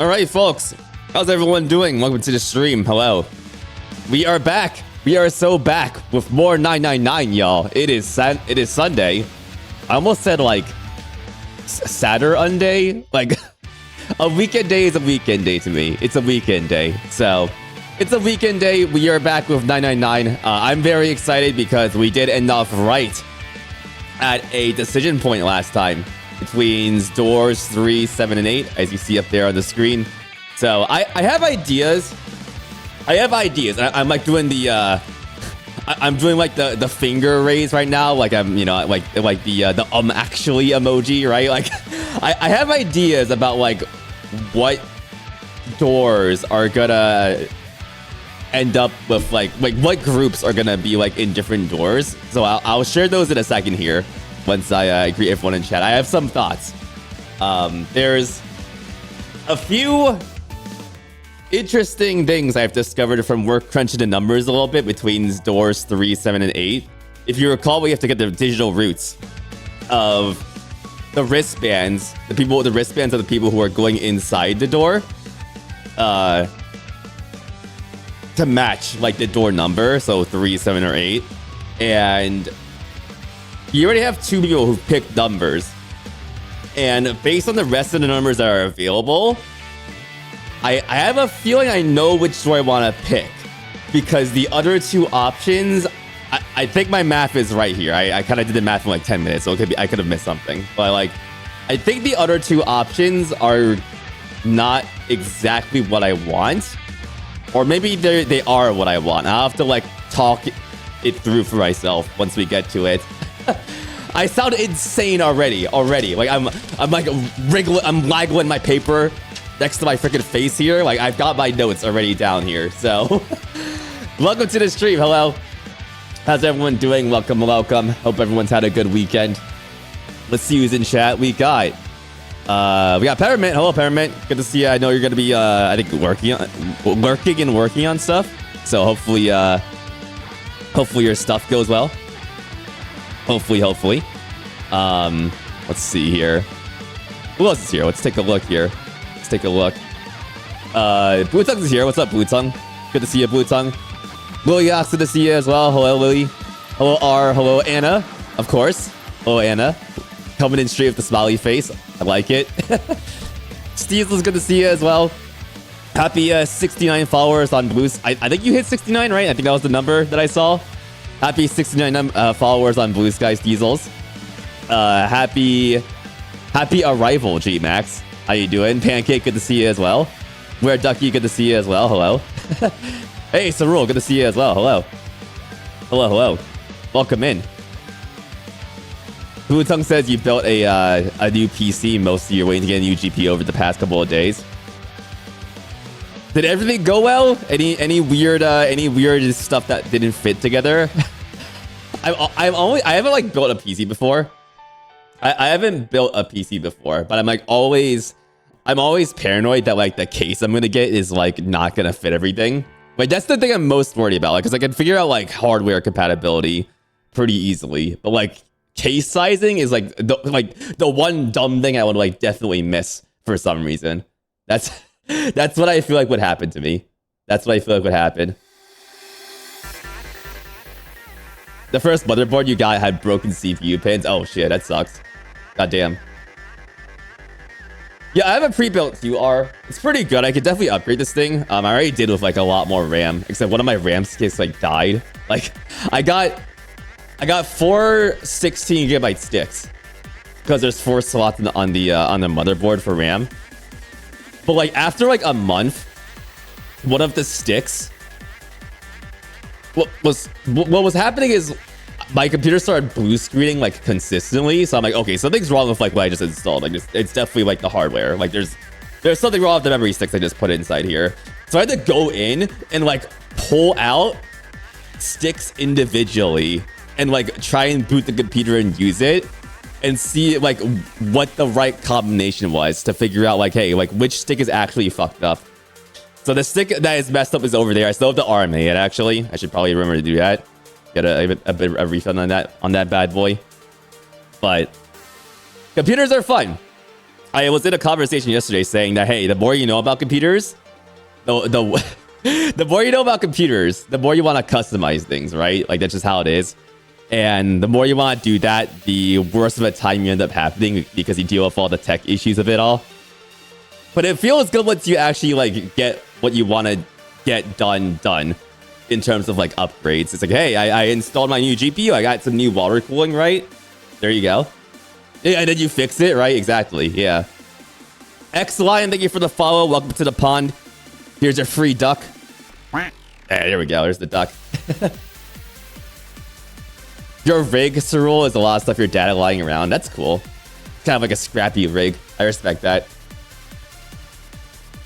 Alright, folks. How's everyone doing? Welcome to the stream. Hello. We are back. We are so back with more 999, y'all. It is Sunday. I almost said, like, Saturday. Like, a weekend day is a weekend day to me. It's a weekend day. So, it's a weekend day. We are back with 999. I'm very excited because we did end off right at a decision point last time between doors 3, 7, and 8, as you see up there on the screen. So I have ideas. I'm like doing the I'm doing like the finger raise right now, like I'm, you know, like the actually emoji, right? Like I have ideas about like what doors are gonna end up with, like what groups are gonna be like in different doors. So I'll share those in a second here once I greet everyone in chat. I have some thoughts. There's a few interesting things I've discovered from work crunching the numbers a little bit between doors 3, 7, and 8. If you recall, we have to get the digital roots of the wristbands. The wristbands are the people who are going inside the door. To match like the door number, so 3, 7, or 8. And you already have 2 people who picked numbers. And based on the rest of the numbers that are available, I have a feeling I know which door I want to pick. Because the other 2 options, I think my math is right here. I kind of did the math in like 10 minutes, so it could be, I could have missed something. But like, I think the other 2 options are not exactly what I want. Or maybe they are what I want. I'll have to like talk it through for myself once we get to it. I sound insane already. Like I'm like wriggling, I'm waggling my paper next to my freaking face here. Like I've got my notes already down here. So welcome to the stream. Hello. How's everyone doing? Welcome. Hope everyone's had a good weekend. Let's see who's in chat. We got Peppermint. Hello, Peppermint. Good to see you. I know you're gonna be I think working on stuff. So hopefully your stuff goes well. Hopefully. Let's see here. Who else is here? Let's take a look here. Bluetongue is here. What's up, Bluetongue? Good to see you, Bluetongue. Lily, good to see you as well. Hello, Lily. Hello, R. Hello, Anna. Of course. Hello, Anna. Coming in straight with the smiley face. I like it. Teases, good to see you as well. Happy 69 followers on Blues. I think you hit 69, right? I think that was the number that I saw. Happy 69 followers on Blue Skies Diesels. Happy arrival, G-Max. How you doing? Pancake, good to see you as well. Where Ducky, good to see you as well. Hello. Hey, Sarul, good to see you as well. Hello. Welcome in. Bluetongue says you built a new PC. Mostly you're waiting to get a new GPU over the past couple of days. Did everything go well? Any weird stuff that didn't fit together? I haven't like built a PC before. I haven't built a PC before, but I'm always paranoid that like the case I'm gonna get is like not gonna fit everything. Like that's the thing I'm most worried about. Like, cause I can figure out like hardware compatibility pretty easily, but like case sizing is like the one dumb thing I would like definitely miss for some reason. That's what I feel like would happen to me. That's what I feel like would happen. The first motherboard you got had broken CPU pins. Oh shit, that sucks. God damn. Yeah, I have a pre-built QR. It's pretty good. I could definitely upgrade this thing. I already did with like a lot more RAM, except one of my RAM sticks like died. Like I got 4 16GB sticks because there's 4 slots on the motherboard for RAM. But like after like a month, one of the sticks, what was happening is my computer started blue screening like consistently. So I'm like, okay, something's wrong with like what I just installed. Like it's definitely like the hardware. Like there's something wrong with the memory sticks I just put inside here. So I had to go in and like pull out sticks individually and like try and boot the computer and use it and see like what the right combination was to figure out like, hey, like which stick is actually fucked up. So the stick that is messed up is over there. I still have the RMA it actually. I should probably remember to do that. Get a refund on that bad boy. But computers are fun. I was in a conversation yesterday saying that, hey, the more you know about computers, the more you know about computers, the more you want to customize things, right? Like, that's just how it is. And the more you want to do that, the worse of a time you end up having because you deal with all the tech issues of it all. But it feels good once you actually, like, get what you want to get done in terms of, like, upgrades. It's like, hey, I installed my new GPU. I got some new water cooling, right? There you go. Yeah, and then you fix it, right? Exactly, yeah. X-Lion, thank you for the follow. Welcome to the pond. Here's a free duck. There we go. There's the duck. Your rig, Cyril, is a lot of stuff your data lying around. That's cool. Kind of like a scrappy rig. I respect that.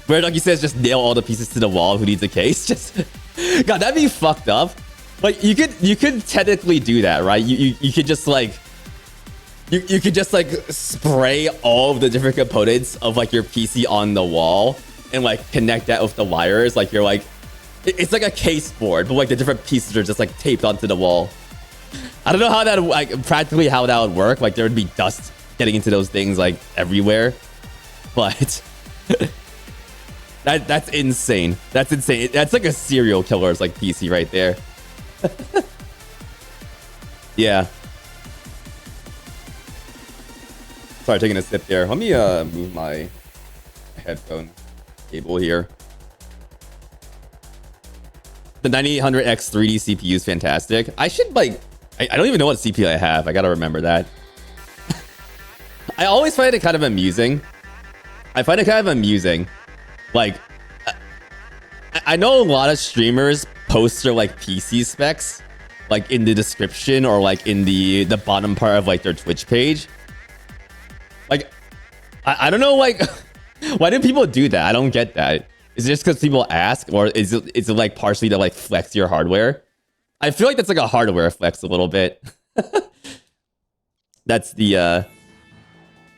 Where Ducky says just nail all the pieces to the wall. Who needs a case? Just God, that'd be fucked up. Like, you could technically do that, right? You could just like you could just like spray all of the different components of like your PC on the wall and like connect that with the wires. Like, you're like, it's like a case board, but like the different pieces are just like taped onto the wall. I don't know how that, like, practically how that would work. Like, there would be dust getting into those things like everywhere, but that's insane. That's insane. That's like a serial killer's like PC right there. Yeah. Sorry, taking a sip there. Let me move my headphone cable here. The 9800X 3D CPU is fantastic. I should like, I don't even know what CPU I have. I gotta remember that. I always find it kind of amusing. Like, I know a lot of streamers post their like PC specs like in the description or like in the bottom part of like their Twitch page. Like, I don't know, like, why do people do that? I don't get that. Is it just because people ask, or is it like partially to like flex your hardware? I feel like that's like a hardware flex a little bit. That's the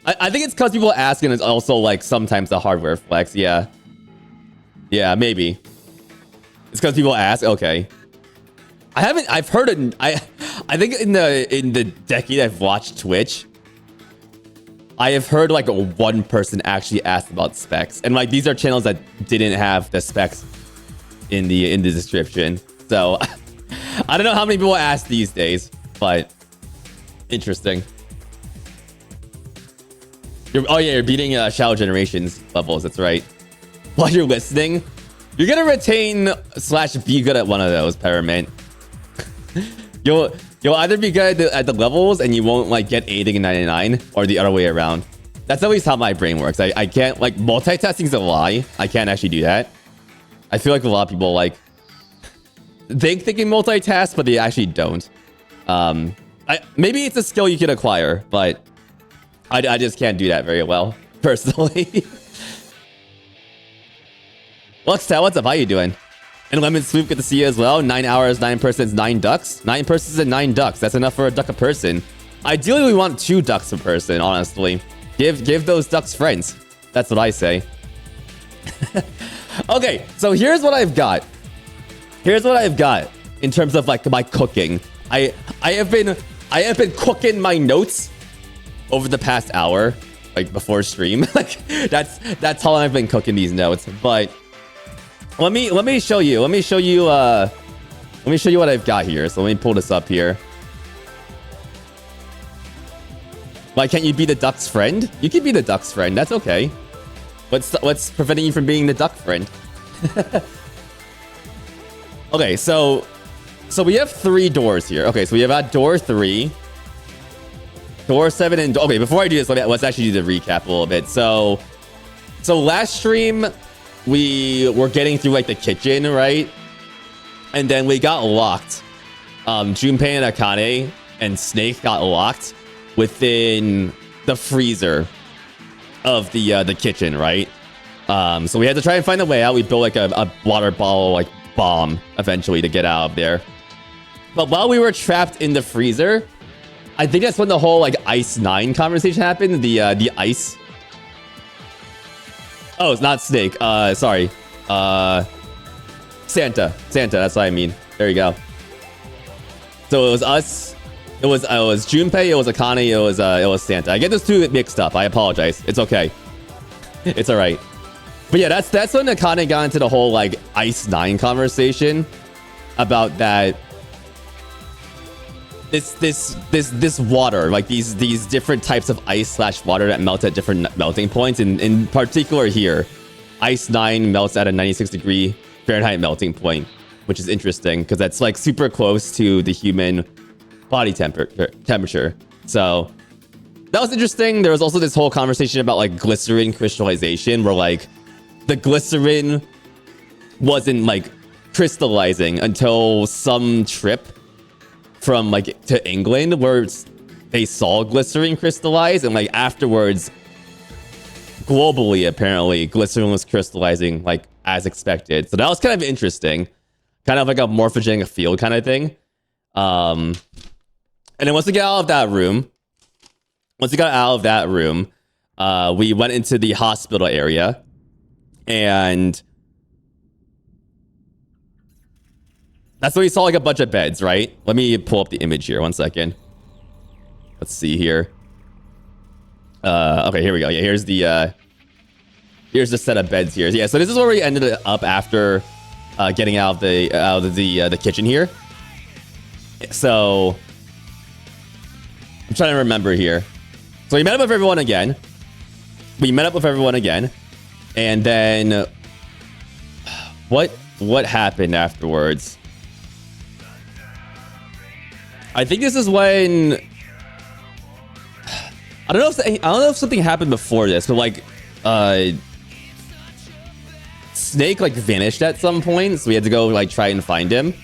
I think it's because people ask, and it's also like sometimes the hardware flex. Yeah, maybe it's because people ask. Okay, I've heard it. I think in the decade I've watched Twitch, I have heard like one person actually asked about specs, and like these are channels that didn't have the specs in the description. So I don't know how many people ask these days, but interesting. You're beating Shadow Generations levels. That's right. While you're listening, you're gonna retain / be good at one of those, Pyramint. You'll either be good at the levels and you won't like get 80 and 99, or the other way around. That's at least how my brain works. I can't, like, multitasking is a lie. I can't actually do that. I feel like a lot of people like they can multitask, but they actually don't. Maybe it's a skill you can acquire, but I just can't do that very well, personally. Luxtel, what's up? How you doing? And Lemon Swoop, good to see you as well. 9 hours, 9 persons, 9 ducks. 9 persons and 9 ducks. That's enough for a duck a person. Ideally, we want 2 ducks a person, honestly. Give those ducks friends. That's what I say. Okay, so here's what I've got. Here's what I've got in terms of like my cooking. I have been cooking my notes over the past hour, like before stream. Like that's how long I've been cooking these notes. But let me show you. Let me show you what I've got here. So let me pull this up here. Why can't you be the duck's friend? You can be the duck's friend. That's okay. What's preventing you from being the duck friend? Okay, so we have 3 doors here. Okay, so we have at door 3, door 7, and okay. Before I do this, let's actually do the recap a little bit. So last stream we were getting through like the kitchen, right? And then we got locked. Junpei and Akane and Snake got locked within the freezer of the kitchen, right? So we had to try and find a way out. We built like a water bottle like bomb eventually to get out of there. But while we were trapped in the freezer, I think that's when the whole like Ice 9 conversation happened. The ice. Oh, it's not Snake. Sorry. Santa. That's what I mean. There you go. So it was us, It was Junpei, it was Akane, it was Santa. I get those two mixed up. I apologize. It's okay. It's all right. But yeah, that's when Akane got into the whole like Ice 9 conversation about that. This water, like these different types of ice / water that melt at different melting points. And in particular here, Ice 9 melts at a 96° Fahrenheit melting point, which is interesting because that's like super close to the human body temperature. So that was interesting. There was also this whole conversation about like glycerin crystallization, where like the glycerin wasn't like crystallizing until some trip from like to England where they saw glycerin crystallize, and like afterwards globally apparently glycerin was crystallizing like as expected. So that was kind of interesting, kind of like a morphogenic field kind of thing. And then once we got out of that room, we went into the hospital area, and that's when we saw like a bunch of beds, right? Let me pull up the image here. 1 second. Let's see here. Okay, here we go. Yeah, here's the set of beds here. Yeah, so this is where we ended up after getting out of the kitchen here. So I'm trying to remember here. So we met up with everyone again. And then what happened afterwards? I think this is when I don't know if something happened before this, but like Snake like vanished at some point, so we had to go like try and find him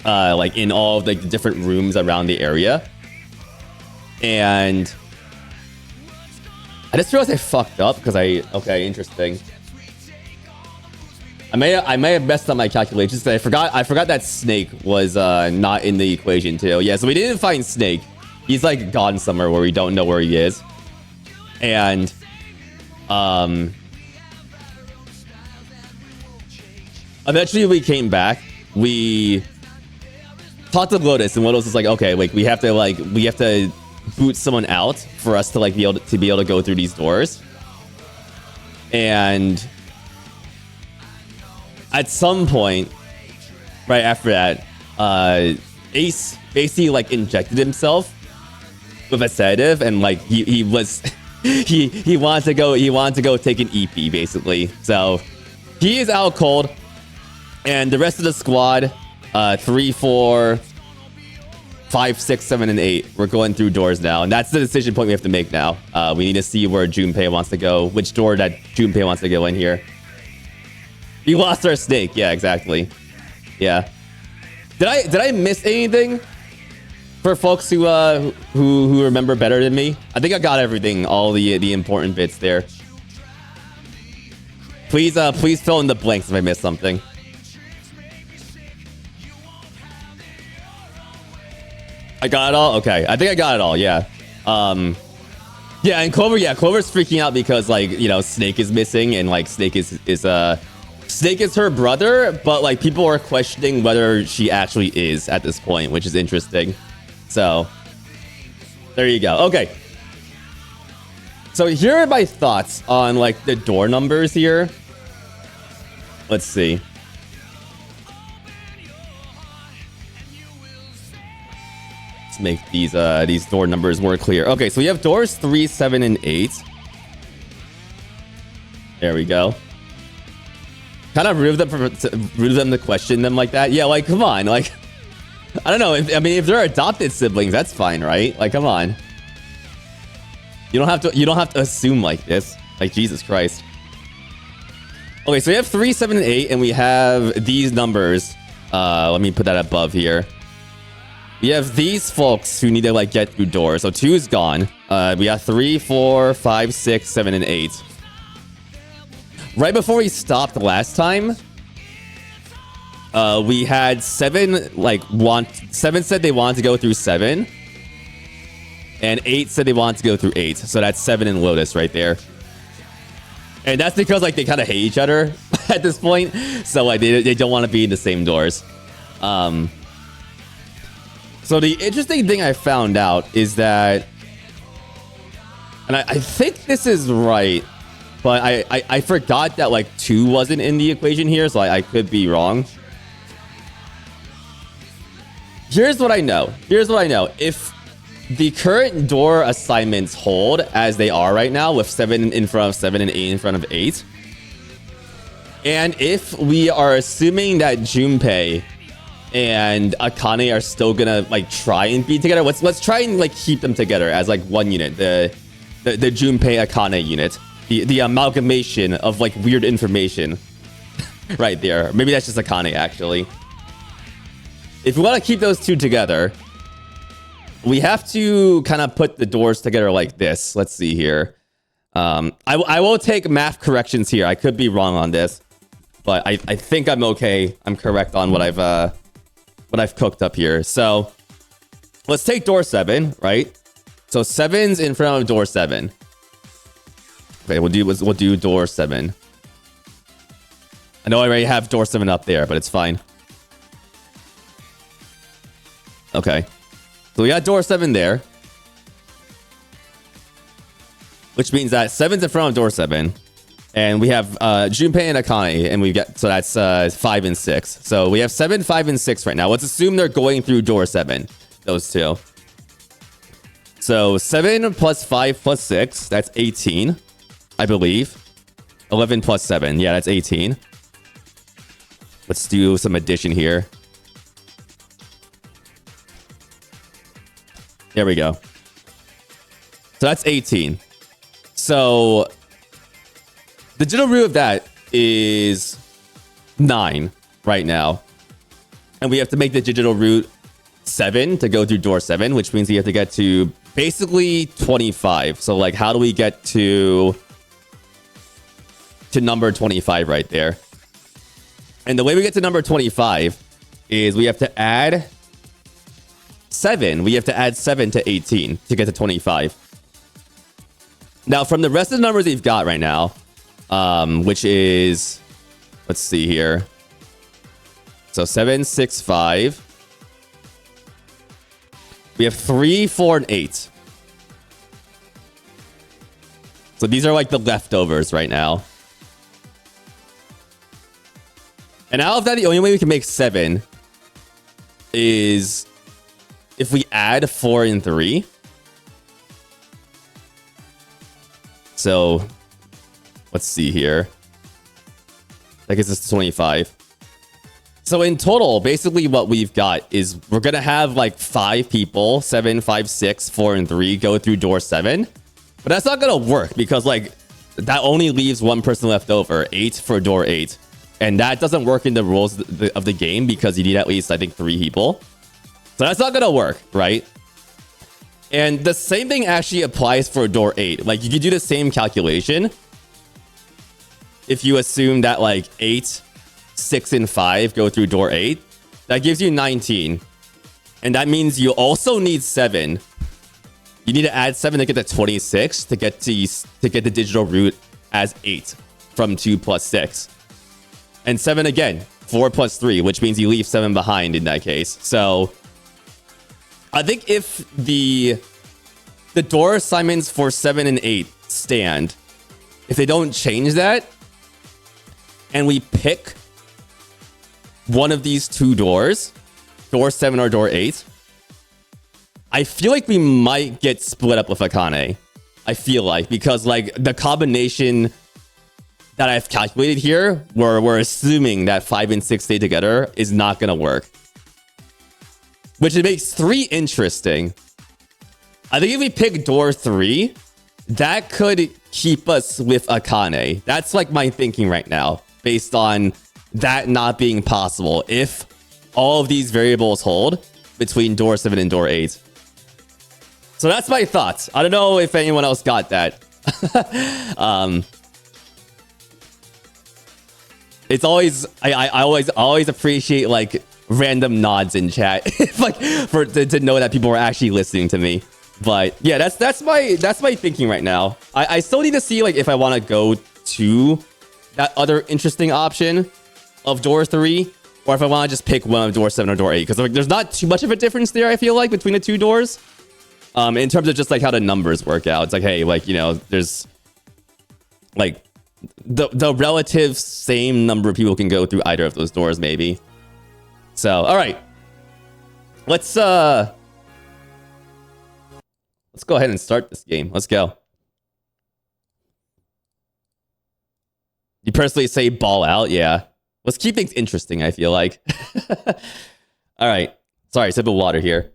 like in all of like the different rooms around the area. And I just realized I fucked up because okay, interesting. I may have messed up my calculations. I forgot that Snake was not in the equation too. Yeah, so we didn't find Snake. He's like gone somewhere where we don't know where he is. And eventually we came back. We talked to Lotus, and Lotus was like, okay, like we have to boot someone out for us to like be able to go through these doors. And at some point right after that, Ace basically like injected himself with a sedative, and like he was he wanted to go take an EP basically. So he is out cold, and the rest of the squad, 3, 4, 5, 6, 7, and 8, we're going through doors now, and that's the decision point we have to make now. We need to see where Junpei wants to go, which door that Junpei wants to go in here. We lost our Snake. Yeah, exactly. Yeah. Did I miss anything for folks who remember better than me? I think I got everything, all the important bits there. Please fill in the blanks if I missed something. I got it all? Okay. I think I got it all, yeah. Yeah, and Clover's freaking out because, like, you know, Snake is missing, and, like, Snake is her brother, but, like, people are questioning whether she actually is at this point, which is interesting. So, there you go. Okay. So, here are my thoughts on, like, the door numbers here. Let's see. Make these door numbers more clear. Okay, so we have doors 3, 7, and 8. There we go. Kind of rude of them to question them like that. Yeah, like, come on, like, I don't know. If they're adopted siblings, that's fine, right? Like, come on. You don't have to assume like this. Like, Jesus Christ. Okay, so we have 3, 7, and 8, and we have these numbers. Let me put that above here. We have these folks who need to, like, get through doors. So 2 is gone. We got 3, 4, 5, 6, 7, and 8. Right before we stopped last time, we had 7, like, 7 said they wanted to go through 7. And 8 said they wanted to go through 8. So that's 7 and Lotus right there. And that's because, like, they kind of hate each other at this point. So, like, they don't want to be in the same doors. So the interesting thing I found out is that, and I think this is right, but I forgot that like 2 wasn't in the equation here, so I could be wrong. Here's what I know. If the current door assignments hold as they are right now, with 7 in front of 7 and 8 in front of 8, and if we are assuming that Junpei and Akane are still gonna like try and be together, let's try and like keep them together as like one unit, the Junpei Akane unit, the amalgamation of like weird information right there. Maybe that's just Akane actually. If we want to keep those two together, we have to kind of put the doors together like this. Let's see here. I will take math corrections here. I could be wrong on this, but I think I'm okay. I'm correct on what I've cooked up here. So let's take door 7, right? So 7's in front of door 7. Okay, we'll do door 7. I know I already have door 7 up there, but it's fine. Okay. So we got door 7 there. Which means that 7's in front of door 7. And we have Junpei and Akane, and we've got, so that's 5 and 6. So we have 7, 5, and 6 right now. Let's assume they're going through door 7, those two. So 7 plus 5 plus 6, that's 18, I believe. 11 plus 7, yeah, that's 18. Let's do some addition here. There we go. So that's 18. So the digital root of that is 9 right now. And we have to make the digital root 7 to go through door 7, which means we have to get to basically 25. So like, how do we get to number 25 right there? And the way we get to number 25 is we have to add 7. We have to add 7 to 18 to get to 25. Now, from the rest of the numbers we've got right now, which is, let's see here. So 7, 6, 5. We have 3, 4, and 8. So these are like the leftovers right now. And out of that, the only way we can make 7 is if we add 4 and 3. So let's see here. That gets us to 25. So in total, basically what we've got is we're going to have like 5 people, 7, 5, 6, 4, and 3 go through door 7. But that's not going to work because like that only leaves one person left over, 8 for door 8. And that doesn't work in the rules of the game because you need at least, I think, 3 people. So that's not going to work, right? And the same thing actually applies for door 8. Like, you could do the same calculation if you assume that, like, 8, 6, and 5 go through door 8. That gives you 19. And that means you also need 7. You need to add 7 to get to 26 to get the digital root as 8 from 2 plus 6. And 7 again, 4 plus 3, which means you leave 7 behind in that case. So I think if the door assignments for 7 and 8 stand, if they don't change that, and we pick one of these 2 doors, door 7 or door 8, I feel like we might get split up with Akane. I feel like, because like the combination that I've calculated here, where we're assuming that 5 and 6 stay together, is not gonna work. Which it makes 3 interesting. I think if we pick door 3, that could keep us with Akane. That's like my thinking right now, based on that not being possible if all of these variables hold between door 7 and door 8. So that's my thoughts. I don't know if anyone else got that. It's always I always appreciate like random nods in chat, like to know that people are actually listening to me. But yeah, that's my thinking right now. I still need to see like if I want to go to that other interesting option of door 3, or if I want to just pick one of door 7 or door 8, because like, there's not too much of a difference there, I feel like, between the two doors. In terms of just like how the numbers work out. It's like, hey, like, you know, there's like the relative same number of people can go through either of those doors, maybe. So, all right. Let's go ahead and start this game. Let's go. You personally say ball out? Yeah. Let's keep things interesting, I feel like. All right. Sorry, sip of water here.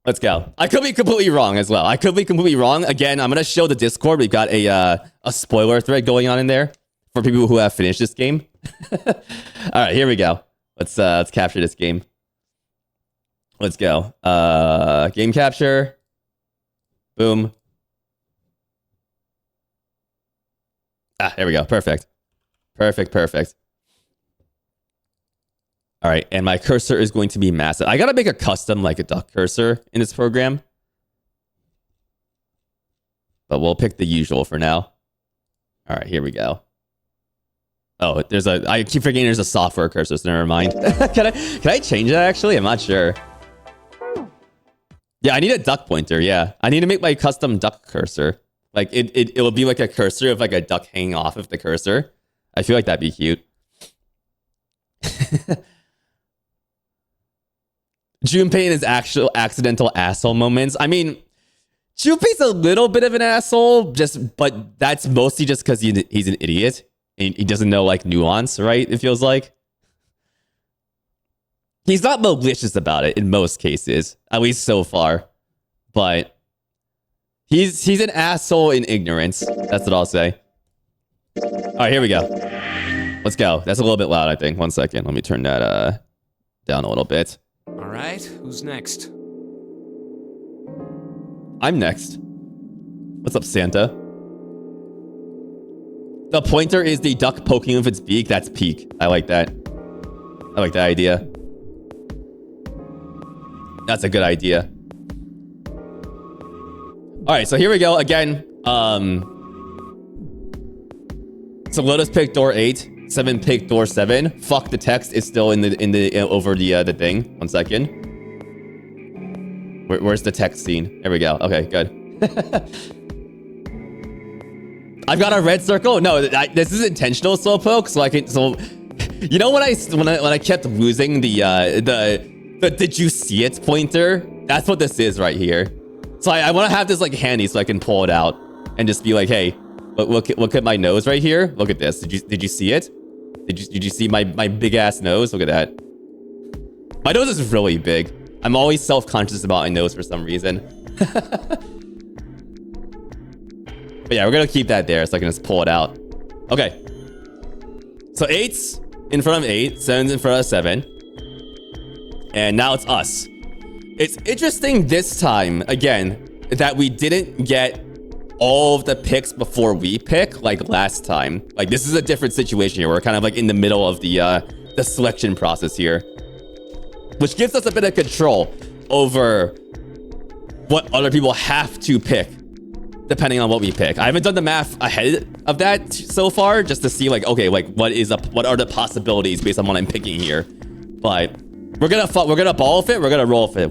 Let's go. I could be completely wrong as well. I could be completely wrong. Again, I'm going to show the Discord. We've got a spoiler thread going on in there for people who have finished this game. All right, here we go. Let's capture this game. Let's go. Game capture. Boom. Ah, there we go. Perfect. Perfect, perfect. All right, and my cursor is going to be massive. I gotta make a custom, like a duck cursor in this program. But we'll pick the usual for now. All right, here we go. Oh, I keep forgetting there's a software cursor, so never mind. Can I change that actually? I'm not sure. Yeah, I need a duck pointer, yeah. I need to make my custom duck cursor. Like, it'll be like a cursor of like a duck hanging off of the cursor. I feel like that'd be cute. Junpei and his actual accidental asshole moments. I mean, Junpei's a little bit of an asshole, but that's mostly just because he's an idiot. And he doesn't know, like, nuance, right? It feels like. He's not malicious about it in most cases, at least so far. But he's an asshole in ignorance. That's what I'll say. All right, here we go. Let's go. That's a little bit loud, I think. 1 second. Let me turn that down a little bit. All right, who's next? I'm next. What's up, Santa? The pointer is the duck poking with its beak. That's peak. I like that. I like that idea. That's a good idea. All right, so here we go again. So let us pick door 8. 7 pick door 7. Fuck, the text is still in the over the thing. 1 second. Where's the text scene? There we go. Okay, good. I've got a red circle. No, this is intentional, Slowpoke. So I can. So you know when I kept losing the did you see it pointer? That's what this is right here. So I want to have this like handy so I can pull it out and just be like, hey, look at my nose right here. Look at this. Did you see it? Did you see my big ass nose? Look at that. My nose is really big. I'm always self-conscious about my nose for some reason. But yeah, we're gonna keep that there so I can just pull it out. Okay. So 8's in front of 8, 7's in front of 7. And now it's us. It's interesting this time, again, that we didn't get all of the picks before we pick, like last time. Like, this is a different situation here. We're kind of like in the middle of the selection process here, which gives us a bit of control over what other people have to pick, depending on what we pick. I haven't done the math ahead of that so far, just to see like, okay, like what are the possibilities based on what I'm picking here. But we're gonna ball with it. We're gonna roll with it.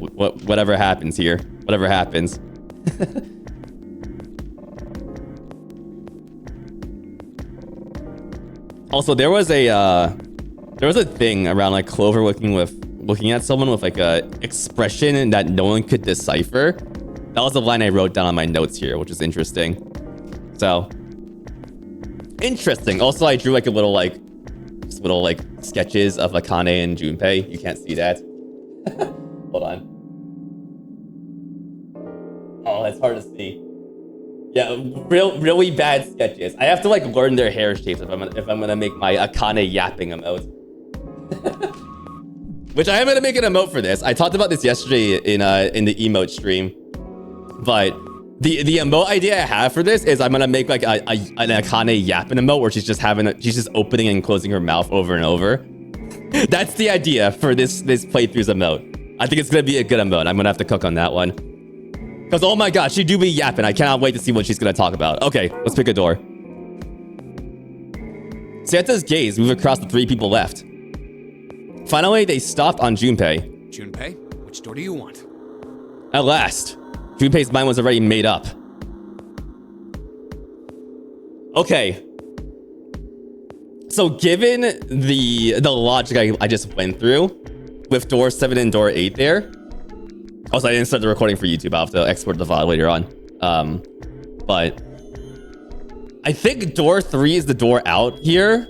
Whatever happens here, whatever happens. Also, there was a thing around like Clover looking at someone with like a expression that no one could decipher. That was the line I wrote down on my notes here, which is interesting. So interesting. Also, I drew like little sketches of Akane and Junpei. You can't see that. Hold on. Oh, that's hard to see. Yeah, really bad sketches. I have to like learn their hair shapes if I'm gonna make my Akane yapping emote. Which I am gonna make an emote for this. I talked about this yesterday in the emote stream. But the emote idea I have for this is I'm gonna make like an Akane yapping emote where she's just opening and closing her mouth over and over. That's the idea for this playthrough's emote. I think it's gonna be a good emote. I'm gonna have to cook on that one. Because, oh my god, she do be yapping. I cannot wait to see what she's going to talk about. Okay, let's pick a door. Santa's gaze move across the 3 people left. Finally, they stopped on Junpei. Junpei, which door do you want? At last, Junpei's mind was already made up. Okay. So given the logic I just went through with door 7 and door 8 there. Also, I didn't start the recording for YouTube. I'll have to export the file later on. But I think door 3 is the door out here.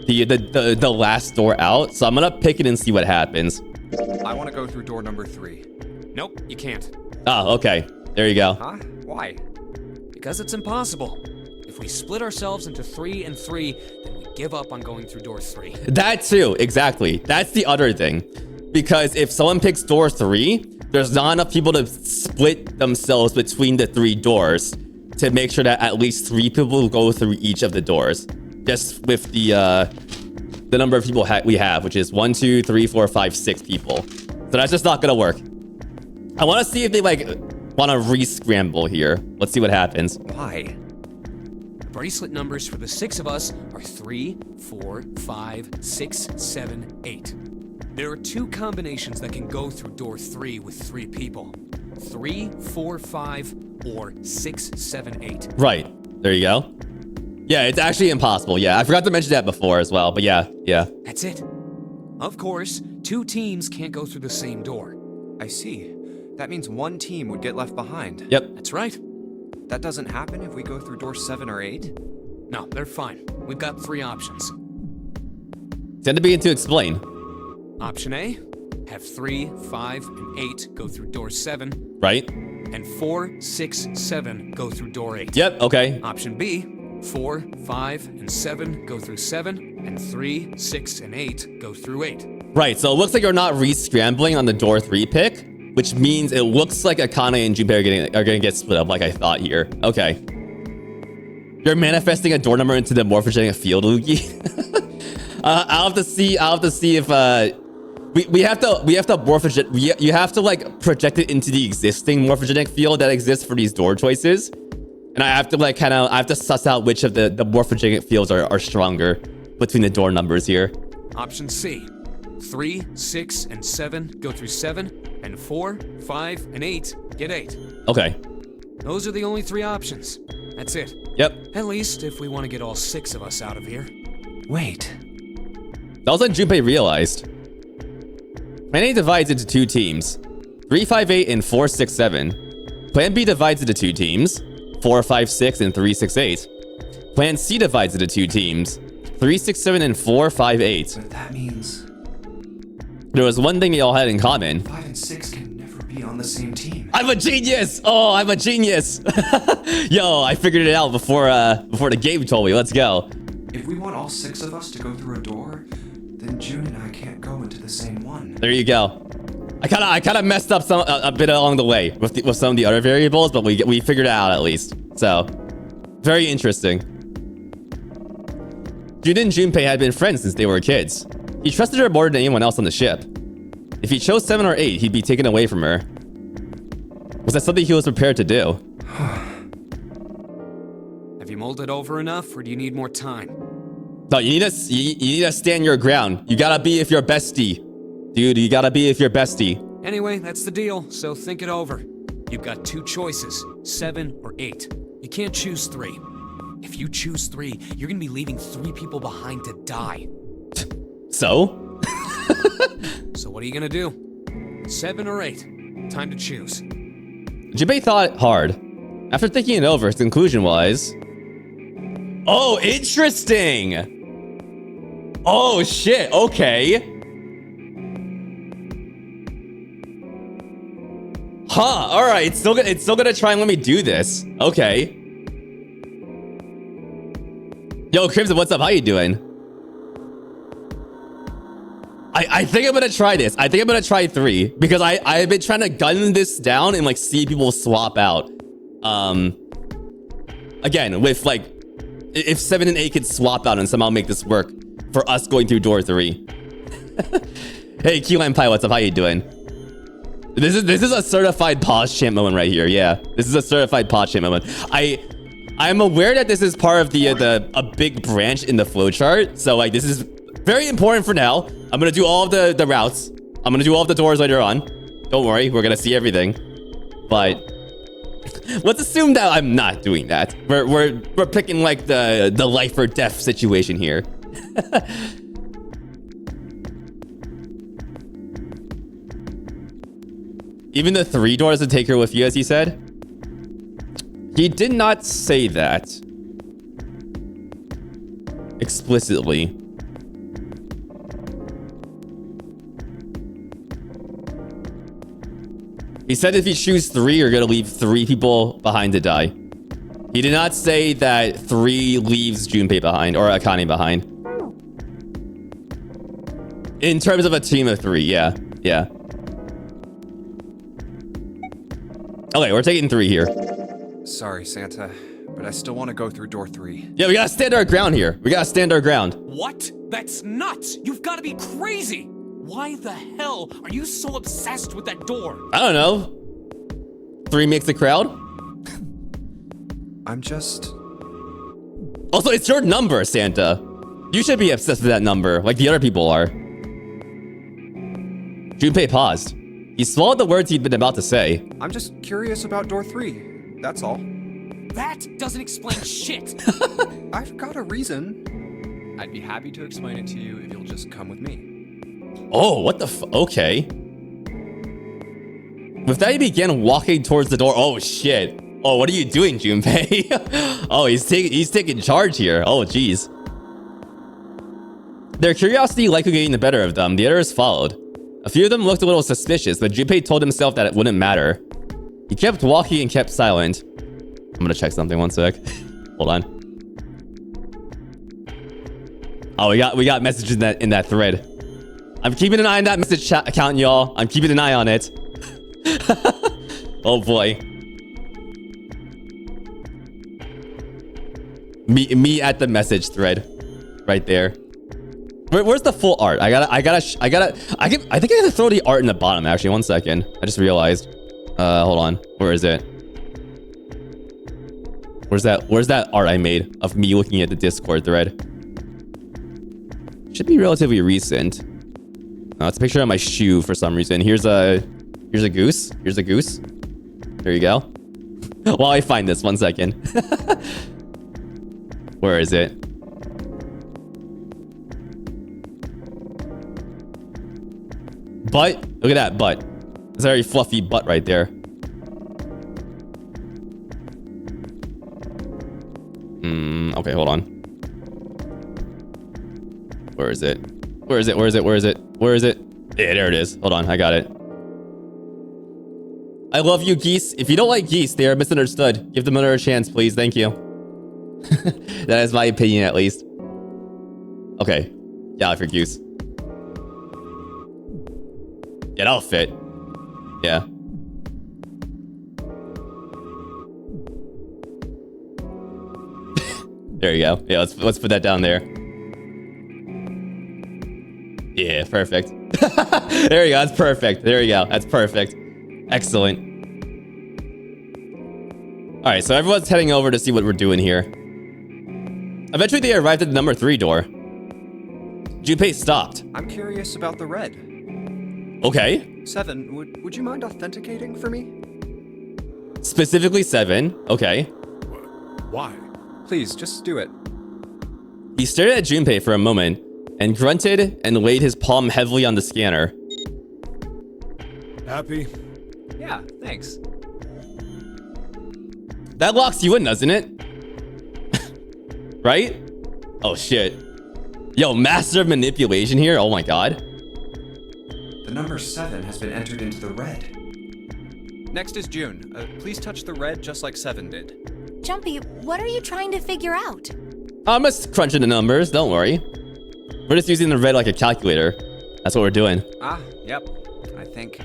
The last door out. So I'm gonna pick it and see what happens. I want to go through door number 3. Nope, you can't. Oh, okay. There you go. Huh? Why? Because it's impossible. If we split ourselves into 3 and 3, then we give up on going through door 3. That too, exactly. That's the other thing. Because if someone picks door 3, there's not enough people to split themselves between the 3 doors to make sure that at least 3 people go through each of the doors. Just with the number of people we have, which is 1, 2, 3, 4, 5, 6 people. So that's just not gonna work. I want to see if they like want to re-scramble here. Let's see what happens. Why? Bracelet numbers for the 6 of us are 3, 4, 5, 6, 7, 8. There are 2 combinations that can go through door 3 with 3 people. 3, 4, 5, or 6, 7, 8. Right. There you go. Yeah, it's actually impossible. Yeah, I forgot to mention that before as well. But yeah. That's it. Of course, 2 teams can't go through the same door. I see. That means one team would get left behind. Yep. That's right. That doesn't happen if we go through door 7 or 8? No, they're fine. We've got 3 options. Tend to begin to explain. Option A, have 3, 5, and 8 go through door 7. Right. And 4, 6, 7 go through door 8. Yep. Okay. Option B, 4, 5, and 7 go through 7, and 3, 6, and 8 go through 8. Right. So it looks like you're not re-scrambling on the door 3 pick, which means it looks like Akane and Junpei are gonna get split up like I thought here. Okay. You're manifesting a door number into the morphogenic field, Luigi. I'll have to see if we have to morphogen. You have to like project it into the existing morphogenic field that exists for these door choices, and I have to like I have to suss out which of the morphogenic fields are stronger between the door numbers here. Option C, 3, 6, and 7 go through 7, and 4, 5, and 8 get 8. Okay. Those are the only 3 options. That's it. Yep. At least if we want to get all 6 of us out of here. Wait. That was when Junpei realized. Plan A divides into 2 teams. 3, 5, 8, and 4, 6, 7. Plan B divides into 2 teams. 4, 5, 6, and 3, 6, 8. Plan C divides into 2 teams. 3, 6, 7, and 4, 5, 8. But that means There was one thing they all had in common. 5 and 6 can never be on the same team. I'm a genius! Oh, I'm a genius! Yo, I figured it out before the game told me. Let's go. If we want all 6 of us to go through a door, then June and I can't go into the same one. There you go. I kind of messed up a bit along the way with some of the other variables, but we figured it out at least. So, very interesting. June and Junpei had been friends since they were kids. He trusted her more than anyone else on the ship. If he chose 7 or 8, he'd be taken away from her. Was that something he was prepared to do? Have you mulled it over enough, or do you need more time? No, you need to stand your ground. You gotta be if you're bestie. Dude, you gotta be if you're bestie. Anyway, that's the deal, so think it over. You've got 2 choices, 7 or 8. You can't choose 3. If you choose 3, you're gonna be leaving 3 people behind to die. So? So what are you gonna do? 7 or 8? Time to choose. Junpei thought hard. After thinking it over, his conclusion was... Oh, interesting! Oh, shit, okay. Huh, alright, it's still gonna try and let me do this. Okay. Yo, Crimson, what's up? How you doing? I think I'm gonna try this. I think I'm gonna try 3 because I've been trying to gun this down and like see people swap out. Again, with like if 7 and 8 could swap out and somehow make this work for us going through door 3. Hey, Keyline Pie, what's up? How you doing? This is a certified pause champ moment right here. Yeah, this is a certified pause champ moment. I'm aware that this is part of a big branch in the flowchart. So like this is Very important for now. I'm gonna do all of the routes. I'm gonna do all of the doors later on. Don't worry, we're gonna see everything. But let's assume that I'm not doing that. We're picking like the life or death situation here. Even the 3 doors to take her with you, as he said? He did not say that explicitly. He said if you choose 3, you're gonna leave 3 people behind to die. He did not say that 3 leaves Junpei behind or Akane behind. In terms of a team of 3, yeah. Yeah. Okay, we're taking 3 here. Sorry, Santa, but I still want to go through door 3. Yeah, we gotta stand our ground here. We gotta stand our ground. What? That's nuts! You've got to be crazy! Why the hell are you so obsessed with that door? I don't know. 3 makes the crowd. I'm just... Also, it's your number, Santa. You should be obsessed with that number, like the other people are. Junpei paused. He swallowed the words he'd been about to say. I'm just curious about door 3. That's all. That doesn't explain shit! I've got a reason. I'd be happy to explain it to you if you'll just come with me. Oh, what the okay. With that, he began walking towards the door. Oh, shit. Oh, what are you doing, Junpei? Oh, he's taking charge here. Oh, jeez. Their curiosity likely getting the better of them, the others followed. A few of them looked a little suspicious, but Junpei told himself that it wouldn't matter. He kept walking and kept silent. I'm gonna check something, one sec. Hold on. Oh, we got messages in that thread. I'm keeping an eye on that message chat account, y'all. I'm keeping an eye on it. Oh boy. Me at the message thread, right there. Where's the full art? I think I gotta throw the art in the bottom. Actually, one second. I just realized. Hold on. Where is it? Where's that art I made of me looking at the Discord thread? Should be relatively recent. It's a picture of my shoe for some reason. Here's a goose. Here's a goose. There you go. While I find this, one second. Where is it? Butt. Look at that butt. It's a very fluffy butt right there. Okay, hold on. Where is it? Where is it? Where is it? Where is it? Where is it? Yeah, there it is. Hold on, I got it. I love you, geese. If you don't like geese, they are misunderstood. Give them another chance, please. Thank you. That is my opinion, at least. Okay. Yeah, for goose. Yeah, that'll fit. Yeah. There you go. Yeah, let's put that down there. Yeah, perfect. There you go. That's perfect. There you go. That's perfect. Excellent. All right, so everyone's heading over to see what we're doing here. Eventually, they arrived at the number 3 door. Junpei stopped. I'm curious about the red. Okay. 7, would you mind authenticating for me? Specifically 7. Okay. Why? Please, just do it. He stared at Junpei for a moment and grunted and laid his palm heavily on the scanner. Happy? Yeah, thanks. That locks you in, doesn't it? Right? Oh, shit. Yo, master of manipulation here? Oh my god. The number 7 has been entered into the red. Next is June. Please touch the red just like 7 did. Junpei, what are you trying to figure out? I'm just crunching the numbers, don't worry. We're just using the red like a calculator. That's what we're doing. Ah, yep. I think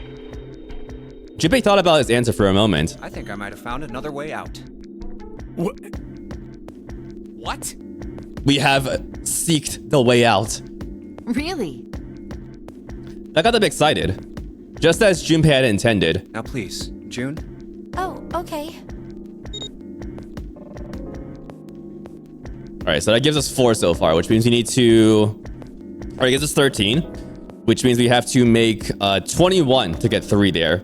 Junpei thought about his answer for a moment. I might have found another way out. What? We have seeked the way out. Really? That got them excited. Just as Junpei had intended. Now please, June. Oh, okay. Alright, so that gives us 4 so far, which means we need to All right, gives us 13, which means we have to make 21 to get 3 there.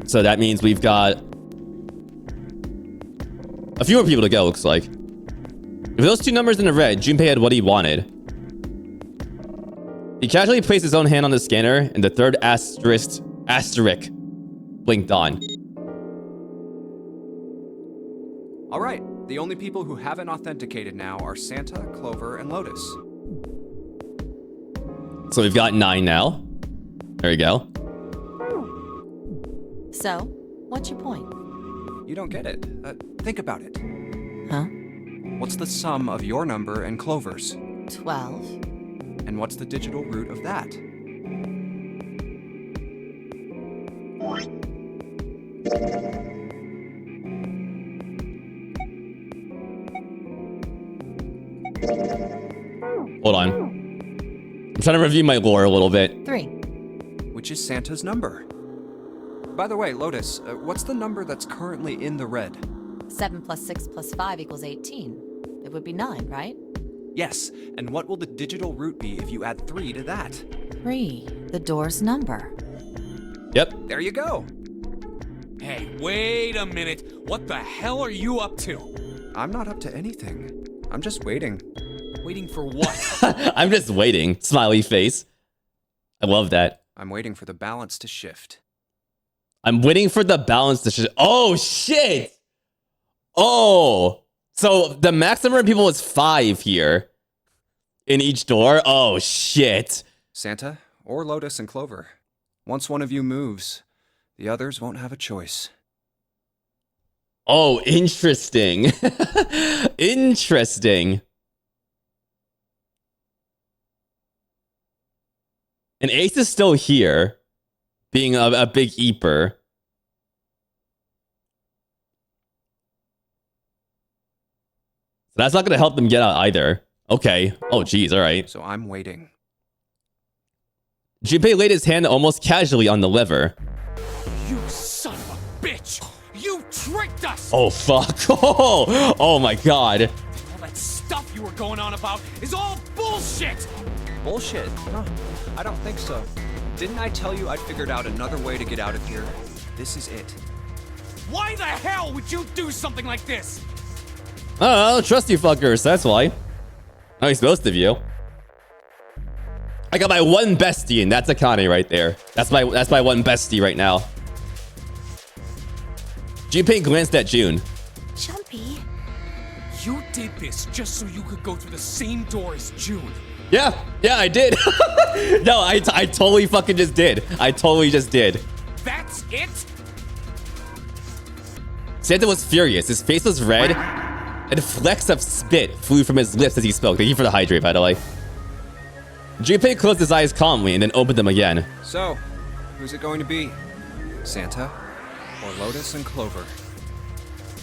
So that means we've got a few more people to go, looks like. With those 2 numbers in the red, Junpei had what he wanted. He casually placed his own hand on the scanner, and the third asterisk blinked on. All right, the only people who haven't authenticated now are Santa, Clover, and Lotus. So we've got 9 now. There we go. So, what's your point? You don't get it. Think about it. Huh? What's the sum of your number and Clover's? 12. And what's the digital root of that? Hold on. I'm trying to review my lore a little bit. 3. Which is Santa's number. By the way, Lotus, what's the number that's currently in the red? 7 plus 6 plus 5 equals 18. It would be 9, right? Yes, and what will the digital root be if you add 3 to that? 3. The door's number. Yep. There you go. Hey, wait a minute. What the hell are you up to? I'm not up to anything. I'm just waiting. Waiting for what? I'm just waiting. Smiley face. I love that. I'm waiting for the balance to shift. I'm waiting for the balance to shift. Oh, shit. Oh. So the max number of people is 5 here. In each door. Oh, shit. Santa, or Lotus and Clover. Once one of you moves, the others won't have a choice. Oh, interesting. Interesting. And Ace is still here, being a big eeper. So that's not going to help them get out either. Okay. Oh, geez. All right. So I'm waiting. Junpei laid his hand almost casually on the lever. You son of a bitch! You tricked us! Oh, fuck. Oh my God. All that stuff you were going on about is all bullshit! Bullshit. No, I don't think so. Didn't I tell you I'd figured out another way to get out of here? This is it. Why the hell would you do something like this? I don't trust you fuckers, that's why. At least most of you. I got my one bestie, and that's Akane right there. That's my one bestie right now. Junpei glanced at June. Junpei. You did this just so you could go through the same door as June. Yeah, I did. No, I totally fucking just did. I totally just did. That's it? Santa was furious. His face was red, and flecks of spit flew from his lips as he spoke. Thank you for the hydrate, by the way. Junpei closed his eyes calmly and then opened them again. So, who's it going to be? Santa or Lotus and Clover?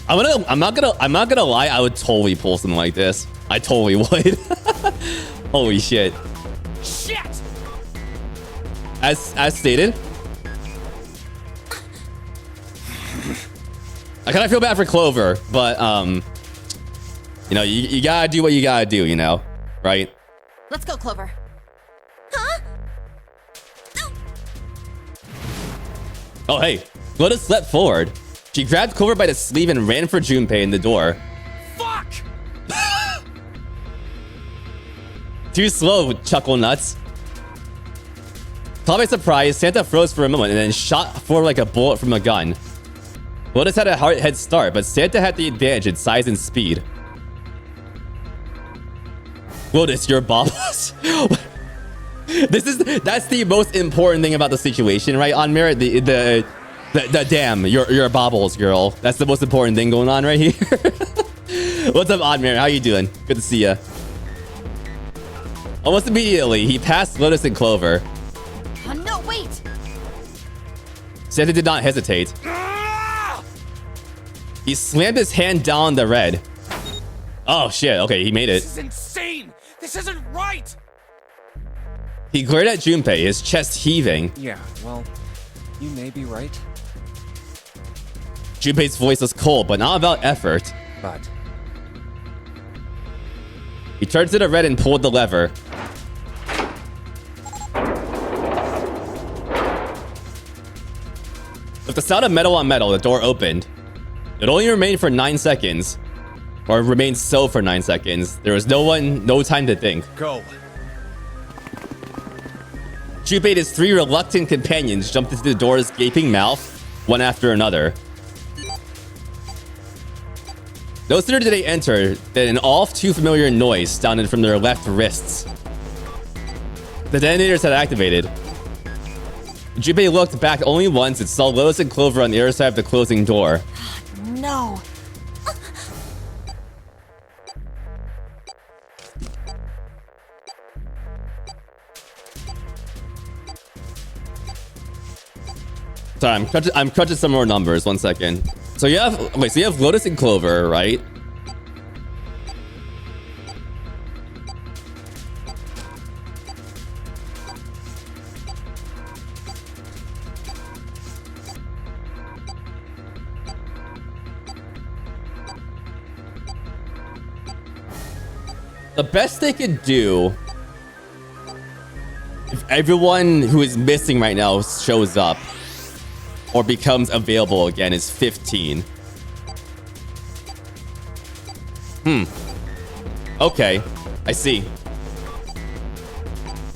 I'm not gonna lie, I would totally pull something like this. I totally would. Holy shit. Shit! As stated. I kind of feel bad for Clover, but you know, you gotta do what you gotta do, you know, right? Let's go, Clover. Huh? Oh, hey, Lotus leapt forward. She grabbed Clover by the sleeve and ran for Junpei in the door. Fuck! Too slow, chuckle nuts. Caught by surprise, Santa froze for a moment and then shot forward like a bullet from a gun. Lotus had a hard head start, but Santa had the advantage in size and speed. Lotus, your baubles. That's the most important thing about the situation, right? On Merit, the damn, you're baubles, girl. That's the most important thing going on right here. What's up, Odd Merit? How you doing? Good to see ya. Almost immediately, he passed Lotus and Clover. Oh, no, wait! Santa did not hesitate. He slammed his hand down the red. Oh shit, okay, he made it. This is insane! This isn't right! He glared at Junpei, his chest heaving. Yeah, well, you may be right. Junpei's voice was cold, but not without effort. But He turned to the red and pulled the lever. With the sound of metal on metal, the door opened. It only remained for 9 seconds. Or remained so for 9 seconds. There was no time to think. Go. Junpei and his 3 reluctant companions jumped into the door's gaping mouth, one after another. No sooner did they enter than an all-too-familiar noise sounded from their left wrists. The detonators had activated. Junpei looked back only once and saw Lotus and Clover on the other side of the closing door. No. Sorry, I'm crunching some more numbers. 1 second. So you have Lotus and Clover, right? The best they could do, if everyone who is missing right now shows up or becomes available again, is 15. Okay, I see.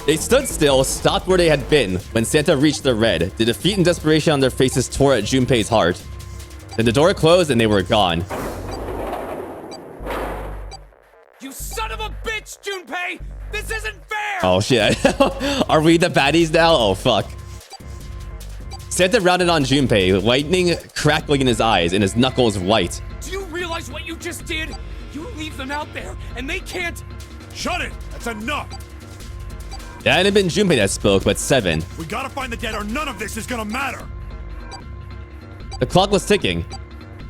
They stood still, stopped where they had been when Santa reached the red. The defeat and desperation on their faces tore at Junpei's heart. Then the door closed and they were gone. You son of a bitch, Junpei! This isn't fair! Oh shit. Are we the baddies now? Oh fuck. Santa rounded on Junpei, lightning crackling in his eyes and his knuckles white. Do you realize what you just did? You leave them out there, and they can't... Shut it! That's enough! It hadn't been Junpei that spoke, but 7. We gotta find the dead or none of this is gonna matter! The clock was ticking.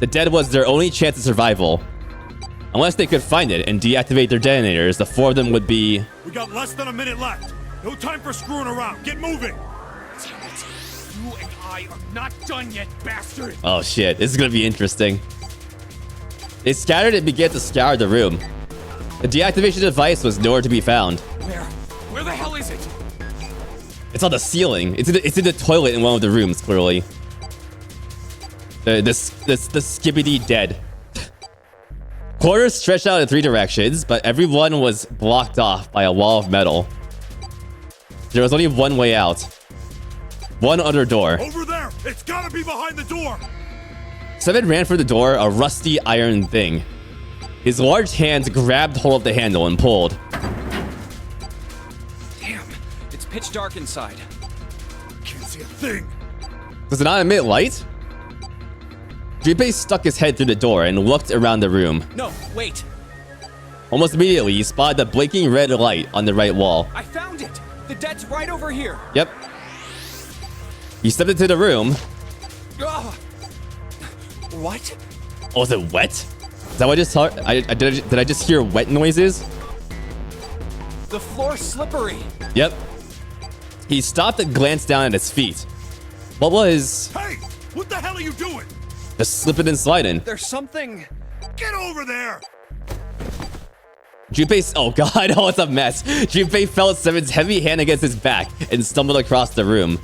The dead was their only chance of survival. Unless they could find it and deactivate their detonators, the 4 of them would be... We got less than a minute left! No time for screwing around! Get moving! Damn it. You and I are not done yet, bastard! Oh shit, this is gonna be interesting. They scattered and began to scour the room. The deactivation device was nowhere to be found. Where the hell is it? It's on the ceiling. It's in the toilet in one of the rooms, clearly. The skibbity dead. Corridors stretched out in 3 directions, but everyone was blocked off by a wall of metal. There was only one way out. One other door. Over there! It's gotta be behind the door! 7 ran for the door, a rusty iron thing. His large hands grabbed hold of the handle and pulled. Damn, it's pitch dark inside. Can't see a thing! Does it not emit light? Junpei stuck his head through the door and looked around the room. No, wait. Almost immediately, he spotted the blinking red light on the right wall. I found it! The dead's right over here! Yep. He stepped into the room. Ugh. What? Oh, is it wet? Is that what I just heard? Did I just hear wet noises? The floor's slippery. Yep. He stopped and glanced down at his feet. What was... Hey! What the hell are you doing? Just slipping and sliding. There's something... Get over there! Junpei... Oh god, oh, it's a mess. Junpei felt 7's heavy hand against his back and stumbled across the room.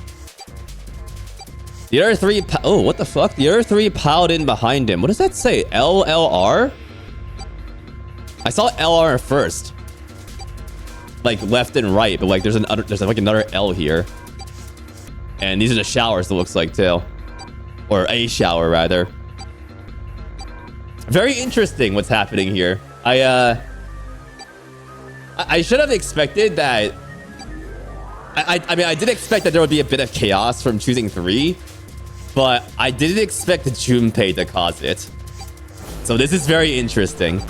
The other 3... Oh, what the fuck? The other 3 piled in behind him. What does that say? LLR? I saw LR first. Like left and right, but like there's like another L here. And these are the showers, it looks like, too. Or a shower, rather. Very interesting what's happening here. I should have expected that... I mean, I did expect that there would be a bit of chaos from choosing 3. But I didn't expect Junpei to cause it. So this is very interesting.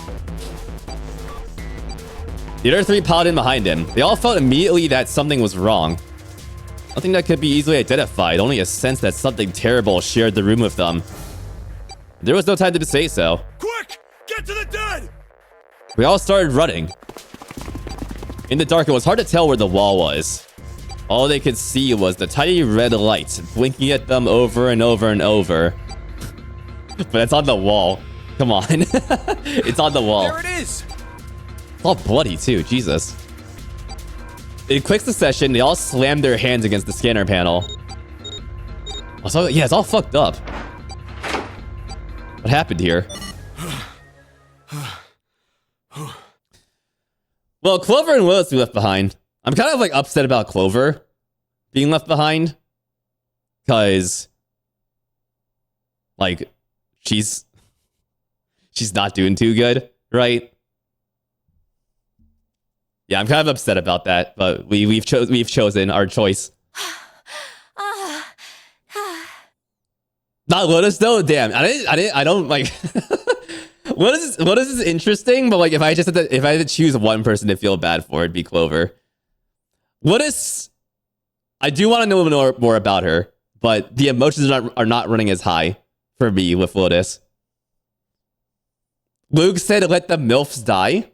The other 3 piled in behind him. They all felt immediately that something was wrong. Nothing that could be easily identified, only a sense that something terrible shared the room with them. There was no time to say so. Quick! Get to the dead! We all started running. In the dark, it was hard to tell where the wall was. All they could see was the tiny red light blinking at them over and over and over. But it's on the wall. Come on. It's on the wall. There it is! It's all bloody too, Jesus. In quick succession, they all slammed their hands against the scanner panel. Also, yeah, it's all fucked up. What happened here? Well, Clover and Willis we left behind. I'm kind of like upset about Clover being left behind. Because, like, she's not doing too good, right? Yeah, I'm kind of upset about that, but we've chosen our choice. Not Lotus though. Damn, I don't like. Lotus is interesting, but like if I had to choose one person to feel bad for, it'd be Clover. Lotus, I do want to know more about her, but the emotions are not running as high for me with Lotus. Luke said, "Let the MILFs die."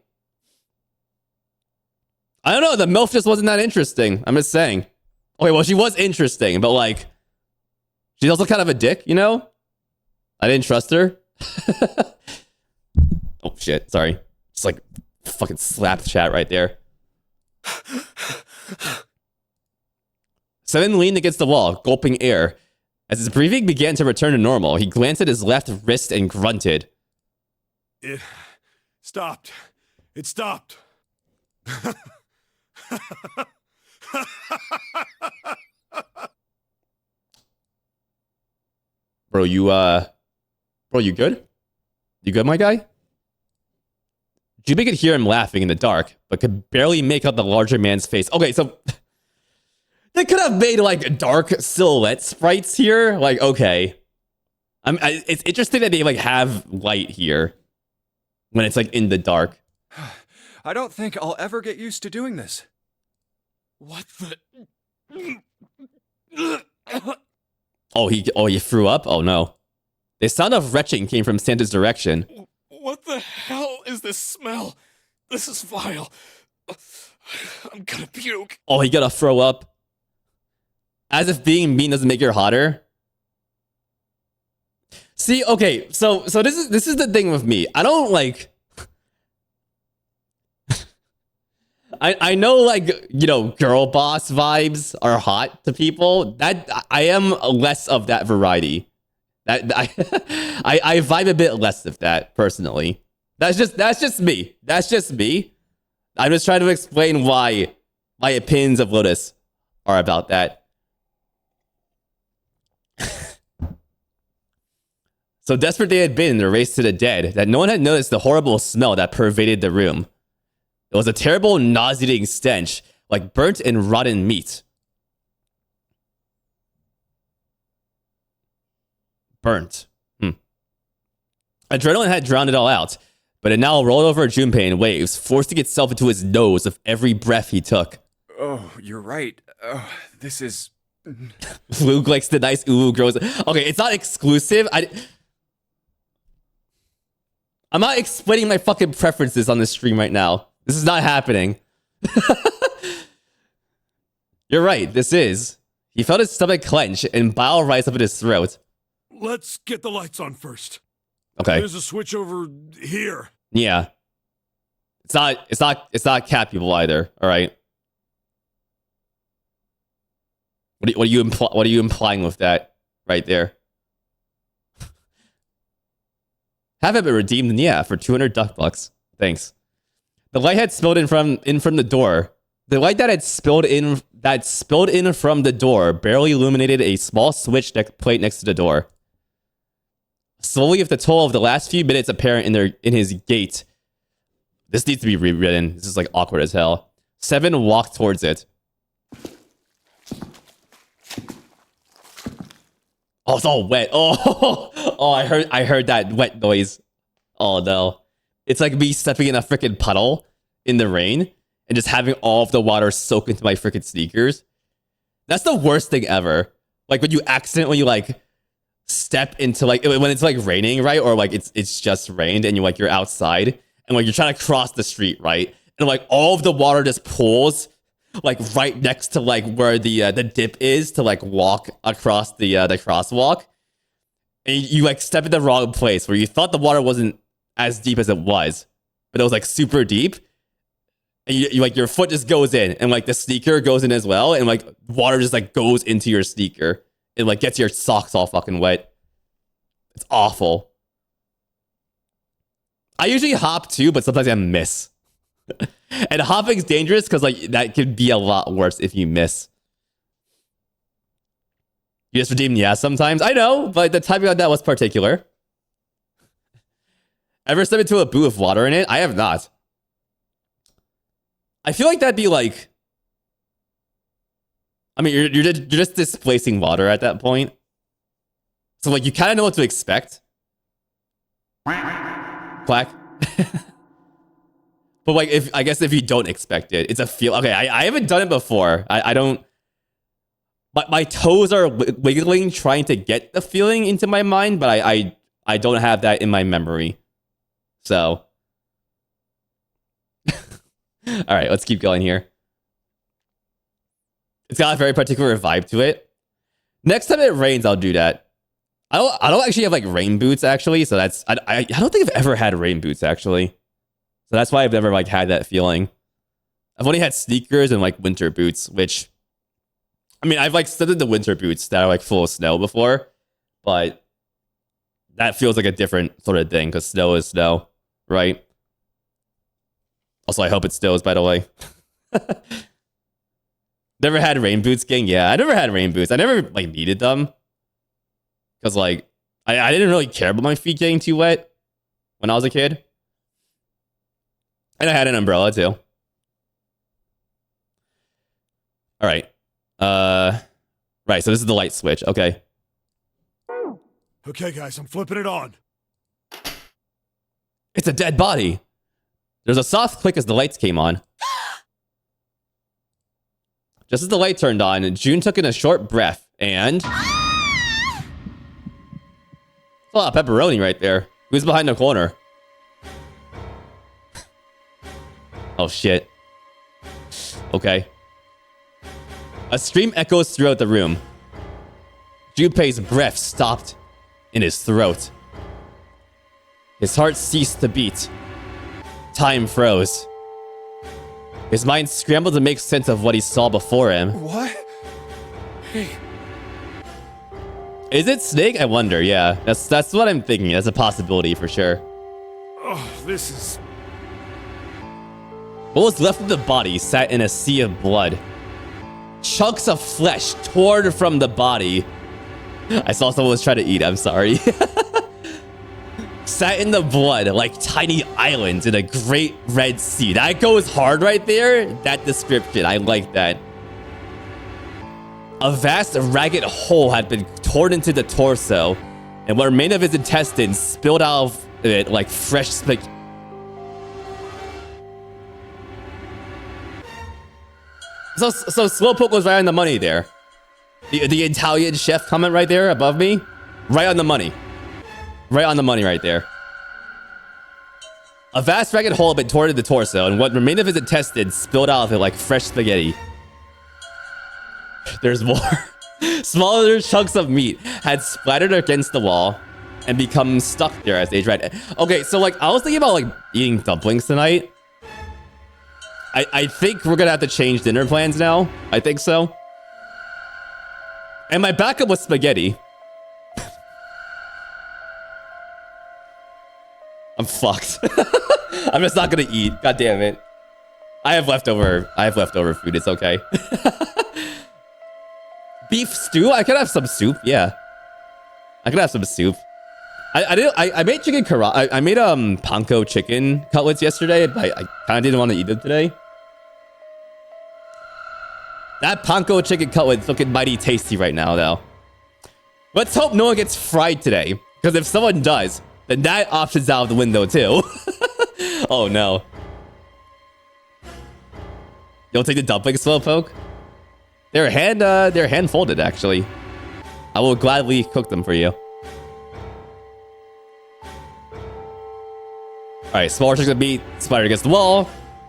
I don't know. The MILF just wasn't that interesting. I'm just saying. Okay, well, she was interesting, but like, she's also kind of a dick, you know? I didn't trust her. Oh, shit. Sorry. Just like fucking slap the chat right there. Seven leaned against the wall, gulping air. As his breathing began to return to normal, he glanced at his left wrist and grunted. It stopped. It stopped. Bro, you good? You good, my guy? Junpei could hear him laughing in the dark, but could barely make out the larger man's face. Okay, so they could have made like dark silhouette sprites here. Like, okay, it's interesting that they like have light here when it's like in the dark. I don't think I'll ever get used to doing this. What the? Oh, he threw up? Oh no. The sound of retching came from Santa's direction. What the hell is this smell? This is vile. I'm gonna puke. Oh, he gotta throw up. As if being mean doesn't make her hotter. See, okay, so this is the thing with me. I don't like. I know, like, you know, girl boss vibes are hot to people. That I am less of that variety. That I vibe a bit less of that personally. That's just me. That's just me. I'm just trying to explain why my opinions of Lotus are about that. So desperate they had been in the race to the dead that no one had noticed the horrible smell that pervaded the room. It was a terrible, nauseating stench, like burnt and rotten meat. Burnt. Adrenaline had drowned it all out, but it now rolled over Junpei in waves, forcing itself into his nose with every breath he took. Oh, you're right. Oh, this is... Luke likes the nice ooh grows. Okay, it's not exclusive. I'm not explaining my fucking preferences on this stream right now. This is not happening. You're right, this is. He felt his stomach clench and bile rise up in his throat. Let's get the lights on first. Okay. There's a switch over here. Yeah. It's not cat people either, alright? What are you implying with that right there? Have it been redeemed? Yeah, for 200 duck bucks. Thanks. The light had spilled in from the door. The light that had spilled in from the door barely illuminated a small switch plate next to the door. Slowly, with the toll of the last few minutes apparent in his gait. This needs to be rewritten. This is like awkward as hell. Seven walked towards it. Oh, it's all wet. Oh, I heard that wet noise. Oh no. It's like me stepping in a freaking puddle in the rain and just having all of the water soak into my freaking sneakers. That's the worst thing ever. Like when you accidentally like step into like when it's like raining, right? Or like it's just rained and you're outside and like you're trying to cross the street, right? And like all of the water just pools like right next to like where the dip is to like walk across the crosswalk. And you like step in the wrong place where you thought the water wasn't as deep as it was, but it was like super deep. And you like your foot just goes in and like the sneaker goes in as well. And like water just like goes into your sneaker it like gets your socks all fucking wet. It's awful. I usually hop too, but sometimes I miss. And hopping's dangerous because like that could be a lot worse if you miss. You just redeem yeah sometimes. I know, but the timing on that was particular. Ever stepped into a boot with water in it? I have not. I feel like that'd be like... I mean, you're just displacing water at that point. So like you kind of know what to expect. Quack. But like I guess if you don't expect it, it's a feel. Okay, I haven't done it before. I don't... But my toes are wiggling trying to get the feeling into my mind, but I don't have that in my memory. So... All right, let's keep going here. It's got a very particular vibe to it. Next time it rains, I'll do that. I don't actually have like rain boots actually, so that's I don't think I've ever had rain boots actually. So that's why I've never like had that feeling. I've only had sneakers and like winter boots, which I mean I've like stood in the winter boots that are like full of snow before, but that feels like a different sort of thing because snow is snow, right? Also, I hope it snows, by the way. Never had rain boots, gang? Yeah, I never had rain boots. I never, like, needed them. Because, like, I didn't really care about my feet getting too wet when I was a kid. And I had an umbrella, too. All right. Right, so this is the light switch. Okay. Okay, guys, I'm flipping it on. It's a dead body. There's a soft click as the lights came on. Just as the light turned on, June took in a short breath and... a lot of pepperoni right there. Who's behind the corner? Oh, shit. Okay. A scream echoes throughout the room. Junpei's breath stopped in his throat. His heart ceased to beat. Time froze. His mind scrambled to make sense of what he saw before him. What? Hey. Is it Snake? I wonder, yeah. That's what I'm thinking. That's a possibility for sure. Oh, this is... What was left of the body sat in a sea of blood. Chunks of flesh tore from the body. I saw someone was trying to eat, I'm sorry. Sat in the blood like tiny islands in a great red sea. That goes hard right there. That description, I like that. A vast, ragged hole had been torn into the torso, and what remained of his intestines spilled out of it like fresh spaghetti. So Slowpoke was right on the money there. The Italian chef comment right there above me, right on the money. Right on the money right there. A vast ragged hole had been torn into the torso, and what remained of his intestines spilled out of it like fresh spaghetti. There's more. Smaller chunks of meat had splattered against the wall and become stuck there as they dried. Okay, so like I was thinking about like eating dumplings tonight. I think we're gonna have to change dinner plans now. I think so. And my backup was spaghetti. I'm fucked. I'm just not gonna eat. God damn it. I have leftover food. It's okay. Beef stew? I could have some soup. Yeah. I could have some soup. I made chicken kara. I made panko chicken cutlets yesterday, but I kind of didn't want to eat them today. That panko chicken cutlet's looking mighty tasty right now, though. Let's hope no one gets fried today, because if someone does, then that option's out of the window too. Oh no. You'll take the dumplings, Slowpoke? They're hand folded actually. I will gladly cook them for you. Alright, smaller chunks of meat, spider against the wall.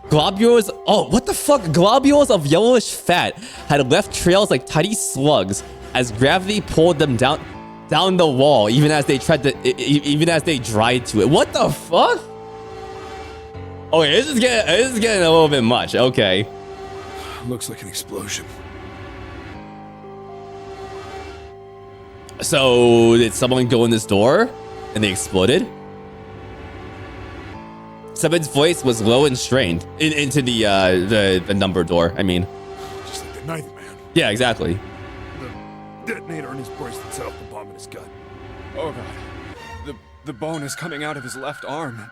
Globules, oh, what the fuck? Globules of yellowish fat had left trails like tiny slugs as gravity pulled them down the wall, even as they dried to it. What the fuck? Okay, this is getting a little bit much. Okay. Looks like an explosion. So did someone go in this door and they exploded? Seven's voice was low and strained into the number door. I mean, Just like the ninth man. yeah, exactly. The detonator in his bracelet set off the bomb in his gut. Oh god. The bone is coming out of his left arm.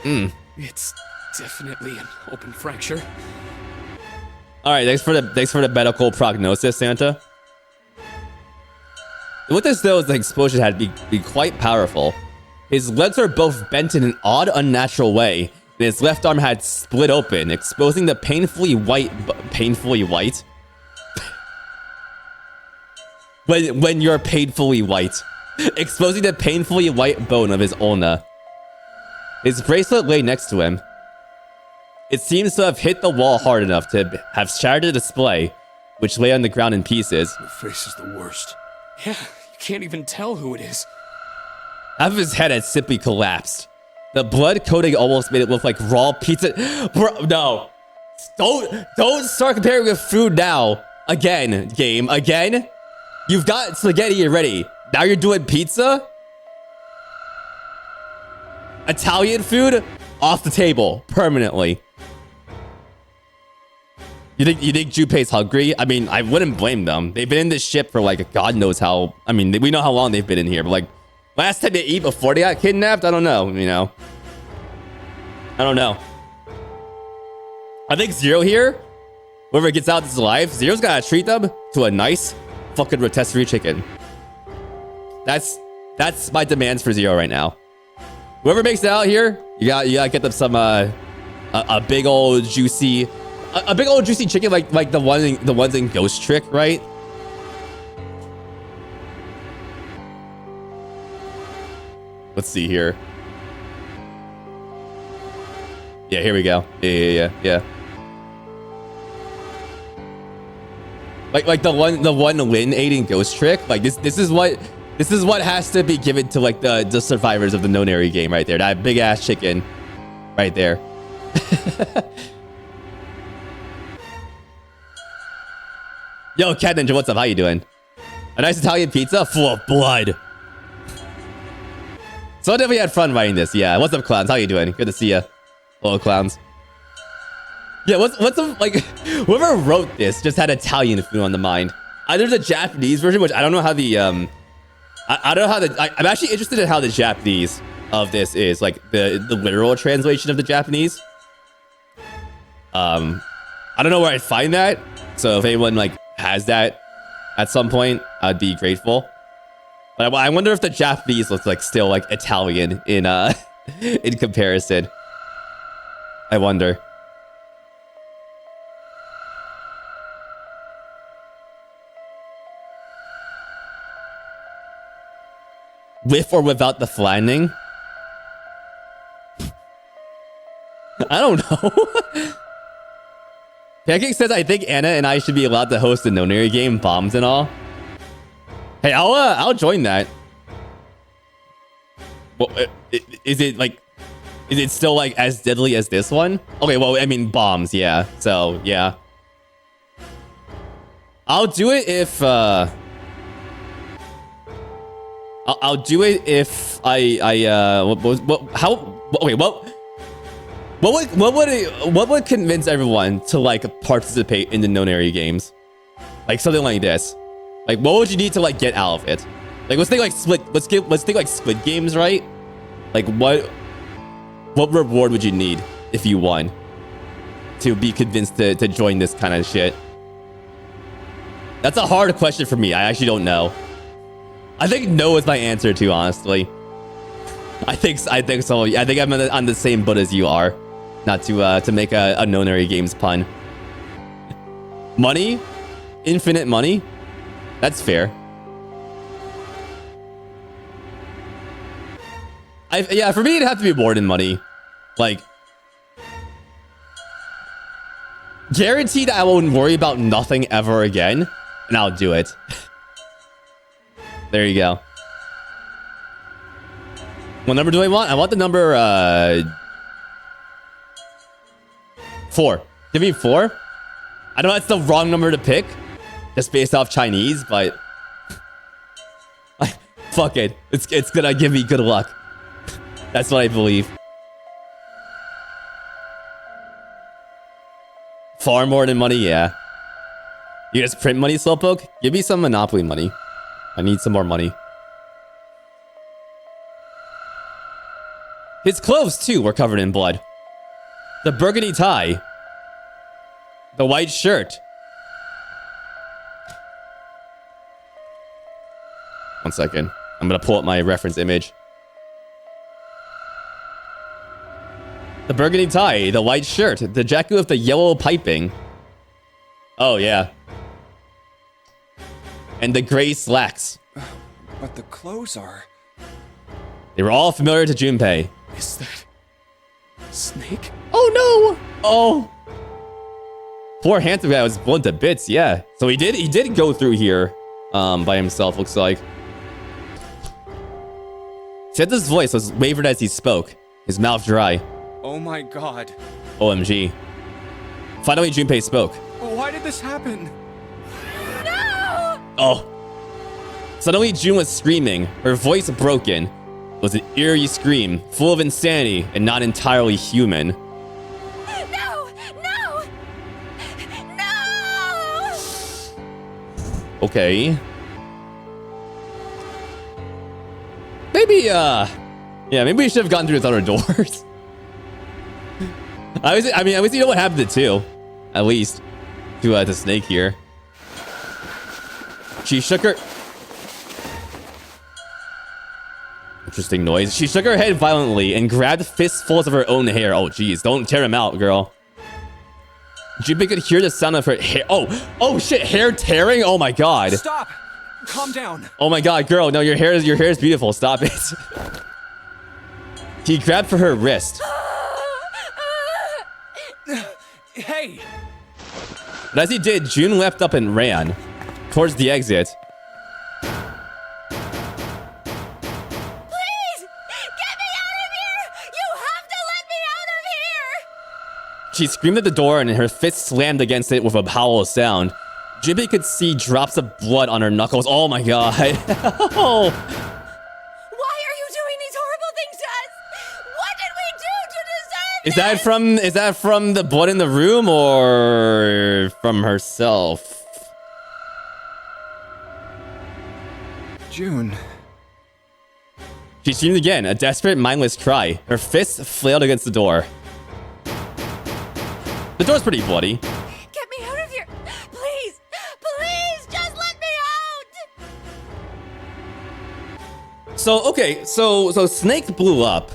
It's definitely an open fracture. All right, thanks for the medical prognosis, Santa. With this though, is the explosion had to be quite powerful. His legs are both bent in an odd, unnatural way, and his left arm had split open, exposing the painfully white. when you're painfully white, exposing the painfully white bone of his ulna. His bracelet lay next to him. It seems to have hit the wall hard enough to have shattered the display, which lay on the ground in pieces. The face is the worst. Yeah, you can't even tell who it is. Half of his head had simply collapsed. The blood coating almost made it look like raw pizza. Bro, no. Don't start comparing with food now. Again, game. Again? You've got spaghetti already. Now you're doing pizza? Italian food? Off the table. Permanently. You think Junpei's hungry? I mean, I wouldn't blame them. They've been in this ship for like God knows how. I mean, we know how long they've been in here, but like last time they eat before they got kidnapped? I don't know, you know. I don't know. I think Zero here, whoever gets out this alive, Zero's gotta treat them to a nice fucking rotisserie chicken. That's my demands for Zero right now. Whoever makes it out here, you gotta get them some a big old juicy chicken like the ones in Ghost Trick, right? Let's see here. Yeah, here we go. Yeah. Like the one Lin ate in Ghost Trick. Like this is what has to be given to like the survivors of the Nonary game right there. That big ass chicken right there. Yo, Cat Ninja, what's up? How you doing? A nice Italian pizza full of blood. So I definitely had fun writing this. Yeah, what's up, clowns? How you doing? Good to see you, little clowns. Yeah, what's up? Like, whoever wrote this just had Italian food on the mind. Either the Japanese version, which I don't know how the I don't know how the. I'm actually interested in how the Japanese of this is, like the literal translation of the Japanese. I don't know where I'd find that. So if anyone like has that at some point, I'd be grateful. But I wonder if the Japanese looks like still like Italian in in comparison. I wonder. With or without the flattening? I don't know. Pancake says, I think Anna and I should be allowed to host a Nonary game, bombs and all. Hey, I'll join that. Well, is it still like as deadly as this one? Okay, well, I mean bombs, yeah. So yeah, I'll do it if I'll do it if what would convince everyone to like participate in the Nonary games? Like something like this. Like what would you need to like get out of it? Like let's think like Squid Games, right? Like what reward would you need if you won to be convinced to join this kind of shit? That's a hard question for me. I actually don't know. I think no is my answer too, honestly. I think so. I think I'm on the same boat as you are. Not to make a Nonary Games pun. Money? Infinite money? That's fair. Yeah, for me it'd have to be more than money. Like, guaranteed I won't worry about nothing ever again, and I'll do it. There you go. What number do I want? I want the number 4. Give me 4. I know that's the wrong number to pick, just based off Chinese, but Fuck it. It's gonna give me good luck. That's what I believe. Far more than money, yeah. You just print money, Slowpoke? Give me some Monopoly money. I need some more money. His clothes, too, were covered in blood. The burgundy tie. The white shirt. One second. I'm gonna pull up my reference image. The burgundy tie, the white shirt, the jacket with the yellow piping. Oh, yeah. And the gray slacks. But the clothes are... They were all familiar to Junpei. Is that... Snake? Oh, no! Oh. Poor handsome guy was blown to bits, yeah. So he did go through here by himself, looks like. Santa's voice was wavered as he spoke, his mouth dry. Oh my god. OMG. Finally, Junpei spoke. Why did this happen? No! Oh. Suddenly, June was screaming, her voice broken. It was an eerie scream, full of insanity and not entirely human. No! No! No! Okay. Maybe, yeah, maybe we should have gone through his other doors. I mean, at least you know what happened to two. At least. To the snake here. She shook her... Interesting noise. She shook her head violently and grabbed fistfuls of her own hair. Oh, jeez. Don't tear him out, girl. Junpei could hear the sound of her hair. Oh, shit. Hair tearing? Oh, my God. Stop! Calm down. Oh, my God, girl. No, your hair is beautiful. Stop it. He grabbed for her wrist. Hey! But as he did, June leapt up and ran towards the exit. Please! Get me out of here! You have to let me out of here! She screamed at the door and her fist slammed against it with a hollow sound. Junpei could see drops of blood on her knuckles. Oh my god. Oh. Why are you doing these horrible things to us? What did we do to deserve this? Is that from the blood in the room or from herself? June. She screamed again, a desperate, mindless cry. Her fists flailed against the door. The door's pretty bloody. Get me out of here! Please! Please! Just let me out! So, okay, so Snake blew up.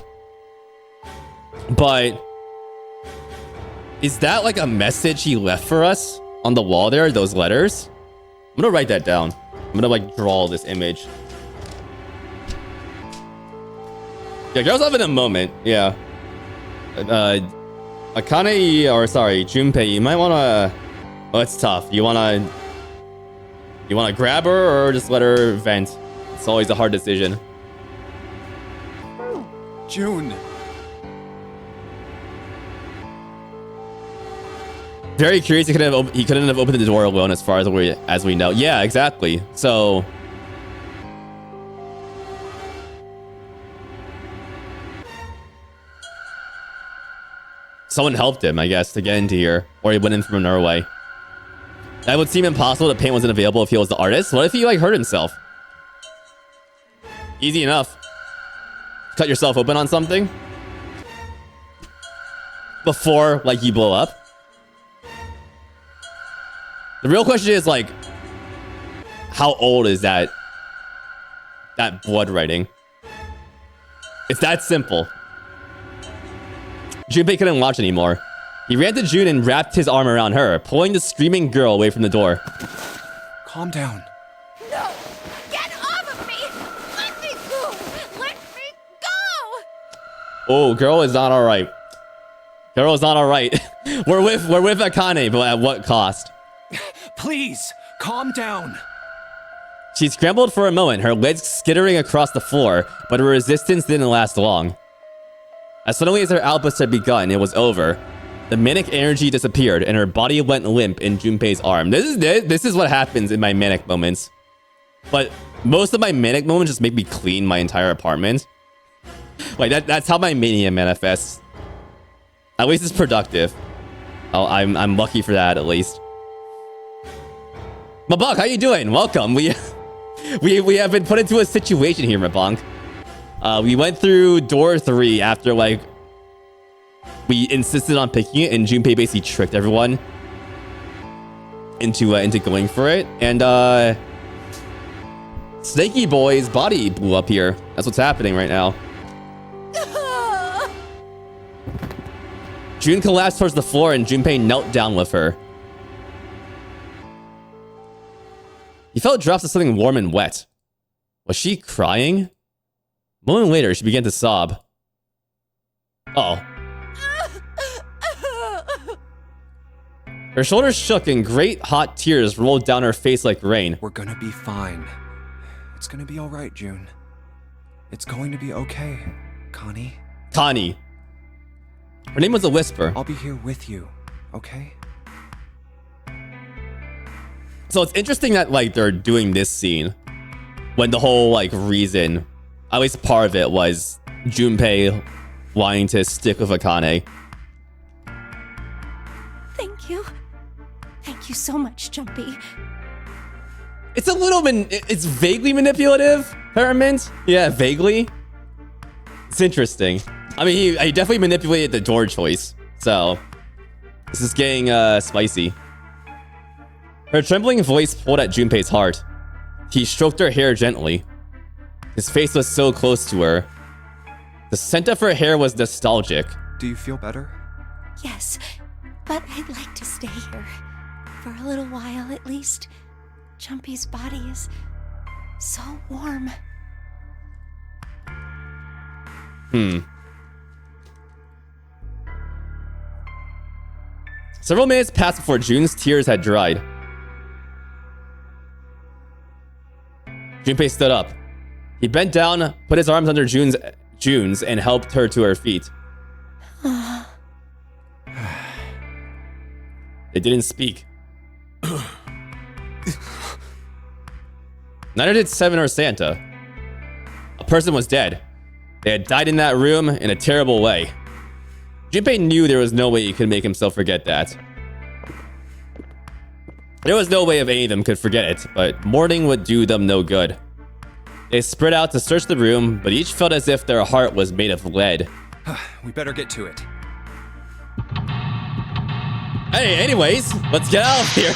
But is that like a message he left for us on the wall there, those letters? I'm gonna write that down. I'm gonna like draw this image. Yeah, girls having a moment. Yeah. Akane, or sorry, Junpei, you might wanna... Oh, it's tough. You wanna grab her or just let her vent? It's always a hard decision. June. Very curious. He couldn't have opened the door alone, as far as we know. Yeah, exactly. So someone helped him, I guess, to get into here, or he went in from another way. That would seem impossible. The paint wasn't available if he was the artist. What if he like hurt himself? Easy enough. Cut yourself open on something before like you blow up. The real question is like, how old is that blood writing? It's that simple. Junpei couldn't watch anymore. He ran to June and wrapped his arm around her, pulling the screaming girl away from the door. Calm down. No! Get off of me! Let me go! Let me go! Oh, girl is not alright. Girl is not alright. We're with Akane, but at what cost? Please, calm down. She scrambled for a moment, her legs skittering across the floor, but her resistance didn't last long. As suddenly as her outburst had begun, it was over. The manic energy disappeared, and her body went limp in Junpei's arm. This is what happens in my manic moments. But Most of my manic moments just make me clean my entire apartment. Like that's how my mania manifests. At least it's productive. Oh, I'm lucky for that at least. Mabunk, how you doing? Welcome. We have been put into a situation here, Mabunk. We went through door 3 after like we insisted on picking it, and Junpei basically tricked everyone into going for it, and Snaky Boy's body blew up here. That's what's happening right now. June collapsed towards the floor, and Junpei knelt down with her. He felt drops of something warm and wet. Was she crying? A moment later, she began to sob. Uh-oh. Her shoulders shook and great hot tears rolled down her face like rain. We're gonna be fine. It's gonna be alright, June. It's going to be okay, Connie. Connie. Her name was a whisper. I'll be here with you, okay? So it's interesting that like they're doing this scene when the whole like reason, at least part of it, was Junpei wanting to stick with Akane. Thank you. Thank you so much, Junpei. It's a little it's vaguely manipulative, Paramount. Yeah, vaguely. It's interesting. I mean, he definitely manipulated the door choice. So this is getting spicy. Her trembling voice pulled at Junpei's heart. He stroked her hair gently. His face was so close to her. The scent of her hair was nostalgic. Do you feel better? Yes, but I'd like to stay here. For a little while, at least. Junpei's body is so warm. Several minutes passed before June's tears had dried. Junpei stood up. He bent down, put his arms under June's, and helped her to her feet. They didn't speak. Neither did Seven or Santa. A person was dead. They had died in that room in a terrible way. Junpei knew there was no way he could make himself forget that. There was no way of any of them could forget it, but mourning would do them no good. They spread out to search the room, but each felt as if their heart was made of lead. We better get to it. Hey, anyways, let's get out of here.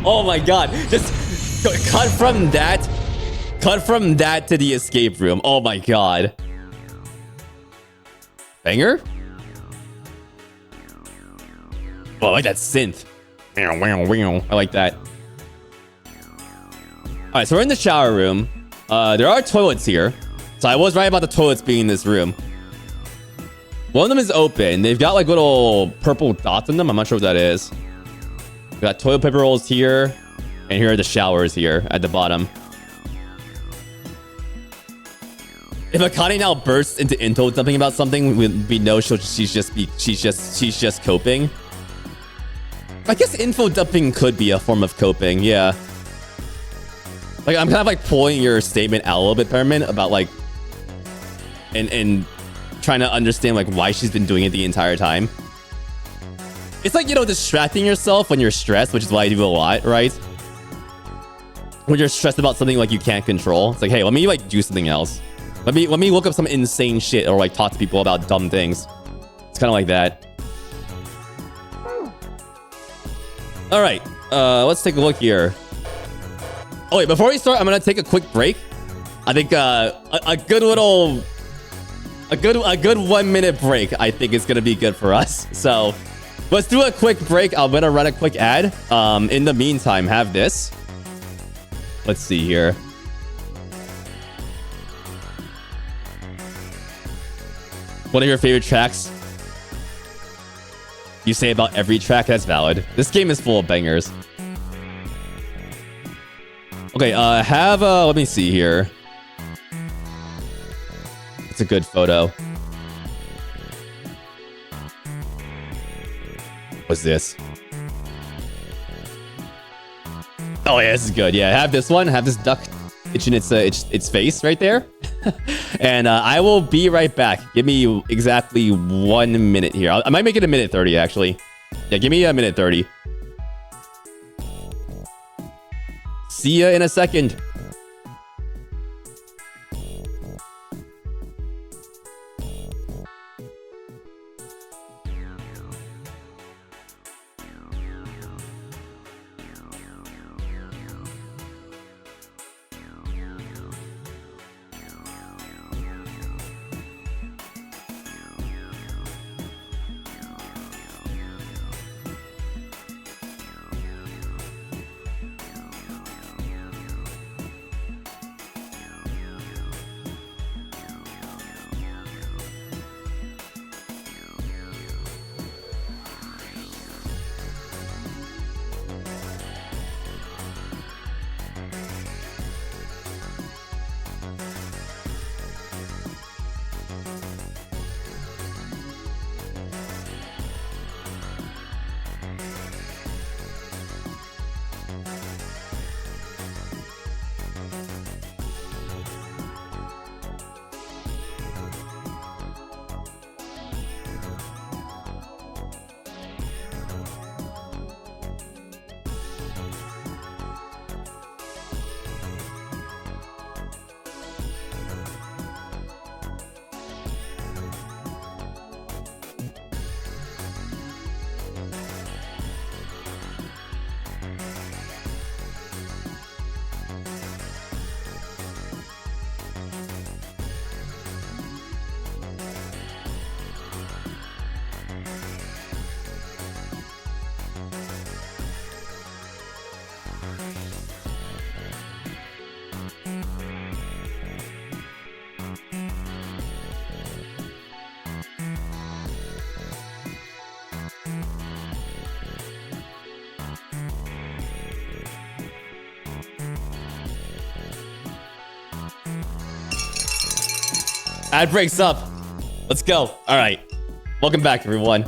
Oh my god. Just cut from that to the escape room. Oh my god. Banger? Oh, I like that synth. I like that. Alright, so we're in the shower room. There are toilets here. So I was right about the toilets being in this room. One of them is open. They've got like little purple dots in them. I'm not sure what that is. We got toilet paper rolls here. And here are the showers here at the bottom. If Akane now bursts into info something about something, we know she's just coping. I guess info dumping could be a form of coping, yeah. Like I'm kind of like pulling your statement out a little bit, Perman, about like and trying to understand like why she's been doing it the entire time. It's like, you know, distracting yourself when you're stressed, which is what I do a lot, right? When you're stressed about something like you can't control, it's like, hey, let me like do something else. Let me look up some insane shit or like talk to people about dumb things. It's kind of like that. All right, let's take a look here. Oh wait, before we start, I'm gonna take a quick break. I think a good 1 minute break, I think, is gonna be good for us. So let's do a quick break. I'm gonna run a quick ad. In the meantime, have this. Let's see here. One of your favorite tracks? You say about every track. That's valid. This game is full of bangers. Okay, let me see here. It's a good photo. What's this? Oh yeah, this is good. Yeah, have this one. Have this duck itching its face right there. And I will be right back. Give me exactly 1 minute here. I might make it a minute 30 actually. Yeah, give me a minute 30. See ya in a second. Ad breaks up. Let's go. All right. Welcome back, everyone.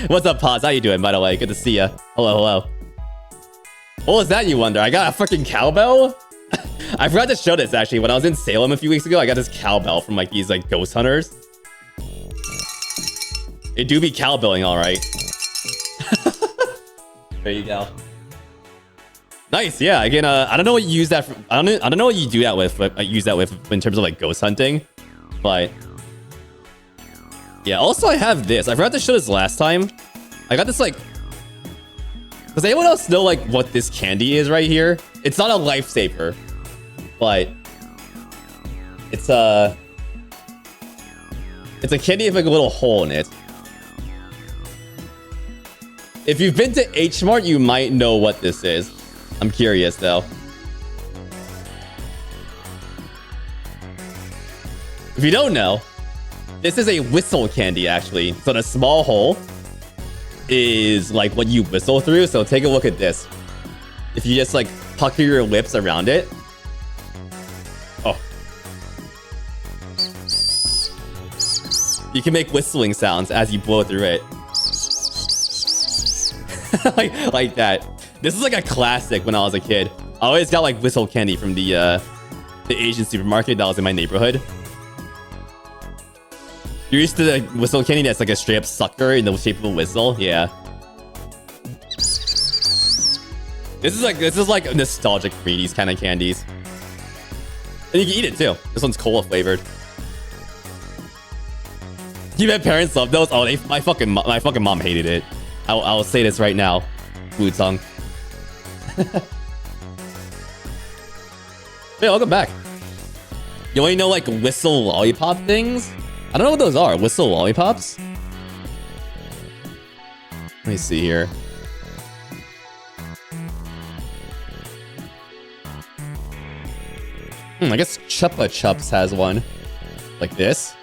What's up, Paz? How you doing, by the way? Good to see ya. Hello, hello. What was that, you wonder? I got a freaking cowbell? I forgot to show this, actually. When I was in Salem a few weeks ago, I got this cowbell from, like, these, like, ghost hunters. It do be cowbelling, all right. There you go. Nice, yeah. Again, I don't know what you use that for. I don't know what you do that with. But I use that with in terms of like ghost hunting, but yeah. Also, I have this. I forgot to show this last time. I got this like. Does anyone else know like what this candy is right here? It's not a lifesaver, but it's a candy with like a little hole in it. If you've been to H Mart, you might know what this is. I'm curious though. If you don't know, this is a whistle candy actually. So the small hole is like what you whistle through. So take a look at this. If you just like pucker your lips around it. Oh. You can make whistling sounds as you blow through it. like that. This is like a classic when I was a kid. I always got like whistle candy from the Asian supermarket that was in my neighborhood. You're used to the whistle candy that's like a straight up sucker in the shape of a whistle. Yeah. This is like nostalgic for me, these kind of candies. And you can eat it too. This one's cola flavored. You bet parents love those? Oh, my fucking mom hated it. I'll say this right now. Wu tongue. Hey, welcome back. You only know like whistle lollipop things? I don't know what those are. Whistle lollipops? Let me see here. I guess Chupa Chups has one. Like this.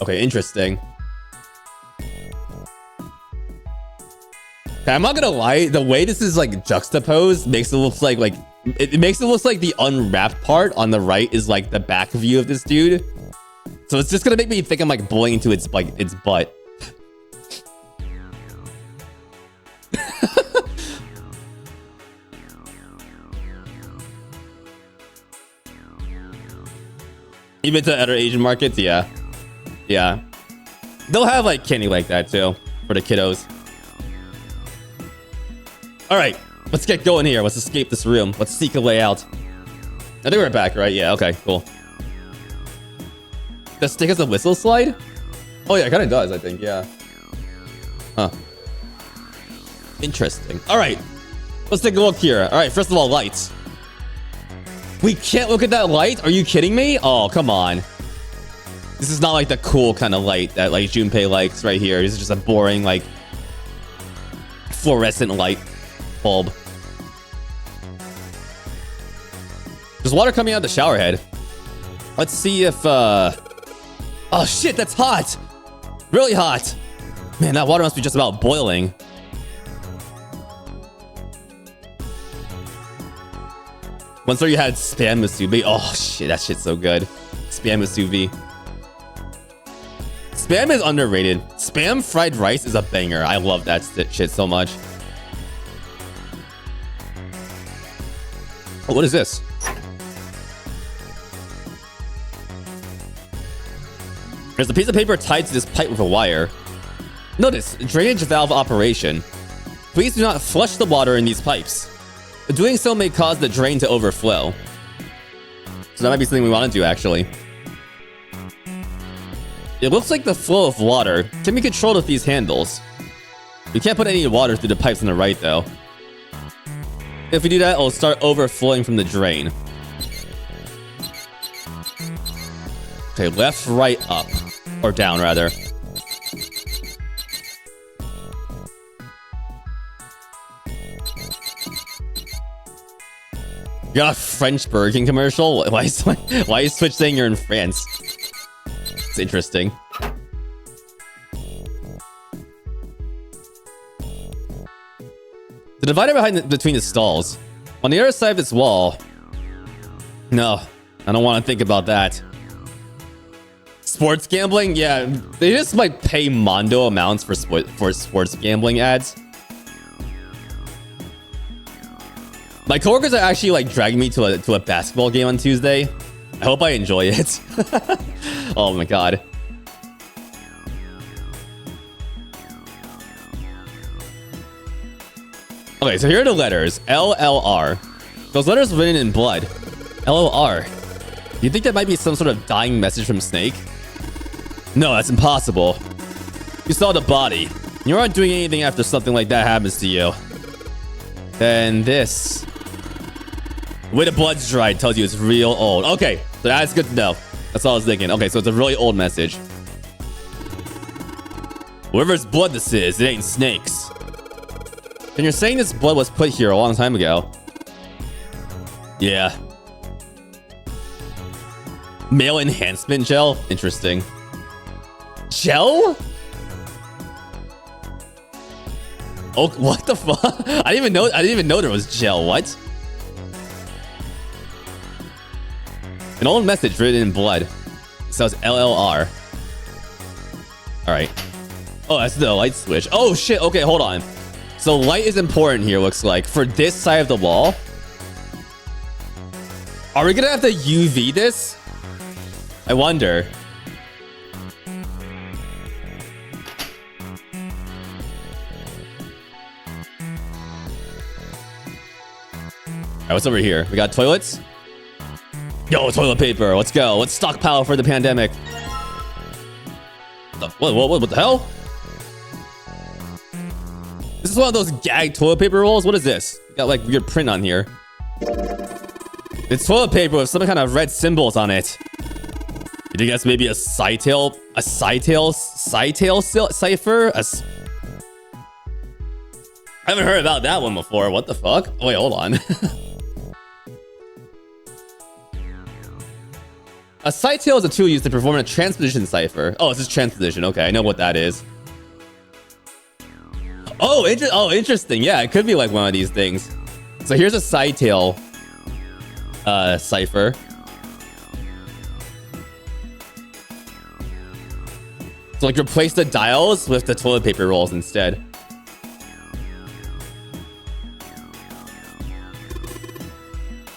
Okay, interesting. Okay, I'm not gonna lie, the way this is like juxtaposed makes it look like it makes it look like the unwrapped part on the right is like the back view of this dude. So it's just gonna make me think I'm like blowing into its butt. Even to other Asian markets, yeah. Yeah. They'll have like candy like that too for the kiddos. All right, let's get going here. Let's escape this room. Let's seek a way out. I think we're back, right? Yeah, okay, cool. Does stick as a whistle slide? Oh yeah, it kind of does, I think, yeah. Huh. Interesting. All right, let's take a look here. All right, first of all, lights. We can't look at that light? Are you kidding me? Oh, come on. This is not like the cool kind of light that like Junpei likes right here. This is just a boring like fluorescent light bulb. There's water coming out of the shower head. Let's see if oh shit, that's hot. Really hot. Man, that water must be just about boiling. Once you had spam musubi. Oh shit, that shit's so good. Spam musubi. Spam is underrated. Spam fried rice is a banger. I love that shit so much. Oh, what is this? There's a piece of paper tied to this pipe with a wire. Notice, drainage valve operation. Please do not flush the water in these pipes. Doing so may cause the drain to overflow. So that might be something we want to do, actually. It looks like the flow of water can be controlled with these handles. We can't put any water through the pipes on the right, though. If we do that, it'll start overflowing from the drain. Okay, left, right, up. Or down, rather. You got a French Burger King commercial? Why is Twitch saying you're in France? It's interesting. The divider between the stalls. On the other side of this wall. No, I don't want to think about that. Sports gambling? Yeah, they just like pay mondo amounts for sports gambling ads. My coworkers are actually like dragging me to a basketball game on Tuesday. I hope I enjoy it. Oh my god. Okay, so here are the letters. LLR. Those letters written in blood. LLR. Do you think that might be some sort of dying message from Snake? No, that's impossible. You saw the body. You aren't doing anything after something like that happens to you. Then this. The way the blood's dried tells you it's real old. Okay, so that's good to know. That's all I was thinking. Okay, so it's a really old message. Whoever's blood this is, it ain't Snake's. And you're saying this blood was put here a long time ago? Yeah. Male enhancement gel? Interesting. Gel? Oh, what the fuck? I didn't even know there was gel. What? An old message written in blood. It says LLR. Alright. Oh, that's the light switch. Oh shit, okay, hold on. So light is important here, looks like. For this side of the wall. Are we gonna have to UV this? I wonder. Alright, what's over here? We got toilets? Yo, toilet paper. Let's go. Let's stockpile for the pandemic. What the hell? This is one of those gag toilet paper rolls. What is this? Got like weird print on here. It's toilet paper with some kind of red symbols on it. You think that's maybe a Cytail cipher? I haven't heard about that one before. What the fuck? Oh, wait, hold on. A Cytail is a tool used to perform a transposition cipher. Oh, it's just transposition. Okay, I know what that is. Oh, interesting. Yeah, it could be like one of these things. So here's a Cytail cipher. So like replace the dials with the toilet paper rolls instead.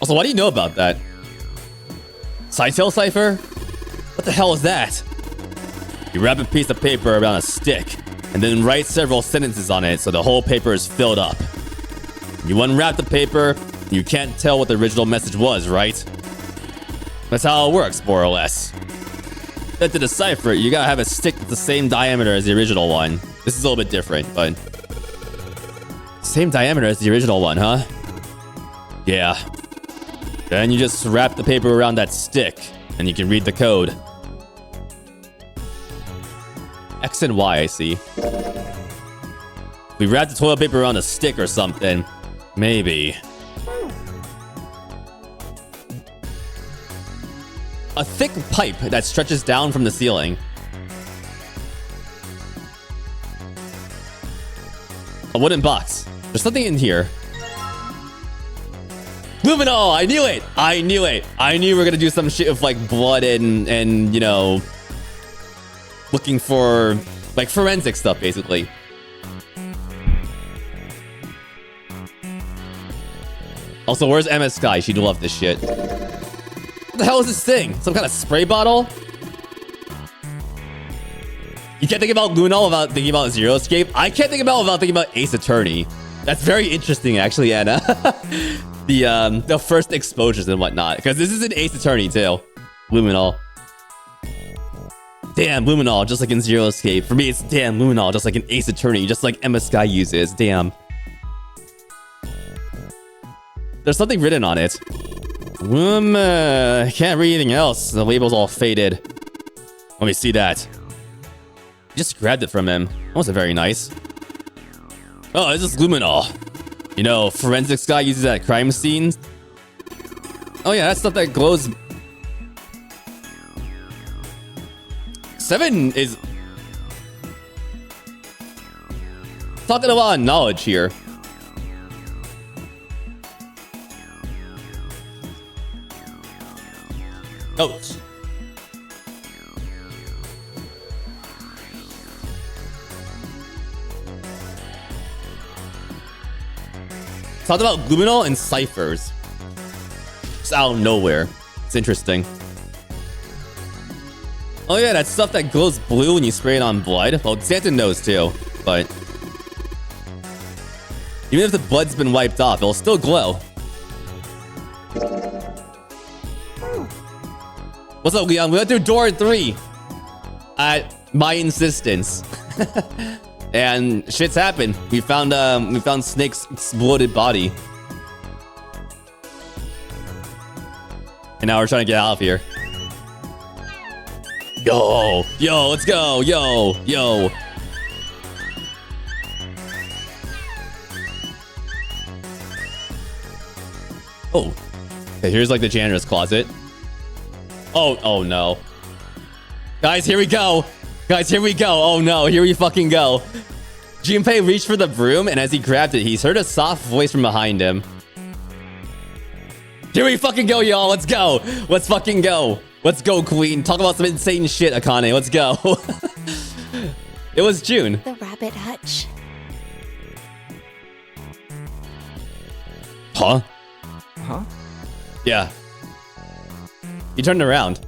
Also, why do you know about that? Cytail cipher? What the hell is that? You wrap a piece of paper around a stick and then write several sentences on it so the whole paper is filled up. You unwrap the paper, you can't tell what the original message was, right? That's how it works, more or less. Then to decipher it, you gotta have a stick that's the same diameter as the original one. This is a little bit different, but... Same diameter as the original one, huh? Yeah. Then you just wrap the paper around that stick, and you can read the code. X and Y, I see. We wrap the toilet paper around a stick or something. Maybe. A thick pipe that stretches down from the ceiling. A wooden box. There's something in here. Luminol! I knew it! I knew it! I knew we were gonna do some shit with like blood and you know, looking for like forensic stuff basically. Also, where's MS Sky? She'd love this shit. What the hell is this thing? Some kind of spray bottle? You can't think about Luminol without thinking about Zero Escape. I can't think about it without thinking about Ace Attorney. That's very interesting, actually, Anna. The first exposures and whatnot, because this is an Ace Attorney too. Luminol. Damn, Luminol, just like in Zero Escape. For me, it's damn Luminol, just like an Ace Attorney, just like MS Sky uses. Damn. There's something written on it. Can't read anything else. The label's all faded. Let me see that. Just grabbed it from him. That wasn't very nice. Oh, this is Luminol. You know, forensics guy uses that at crime scenes. Oh yeah, that stuff that glows. 7 is talking a lot of knowledge here. Oh. Talked about Luminol and ciphers. Just out of nowhere. It's interesting. Oh yeah, that stuff that glows blue when you spray it on blood. Well, Santa knows too, but... Even if the blood's been wiped off, it'll still glow. What's up, Leon? We went through door 3 at my insistence. And shit's happened. We found Snake's exploded body. And now we're trying to get out of here. Yo, let's go. Yo. Oh. Okay, here's like the janitor's closet. Oh no. Guys, here we go. Oh no, here we fucking go. Junpei reached for the broom, and as he grabbed it, he's heard a soft voice from behind him. Here we fucking go, y'all. Let's go. Let's fucking go. Let's go, Queen. Talk about some insane shit, Akane. Let's go. It was June. The rabbit hutch. Huh? Huh? Yeah. He turned around.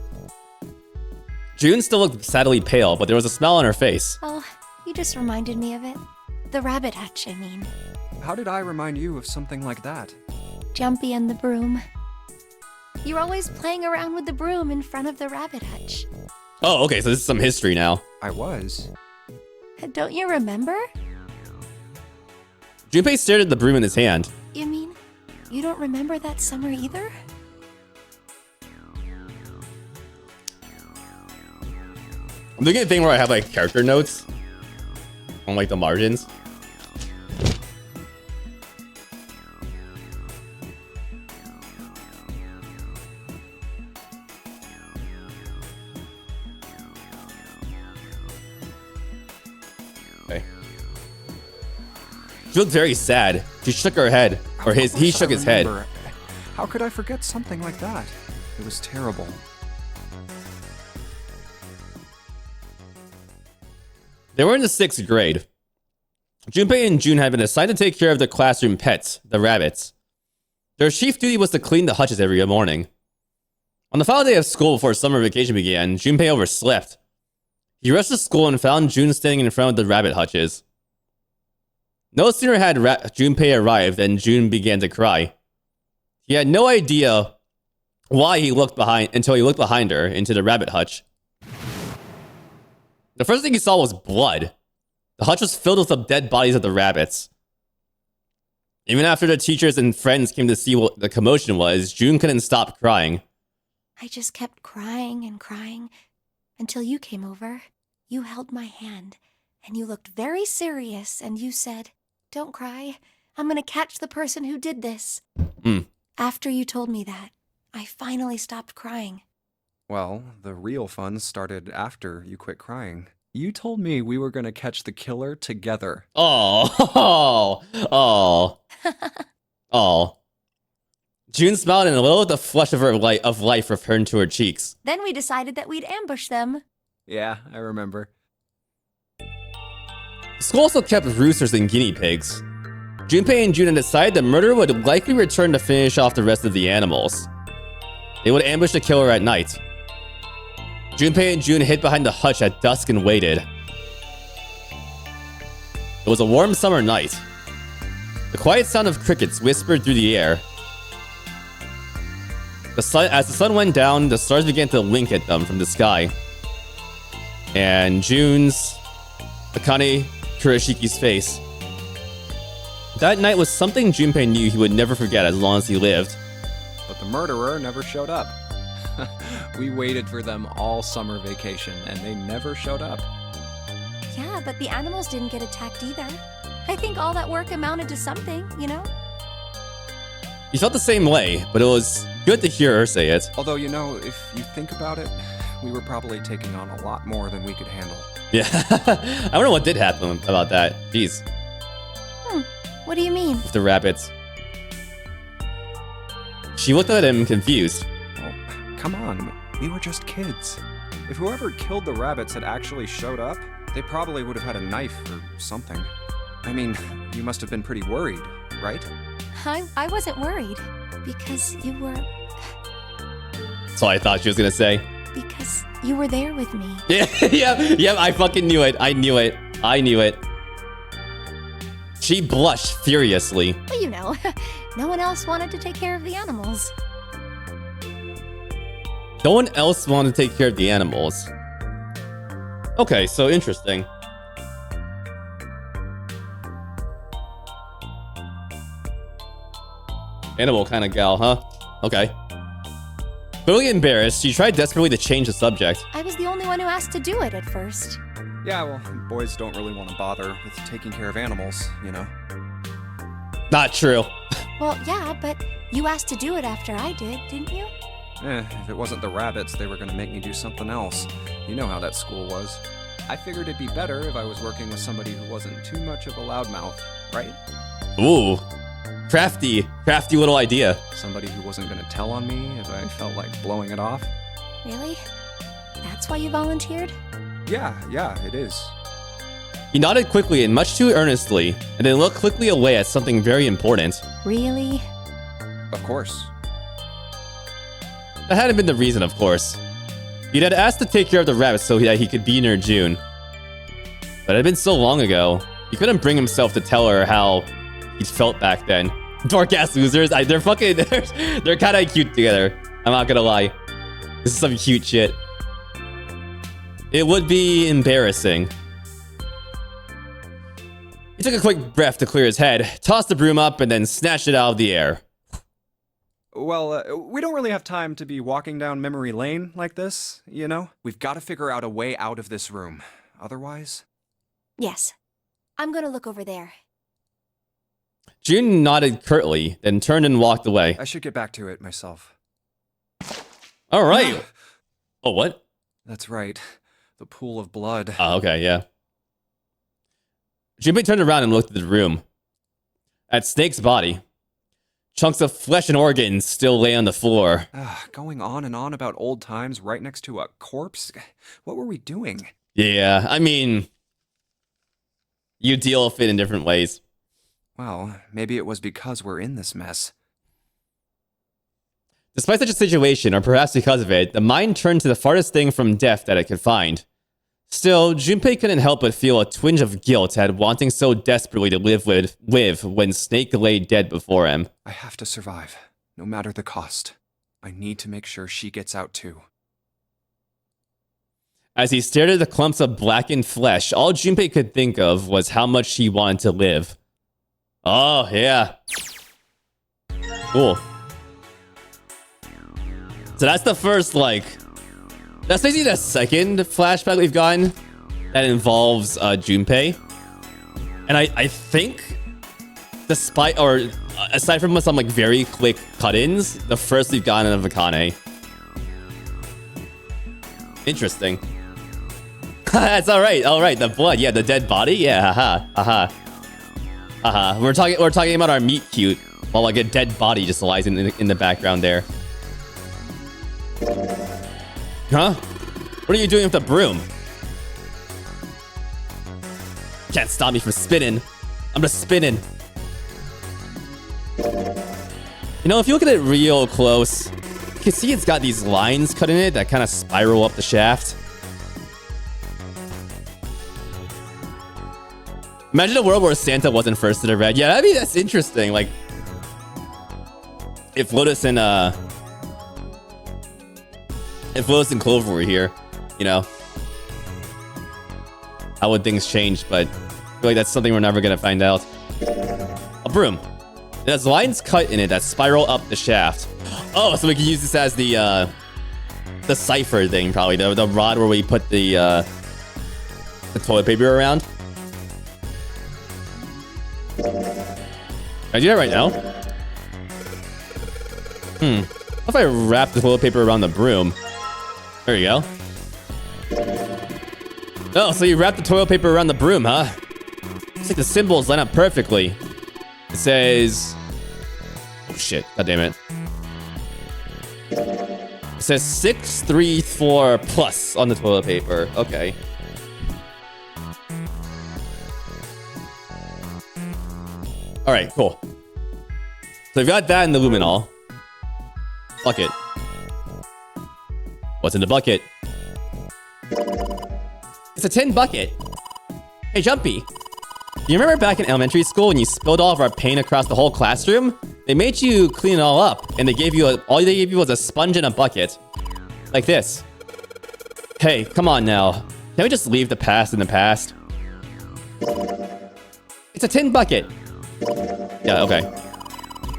June still looked sadly pale, but there was a smile on her face. Oh, you just reminded me of it. The rabbit hutch, I mean. How did I remind you of something like that? Jumpy and the broom. You're always playing around with the broom in front of the rabbit hutch. Oh, okay, so this is some history now. I was. Don't you remember? Junpei stared at the broom in his hand. You mean, you don't remember that summer either? I'm doing a thing where I have like character notes on like the margins. Okay. She looked very sad. She shook her head, or he shook his head. How could I forget something like that? It was terrible. They were in the 6th grade. Junpei and June had been assigned to take care of the classroom pets, the rabbits. Their chief duty was to clean the hutches every morning. On the final day of school before summer vacation began, Junpei overslept. He rushed to school and found June standing in front of the rabbit hutches. No sooner had Junpei arrived than June began to cry. He had no idea why he looked behind until he looked behind her into the rabbit hutch. The first thing he saw was blood. The hutch was filled with the dead bodies of the rabbits. Even after the teachers and friends came to see what the commotion was, June couldn't stop crying. I just kept crying and crying until you came over. You held my hand, and you looked very serious, and you said, "Don't cry. I'm gonna catch the person who did this." After you told me that, I finally stopped crying. Well, the real fun started after you quit crying. You told me we were gonna catch the killer together. Oh. June smiled and a little of the flush of life returned to her cheeks. Then we decided that we'd ambush them. Yeah, I remember. The school also kept roosters and guinea pigs. Junpei and June had decided the murderer would likely return to finish off the rest of the animals. They would ambush the killer at night. Junpei and June hid behind the hutch at dusk and waited. It was a warm summer night. The quiet sound of crickets whispered through the air. As the sun went down, the stars began to wink at them from the sky. And June's, Akane Kuroshiki's face. That night was something Junpei knew he would never forget as long as he lived. But the murderer never showed up. We waited for them all summer vacation, and they never showed up. Yeah, but the animals didn't get attacked either. I think all that work amounted to something, you know? He felt the same way, but it was good to hear her say it. Although, you know, if you think about it, we were probably taking on a lot more than we could handle. Yeah, I wonder what did happen about that. Jeez. What do you mean? With the rabbits. She looked at him confused. Oh, come on, we were just kids. If whoever killed the rabbits had actually showed up, they probably would have had a knife or something. I mean, you must have been pretty worried, right? I wasn't worried, because you were... That's all I thought she was gonna say. Because you were there with me. Yeah, I fucking knew it. I knew it. She blushed furiously. Well, you know, no one else wanted to take care of the animals. No one else wanted to take care of the animals. Okay, so interesting. Animal kind of gal, huh? Okay. Clearly embarrassed, she tried desperately to change the subject. I was the only one who asked to do it at first. Yeah, well, boys don't really want to bother with taking care of animals, you know? Not true. Well, yeah, but you asked to do it after I did, didn't you? If it wasn't the rabbits, they were going to make me do something else. You know how that school was. I figured it'd be better if I was working with somebody who wasn't too much of a loudmouth, right? Ooh. Crafty little idea. Somebody who wasn't going to tell on me if I felt like blowing it off. Really? That's why you volunteered? Yeah, it is. He nodded quickly and much too earnestly, and then looked quickly away at something very important. Really? Of course. That hadn't been the reason, of course. He'd had asked to take care of the rabbits so that he could be near June. But it had been so long ago, he couldn't bring himself to tell her how he felt back then. Dork-ass losers, they're fucking, they're kind of cute together. I'm not gonna lie. This is some cute shit. It would be embarrassing. He took a quick breath to clear his head, tossed the broom up, and then snatched it out of the air. Well, we don't really have time to be walking down memory lane like this, you know? We've got to figure out a way out of this room. Otherwise... Yes. I'm gonna look over there. June nodded curtly, then turned and walked away. I should get back to it myself. All right. Oh, what? That's right. The pool of blood. Oh, okay, yeah. Junpei turned around and looked at the room. At Snake's body. Chunks of flesh and organs still lay on the floor. Going on and on about old times right next to a corpse? What were we doing? Yeah, I mean... You deal with it in different ways. Well, maybe it was because we're in this mess. Despite such a situation, or perhaps because of it, the mind turned to the farthest thing from death that it could find. Still, Junpei couldn't help but feel a twinge of guilt at wanting so desperately to live when Snake lay dead before him. I have to survive, no matter the cost. I need to make sure she gets out too. As he stared at the clumps of blackened flesh, all Junpei could think of was how much he wanted to live. Oh, yeah. Cool. So that's the first, like... That's basically the second flashback we've gotten that involves Junpei. And I think, despite, or aside from some like very quick cut-ins, the first we've gotten of Akane. Interesting. That's all right. The blood, yeah, the dead body, yeah, haha. We're talking about our meet cute, while like a dead body just lies in the background there. Huh? What are you doing with the broom? Can't stop me from spinning. I'm just spinning. You know, if you look at it real close, you can see it's got these lines cut in it that kind of spiral up the shaft. Imagine a world where Santa wasn't first to the red. Yeah, I mean, that's interesting. Like, if Lotus and Clover were here, you know, how would things change? But I feel like that's something we're never gonna find out. A broom. It has lines cut in it that spiral up the shaft. Oh, so we can use this as the cipher thing, probably the rod where we put the toilet paper around. Can I do that right now? What if I wrap the toilet paper around the broom? There you go. Oh, so you wrap the toilet paper around the broom, huh? Looks like the symbols line up perfectly. It says... Oh shit, god damn it. It says 634 plus on the toilet paper. Okay. Alright, cool. So we've got that in the luminol. Bucket. What's in the bucket? It's a tin bucket. Hey, Junpei. You remember back in elementary school when you spilled all of our paint across the whole classroom? They made you clean it all up, and all they gave you was a sponge and a bucket. Like this. Hey, come on now. Can't we just leave the past in the past? It's a tin bucket. Yeah, okay.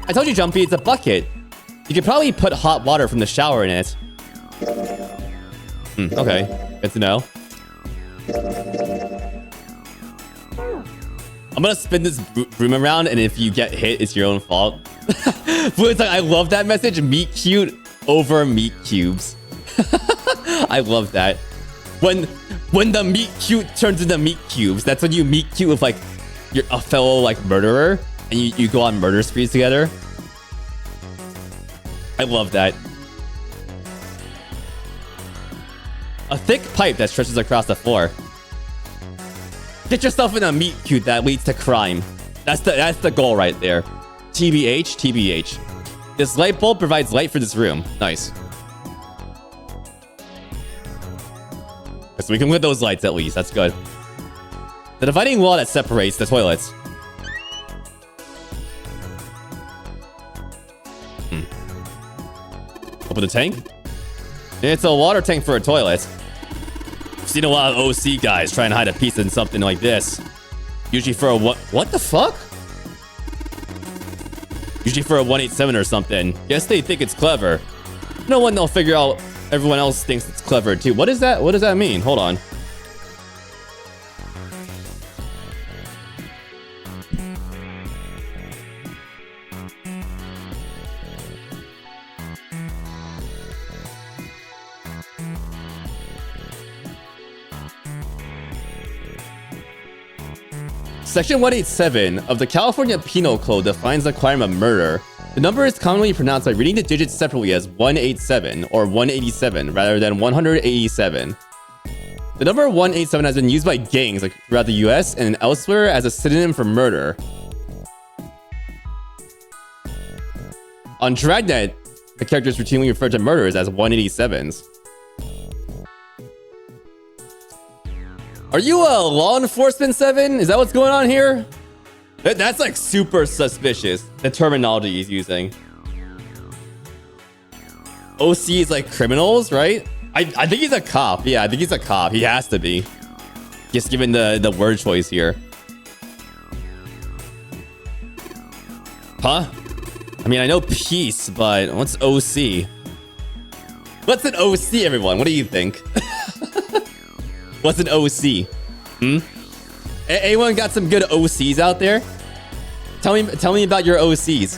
I told you, Junpei, it's a bucket. You could probably put hot water from the shower in it. Okay. Good to know. I'm gonna spin this broom around, and if you get hit, it's your own fault. It's like, I love that message. Meat cute over meat cubes. I love that. When the meat cute turns into meat cubes, that's when you meet cute with like a fellow like murderer, and you go on murder sprees together. I love that. A thick pipe that stretches across the floor. Get yourself in a meet cute that leads to crime. That's the goal right there. TBH, TBH. This light bulb provides light for this room. Nice. So we can lit those lights at least. That's good. The dividing wall that separates the toilets. Open the tank. It's a water tank for a toilet. I've seen a lot of OC guys try and hide a piece in something like this. Usually for a what the fuck? Usually for a 187 or something. Guess they think it's clever. No one they'll figure out everyone else thinks it's clever too. What is that? What does that mean? Hold on. Section 187 of the California Penal Code defines the crime of murder. The number is commonly pronounced by reading the digits separately as 187 or 187 rather than 187. The number 187 has been used by gangs throughout the US and elsewhere as a synonym for murder. On Dragnet, The characters routinely refer to murderers as 187s. Are you a law enforcement 7? Is that what's going on here? That's like super suspicious, the terminology he's using. OC is like criminals, right? I think he's a cop. Yeah, I think he's a cop. He has to be. Just given the word choice here. Huh? I mean, I know peace, but what's OC? What's an OC, everyone? What do you think? What's an OC? Anyone got some good OCs out there? Tell me about your OCs.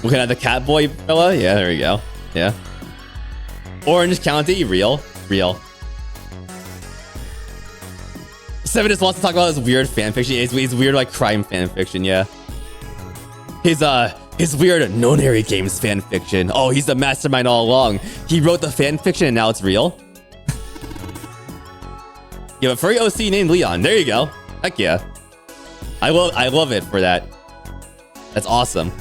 Looking at the Catboy fella? Yeah, there we go. Yeah. Orange County, real. 7 just wants to talk about his weird fanfiction. His weird like crime fanfiction, yeah. His weird Nonary Games fanfiction. Oh, he's the mastermind all along. He wrote the fanfiction and now it's real. You have a furry OC named Leon. There you go. Heck yeah. I love it for that. That's awesome.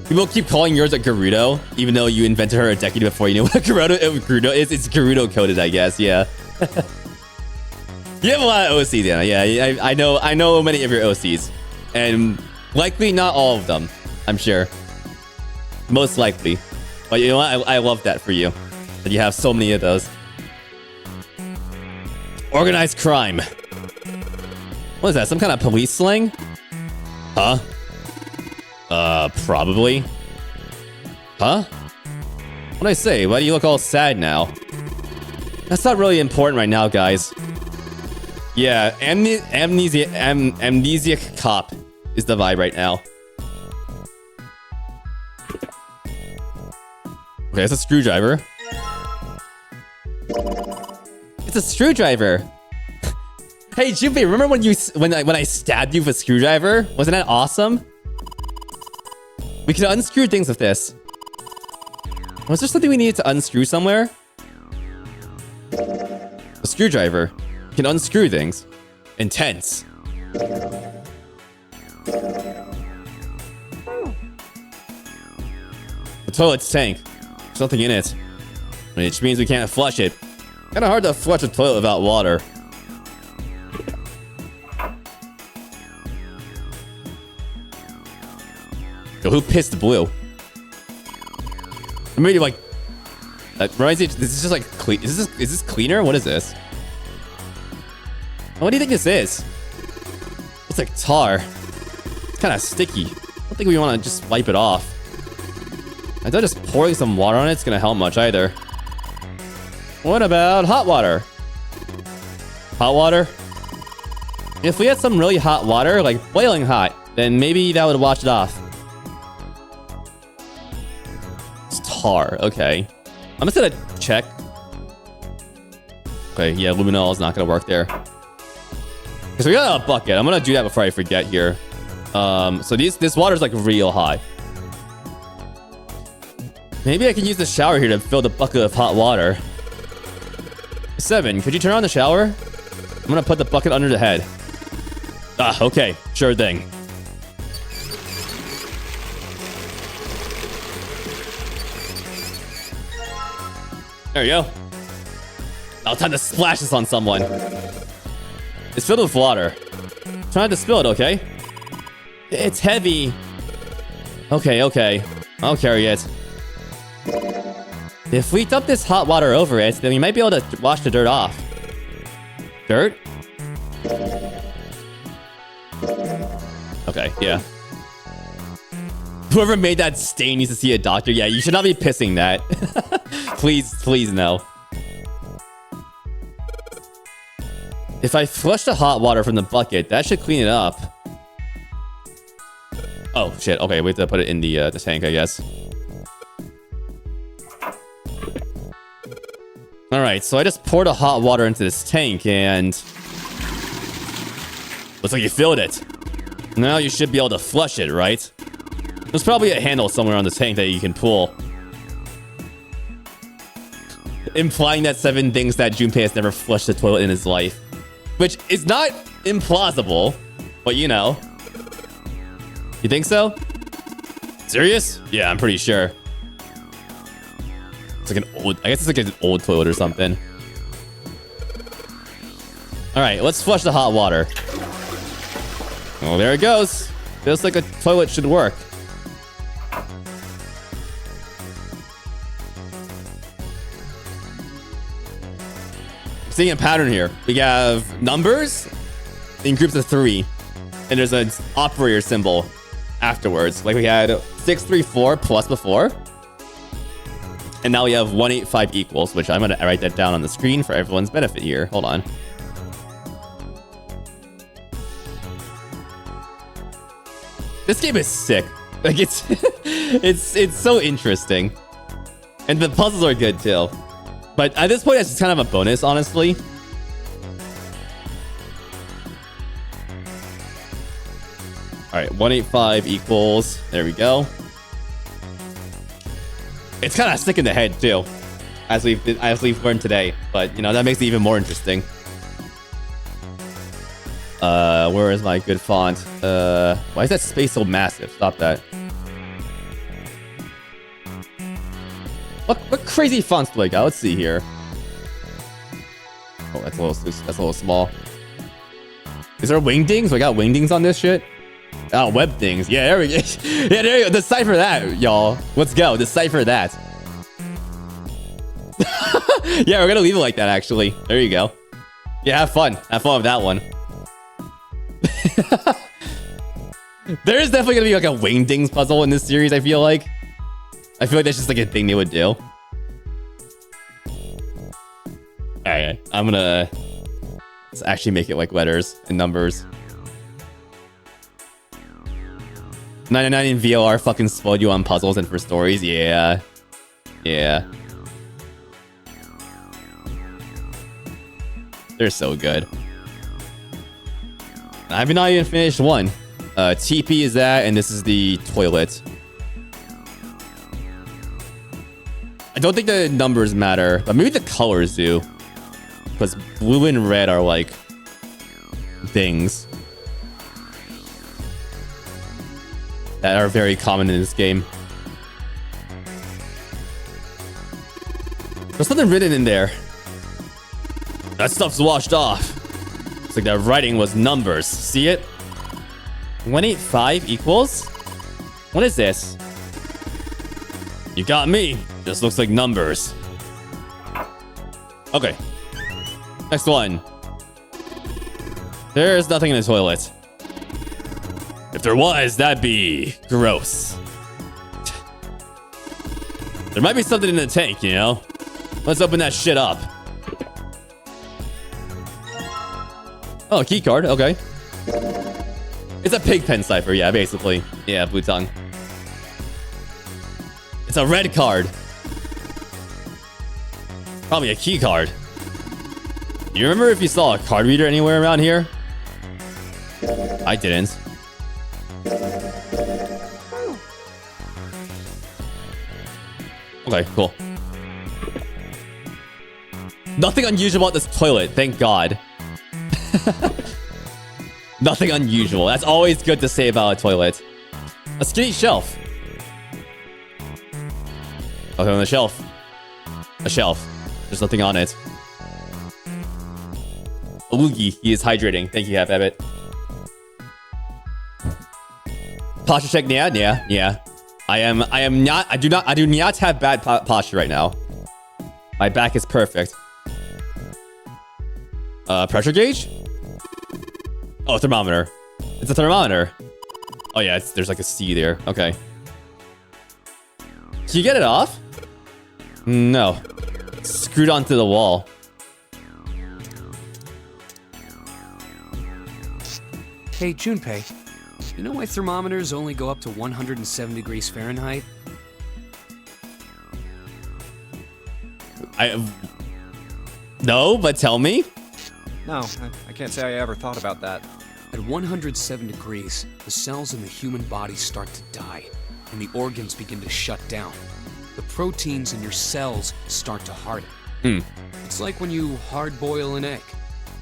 People keep calling yours a Gerudo, even though you invented her a decade before you knew what a Gerudo is. It's Gerudo coded, I guess. Yeah. You have a lot of OCs, Anna. Yeah, I know many of your OCs, and likely not all of them. I'm sure. Most likely, but you know what? I love that for you. That you have so many of those. Organized crime. What is that? Some kind of police slang? Huh? Probably. Huh? What'd I say? Why do you look all sad now? That's not really important right now, guys. Yeah, amnesiac cop is the vibe right now. Okay, it's a screwdriver. It's a screwdriver. Hey, Junpei, remember when I stabbed you with a screwdriver? Wasn't that awesome? We can unscrew things with this. Was there something we needed to unscrew somewhere? A screwdriver. You can unscrew things. Intense. The toilet's tank. There's nothing in it. Which means we can't flush it. Kinda hard to flush a toilet without water. Yo, who pissed blue? Maybe like that reminds me. This is just like clean. Is this cleaner? What is this? What do you think this is? It's like tar. It's kind of sticky. I don't think we want to just wipe it off. I thought just pouring some water on it's gonna help much either. What about hot water? Hot water? If we had some really hot water, like boiling hot, then maybe that would wash it off. Tar. Okay. I'm just gonna check. Okay, yeah, luminol is not gonna work there. Because we got a bucket. I'm gonna do that before I forget here. So this water's like real hot. Maybe I can use the shower here to fill the bucket of hot water. 7, could you turn on the shower? I'm gonna put the bucket under the head. Ah, okay. Sure thing. There you go. Now time to splash this on someone. It's filled with water. Try not to spill it, okay? It's heavy. Okay. I'll carry it. If we dump this hot water over it, then we might be able to wash the dirt off. Dirt? Okay, yeah. Whoever made that stain needs to see a doctor. Yeah, you should not be pissing that. Please no. If I flush the hot water from the bucket, that should clean it up. Oh, shit. Okay, we have to put it in the tank, I guess. Alright, so I just poured the hot water into this tank, and... looks like you filled it. Now you should be able to flush it, right? There's probably a handle somewhere on the tank that you can pull. implying that Seven thinks that Junpei has never flushed the toilet in his life. Which is not implausible, but you know. You think so? Serious? Yeah, I'm pretty sure. It's like an old, I guess it's like an old toilet or something. All right, let's flush the hot water. Oh, there it goes. Feels like a toilet should work. Seeing a pattern here. We have numbers in groups of 3, and there's an operator symbol afterwards. Like we had 634 plus before, and now we have 185 equals, which I'm gonna write that down on the screen for everyone's benefit here. Hold on. This game is sick. Like it's it's so interesting, and the puzzles are good too. But at this point, it's just kind of a bonus, honestly. All right, 185 equals. There we go. It's kind of sick in the head too, as we've learned today. But you know that makes it even more interesting. Where is my good font? Why is that space so massive? Stop that. What crazy fonts do I got? Let's see here. Oh, that's a little small. Is there wingdings? I got wingdings on this shit. Oh, web things. Yeah, there we go. Yeah, there you go. Decipher that, y'all. Let's go. Decipher that. Yeah, we're gonna leave it like that. Actually, there you go. Yeah, have fun. Have fun with that one. There is definitely gonna be like a wingdings puzzle in this series. I feel like that's just like a thing they would do. Alright, I'm gonna let's actually make it like letters and numbers. 99 in VLR fucking spoiled you on puzzles and for stories. Yeah. Yeah. They're so good. I've not even finished one. TP is that, and this is the toilet. I don't think the numbers matter, but maybe the colors do. Because blue and red are like things that are very common in this game. There's something written in there. That stuff's washed off. It's like that writing was numbers. See it? 185 equals? What is this? You got me. Just looks like numbers. Okay. Next one. There's nothing in the toilet. If there was, that'd be gross. There might be something in the tank, you know? Let's open that shit up. Oh, key card. Okay. It's a pig pen cipher. Yeah, basically. Yeah, blue tongue. It's a red card. Probably a key card. You remember if you saw a card reader anywhere around here? I didn't. Okay, cool. Nothing unusual about this toilet, thank God. Nothing unusual. That's always good to say about a toilet. A skinny shelf. Nothing on the shelf. A shelf. There's nothing on it. A loogie. He is hydrating. Thank you, Habit. Posture check. Yeah. I do not have bad posture right now. My back is perfect. Pressure gauge? Oh, thermometer. It's a thermometer. Oh yeah, there's like a C there. Okay. Can you get it off? No. It's screwed onto the wall. Hey, Junpei. You know why thermometers only go up to 107 degrees Fahrenheit? No, but tell me. No, I can't say I ever thought about that. At 107 degrees, the cells in the human body start to die, and the organs begin to shut down. The proteins in your cells start to harden. It's like when you hard boil an egg.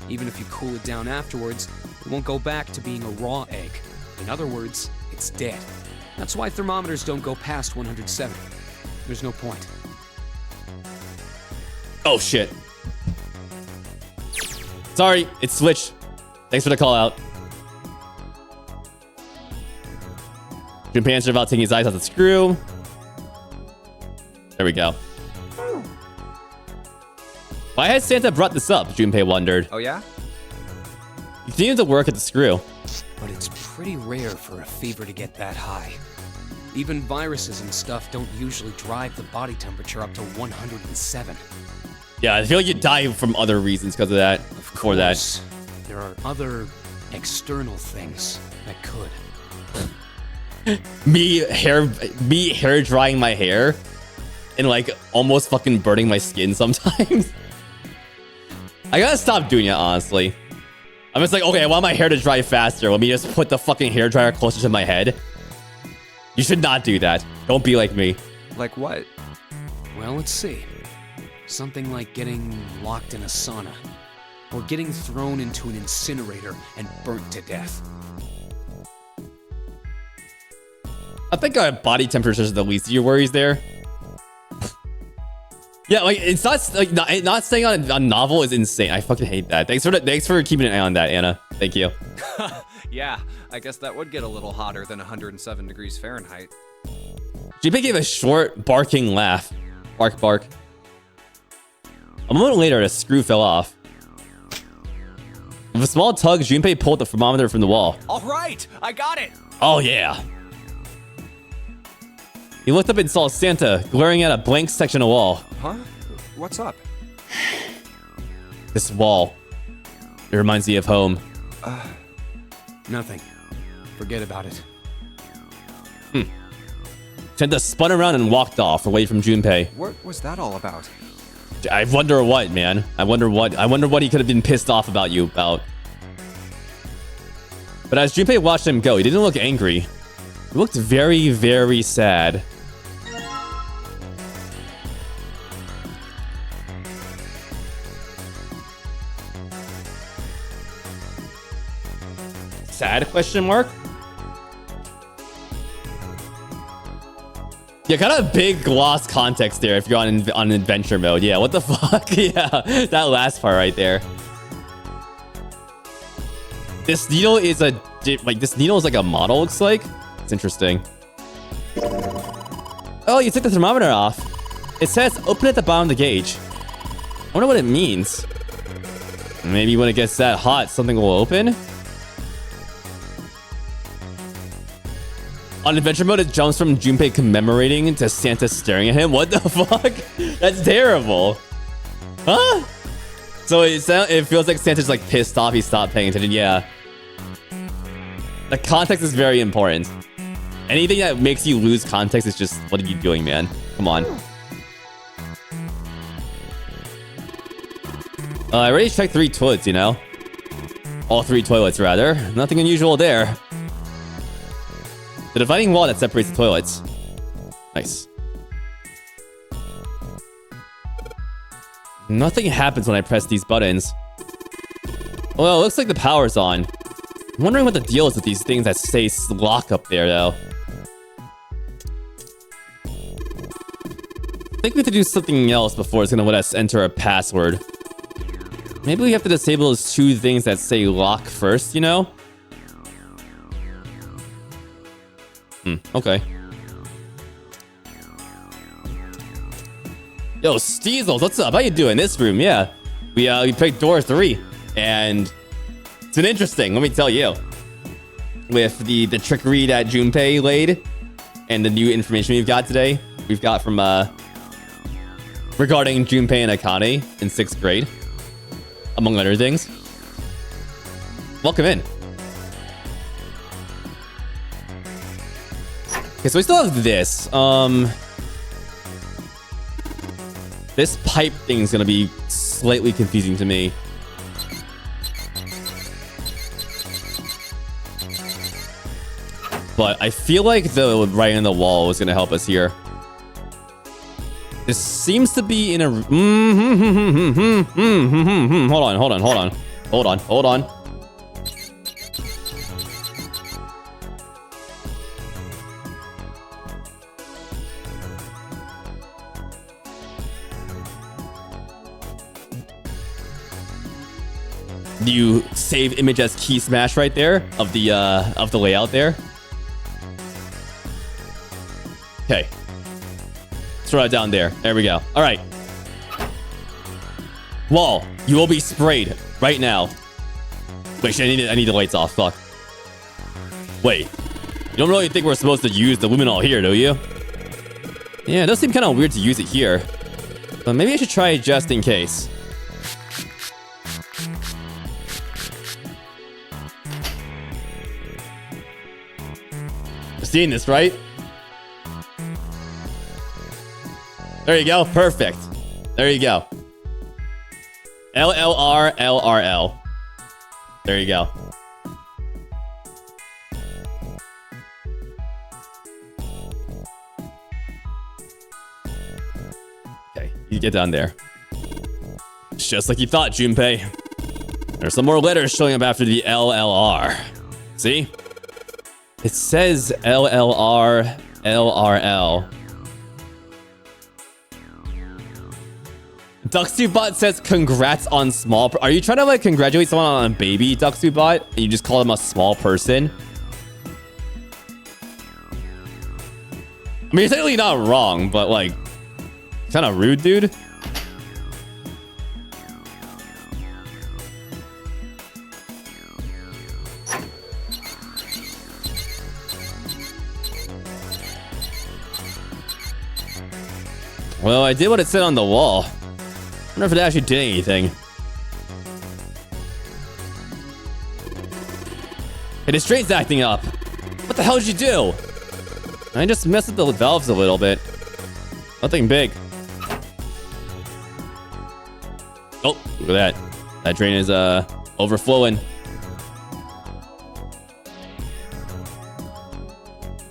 Even if you cool it down afterwards, it won't go back to being a raw egg. In other words, it's dead. That's why thermometers don't go past 107. There's no point. Oh, shit. Sorry, it's switched. Thanks for the call out. Junpei answered about taking his eyes off the screw. There we go. Why has Santa brought this up? Junpei wondered. Oh, yeah? He continued to work at the screw. But it's pretty rare for a fever to get that high. Even viruses and stuff don't usually drive the body temperature up to 107. Yeah, I feel like you die from other reasons because of that. Of course, there are other external things that could. Me hair drying my hair and like almost fucking burning my skin sometimes. I gotta stop doing it, honestly. I'm just like, okay, I want my hair to dry faster. Let me just put the fucking hair dryer closer to my head. You should not do that. Don't be like me. Like what? Well, let's see. Something like getting locked in a sauna. Or getting thrown into an incinerator and burnt to death. I think our body temperature is the least of your worries there. Yeah, like it's not like not staying on a novel is insane. I fucking hate that. Thanks for keeping an eye on that, Anna. Thank you. Yeah, I guess that would get a little hotter than 107 degrees Fahrenheit. Junpei gave a short, barking laugh. Bark, bark. A moment later, the screw fell off. With a small tug, Junpei pulled the thermometer from the wall. All right, I got it. Oh, yeah. He looked up and saw Santa glaring at a blank section of wall. Huh? What's up? This wall. It reminds me of home. Nothing. Forget about it. Santa spun around and walked off away from Junpei. What was that all about? I wonder what, man. I wonder what he could have been pissed off about you about. But as Junpei watched him go, he didn't look angry. He looked very, very sad. Sad question mark? Yeah, kind of big lost context there if you're on adventure mode. Yeah, what the fuck? Yeah, that last part right there. This needle is like a model, looks like. It's interesting. Oh, you took the thermometer off. It says open at the bottom of the gauge. I wonder what it means. Maybe when it gets that hot, something will open? On adventure mode, it jumps from Junpei commemorating to Santa staring at him. What the fuck? That's terrible. Huh? So it feels like Santa's like pissed off. He stopped paying attention. Yeah. The context is very important. Anything that makes you lose context is just, what are you doing, man? Come on. I already checked 3 toilets, you know? All 3 toilets, rather. Nothing unusual there. The dividing wall that separates the toilets. Nice. Nothing happens when I press these buttons. Well, it looks like the power's on. I'm wondering what the deal is with these things that say lock up there, though. I think we have to do something else before it's going to let us enter a password. Maybe we have to disable those 2 things that say lock first, you know? Okay. Yo, Steezles, what's up? How you doing? This room, yeah. We picked door 3, and it's been interesting, let me tell you. With the trickery that Junpei laid, and the new information we've got today. We've got from, regarding Junpei and Akane in 6th grade. Among other things. Welcome in. Okay, so we still have this. This pipe thing is gonna be slightly confusing to me. But I feel like the writing on the wall was gonna help us here. This seems to be in a... Hold on. You save image as key smash right there of the layout there. Okay. Throw it down there. There we go. All right. Wall, you will be sprayed right now. Wait, shit, I need the lights off. Fuck. Wait. You don't really think we're supposed to use the luminol here, do you? Yeah, it does seem kind of weird to use it here. But maybe I should try it just in case. You're seeing this, right? There you go. Perfect. There you go. LLR, LRL. There you go. Okay, you get down there. It's just like you thought, Junpei. There's some more letters showing up after the LLR. See? It says LLR, LRL. DuckSuitBot says congrats on small... Are you trying to like congratulate someone on a baby, DuckSuitBot? And you just call them a small person? I mean, you're technically not wrong, but like... kind of rude, dude. Well, I did what it said on the wall. I wonder if it actually did anything. Hey, this drain's acting up. What the hell did you do? I just messed with the valves a little bit. Nothing big. Oh, look at that. That drain is overflowing.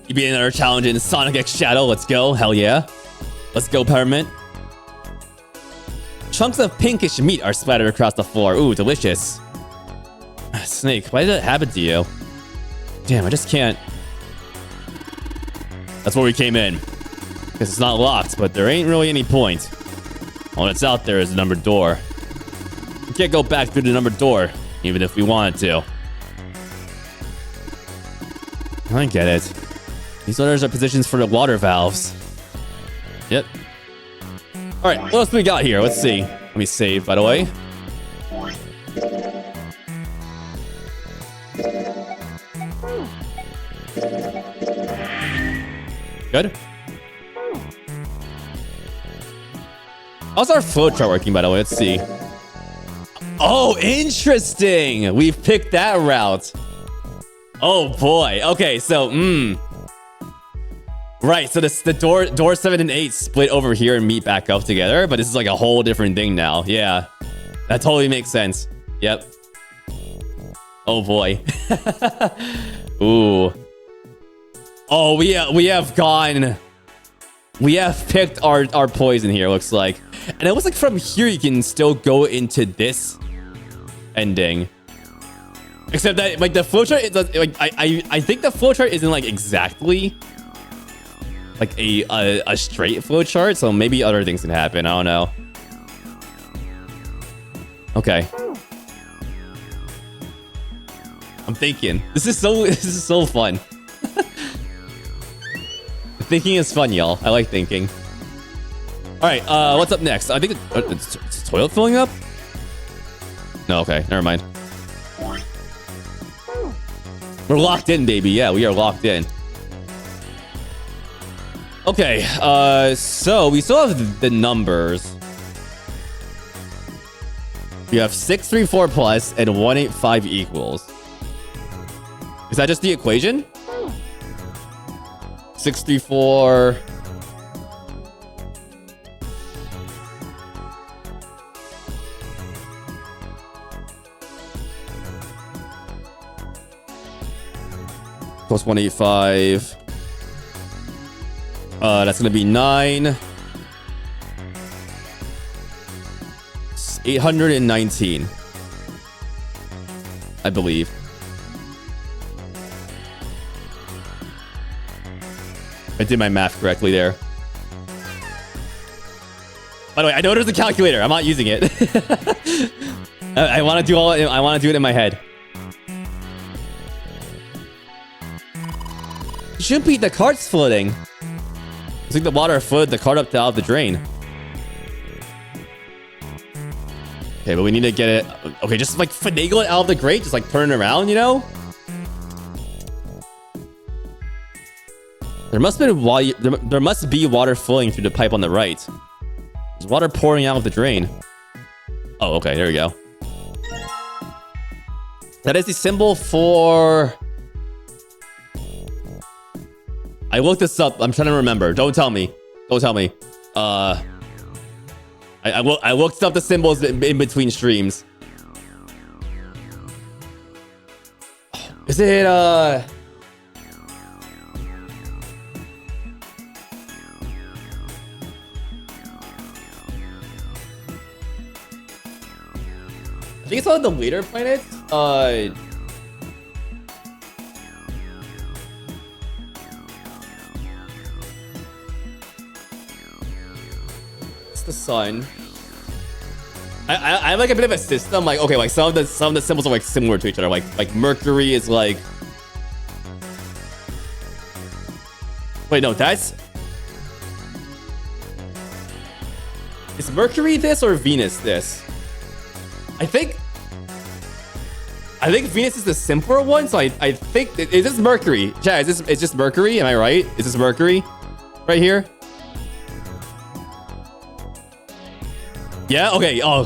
You beat another challenge in Sonic X Shadow. Let's go. Hell yeah. Let's go, Peppermint. Chunks of pinkish meat are splattered across the floor. Ooh, delicious. Snake, why did that happen to you? Damn, I just can't. That's where we came in. Because it's not locked, but there ain't really any point. All that's out there is a numbered door. We can't go back through the numbered door, even if we wanted to. I get it. These letters are positions for the water valves. Yep. Alright, what else do we got here? Let's see. Let me save, by the way. Good. How's our flowchart working, by the way? Let's see. Oh, interesting! We've picked that route. Oh, boy. Okay, so, Right, so the door 7 and 8 split over here and meet back up together, but this is like a whole different thing now. Yeah, that totally makes sense. Yep. Oh boy. Ooh. Oh, we have picked our poison here. Looks like, and it looks like from here you can still go into this ending. Except that like the flowchart, like I think the flowchart isn't like exactly like a straight flowchart, so maybe other things can happen. I don't know. Okay. I'm thinking. This is so fun. Thinking is fun, y'all. I like thinking. All right. What's up next? I think it's the toilet filling up. No. Okay. Never mind. We're locked in, baby. Yeah, we are locked in. Okay, so we still have the numbers. We have 634 plus and 185 equals. Is that just the equation? 634. Plus 185. That's gonna be 9. 819. I believe. I did my math correctly there. By the way, I know there's a calculator. I'm not using it. I want to do I want to do it in my head. Junpei, the cart's floating. It's like the water flooded the cart up out of the drain. Okay, but we need to get it. Okay, just like finagle it out of the grate. Just like turn it around, you know? There must be water flowing through the pipe on the right. There's water pouring out of the drain. Oh, okay, there we go. That is the symbol for... I looked this up. I'm trying to remember. Don't tell me. Don't tell me. I looked up the symbols in between streams. Is it I think it's on the later planet. It's the sun. I have like a bit of a system. Like, okay, like some of the symbols are like similar to each other. Like Mercury is like. Wait, no, that's. Is Mercury this or Venus this? I think Venus is the simpler one, so I think is this Mercury? Chad, is this Mercury? Am I right? Is this Mercury right here? Yeah. Okay. Oh,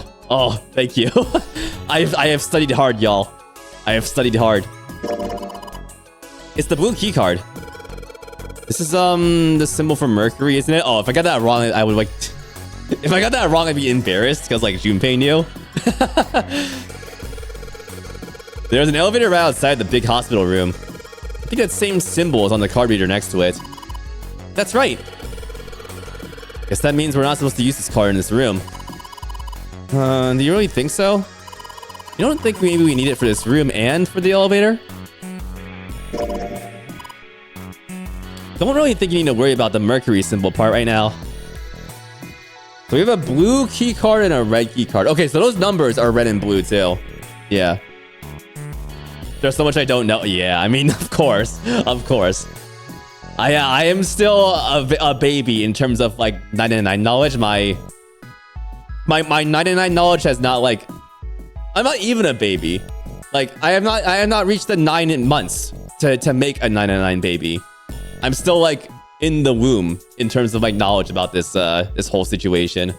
thank you. I have studied hard, y'all. I have studied hard. It's the blue key card. This is the symbol for Mercury, isn't it? Oh, if I got that wrong, I would like. If I got that wrong, I'd be embarrassed because like Junpei knew. There's an elevator right outside the big hospital room. I think that same symbol is on the card reader next to it. That's right. Guess that means we're not supposed to use this card in this room. Do you really think so? You don't think maybe we need it for this room and for the elevator? Don't really think you need to worry about the Mercury symbol part right now. So we have a blue key card and a red key card. Okay, so those numbers are red and blue too. Yeah. There's so much I don't know. Yeah, I mean, of course. Of course. I am still a baby in terms of like 99 knowledge. My 99 knowledge has not like... I'm not even a baby. Like, I have not reached the 9 months to make a 99 baby. I'm still like in the womb in terms of like knowledge about this this whole situation.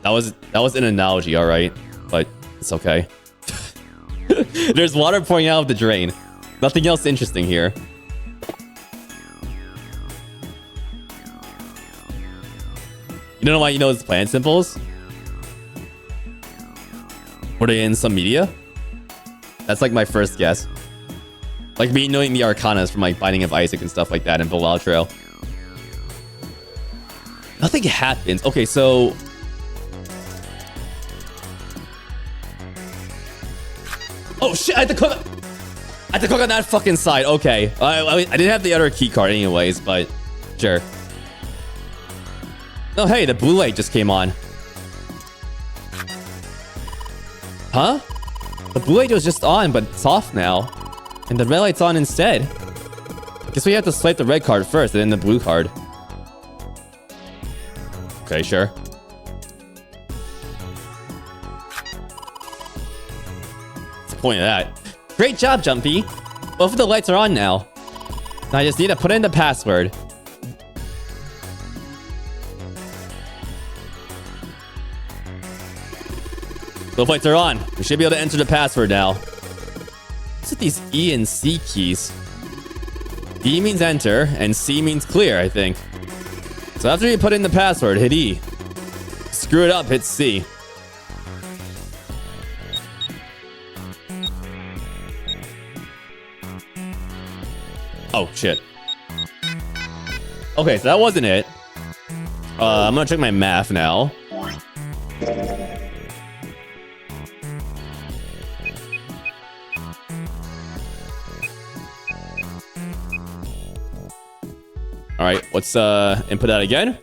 That was an analogy, all right, but it's okay. There's water pouring out of the drain. Nothing else interesting here. You don't know why you know it's plant symbols? Were they in some media? That's like my first guess. Like me knowing the arcanas from like Binding of Isaac and stuff like that in Belaltro. Nothing happens. Okay, so... Oh shit, I had to click on that fucking side. Okay. I didn't have the other key card anyways, but sure. Oh hey, the blue light just came on. Huh? The blue light was just on, but it's off now. And the red light's on instead. Guess we have to swipe the red card first, and then the blue card. Okay, sure. What's the point of that? Great job, Junpei. Both of the lights are on now. Now I just need to put in the password. Both lights are on. We should be able to enter the password now. What's with these E and C keys? E means enter, and C means clear, I think. So after you put in the password, hit E. Screw it up, hit C. Oh, shit. Okay, so that wasn't it. I'm gonna check my math now. All right, let's input that again.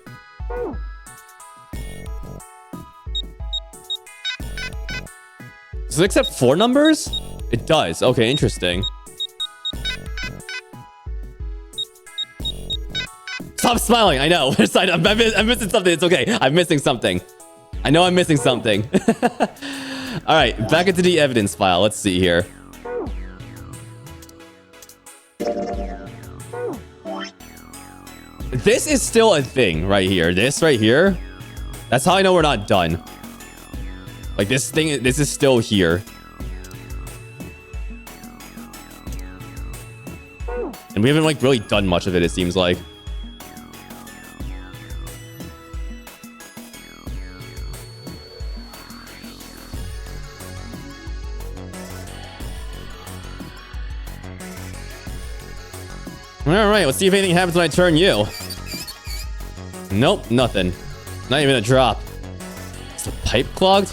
Does it accept 4 numbers? It does. Okay, interesting. Stop smiling. I know. I'm missing something. It's okay. I'm missing something. I know I'm missing something. All right, back into the evidence file. Let's see here. This is still a thing right here. This right here. That's how I know we're not done. Like this thing, this is still here. And we haven't like really done much of it, it seems like. Alright, let's see if anything happens when I turn you. Nope, nothing. Not even a drop. Is the pipe clogged?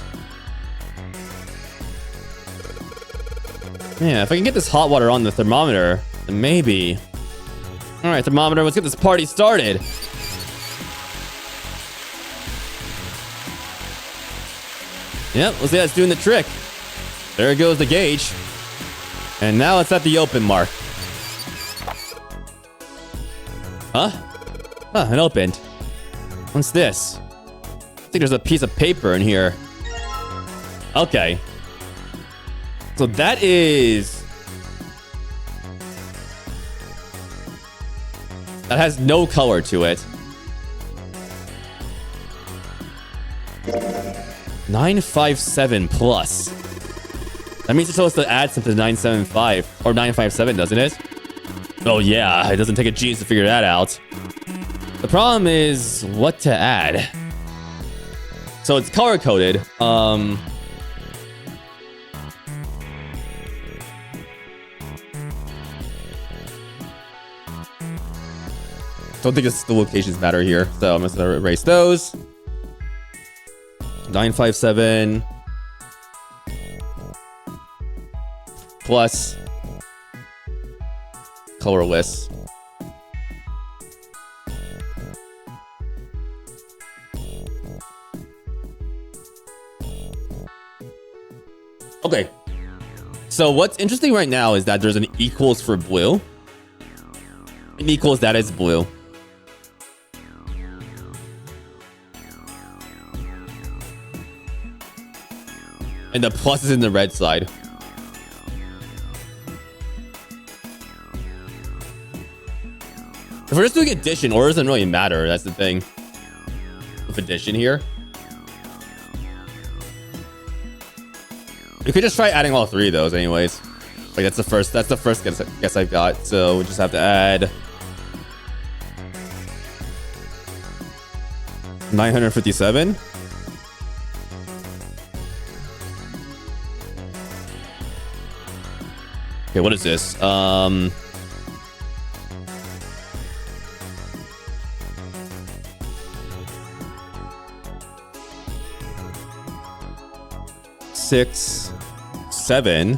Yeah, if I can get this hot water on the thermometer, then maybe. Alright, thermometer, let's get this party started. Yep, let's see that's doing the trick. There goes the gauge. And now it's at the open mark. Huh? Huh, it opened. What's this? I think there's a piece of paper in here. Okay. So that is... that has no color to it. 957 plus. That means it's supposed to add something to 975 or 957, doesn't it? Oh yeah, it doesn't take a genius to figure that out. The problem is what to add. So it's color coded. Don't think the locations matter here, so I'm just gonna erase those. 957 plus colorless. Okay. So what's interesting right now is that there's an equals for blue. An equals that is blue. And the plus is in the red side. If we're just doing addition, order doesn't really matter. That's the thing. With addition here. You could just try adding all 3 of those anyways. Like that's the first guess I've got. So we just have to add 957. Okay, what is this? Six, 7.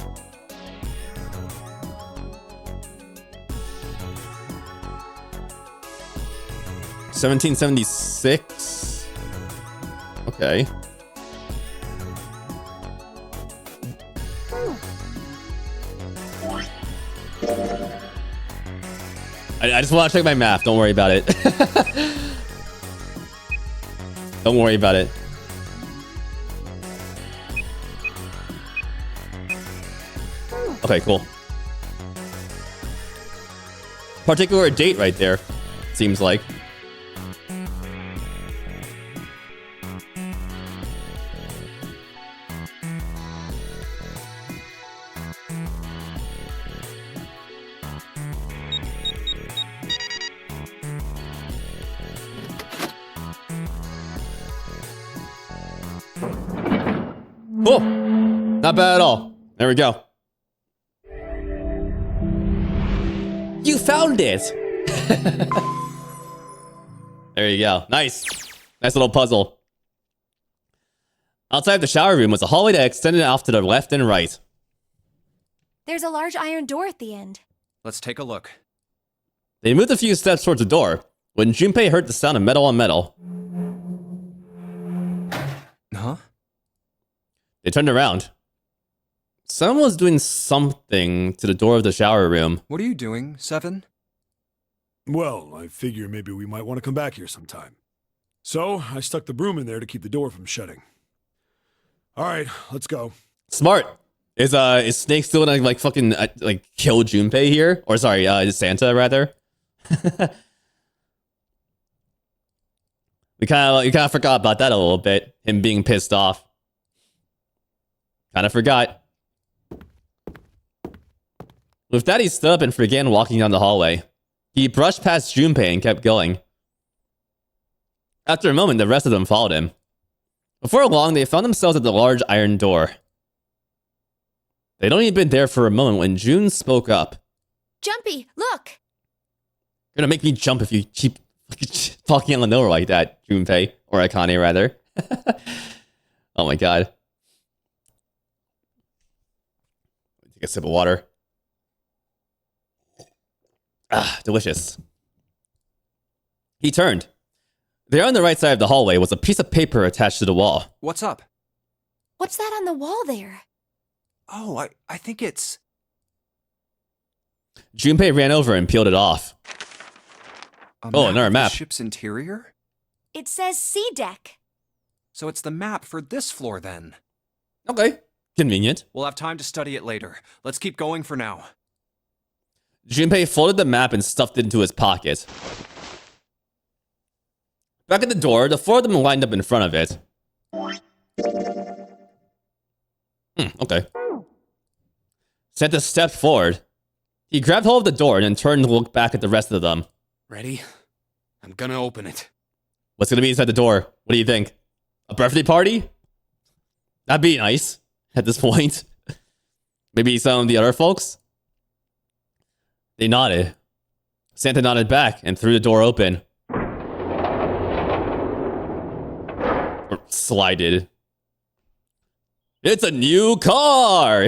$17.76. Okay. I just want to check my math. Don't worry about it. Don't worry about it. Okay, cool. Particular date right there, seems like. Cool. Not bad at all. There we go. You found it. There you go. Nice. Nice little puzzle. Outside the shower room was a hallway that extended off to the left and right. There's a large iron door at the end. Let's take a look. They moved a few steps towards the door when Junpei heard the sound of metal on metal. Huh? They turned around. Someone was doing something to the door of the shower room. What are you doing, Seven? Well, I figure maybe we might want to come back here sometime. So, I stuck the broom in there to keep the door from shutting. Alright, let's go. Smart. Is Snake still gonna like fucking like kill Junpei here? Or sorry, Santa rather? We kind of forgot about that a little bit. Him being pissed off. Kind of forgot. With that, he stood up and began walking down the hallway. He brushed past Junpei and kept going. After a moment, the rest of them followed him. Before long, they found themselves at the large iron door. They'd only been there for a moment when June spoke up. Junpei, look! You're gonna make me jump if you keep talking on the nose like that, Junpei. Or Akane, rather. Oh my god. Take a sip of water. Ah, delicious. He turned. There on the right side of the hallway was a piece of paper attached to the wall. What's up? What's that on the wall there? Oh, I think it's... Junpei ran over and peeled it off. Another of map. The ship's interior? It says C deck. So it's the map for this floor, then. Okay. Convenient. We'll have time to study it later. Let's keep going for now. Junpei folded the map and stuffed it into his pocket. Back at the door, the four of them lined up in front of it. Okay. Santa stepped forward. He grabbed hold of the door and then turned to look back at the rest of them. Ready? I'm gonna open it. What's gonna be inside the door? What do you think? A birthday party? That'd be nice at this point. Maybe some of the other folks? They nodded. Santa nodded back and threw the door open. Or slided. It's a new car!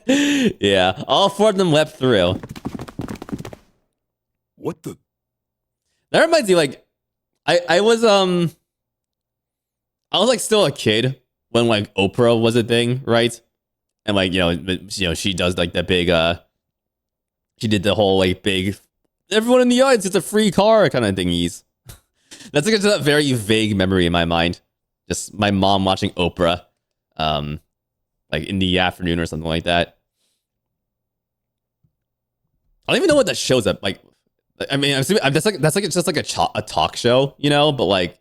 Yeah, all four of them leapt through. What the? That reminds me, like, I was like still a kid when like Oprah was a thing, right? And like, she does like that big she did the whole like big everyone in the audience gets a free car kind of thingies. That's like a very vague memory in my mind. Just my mom watching Oprah like in the afternoon or something like that. I don't even know what that shows up like. I mean, that's it's just like a talk show, but like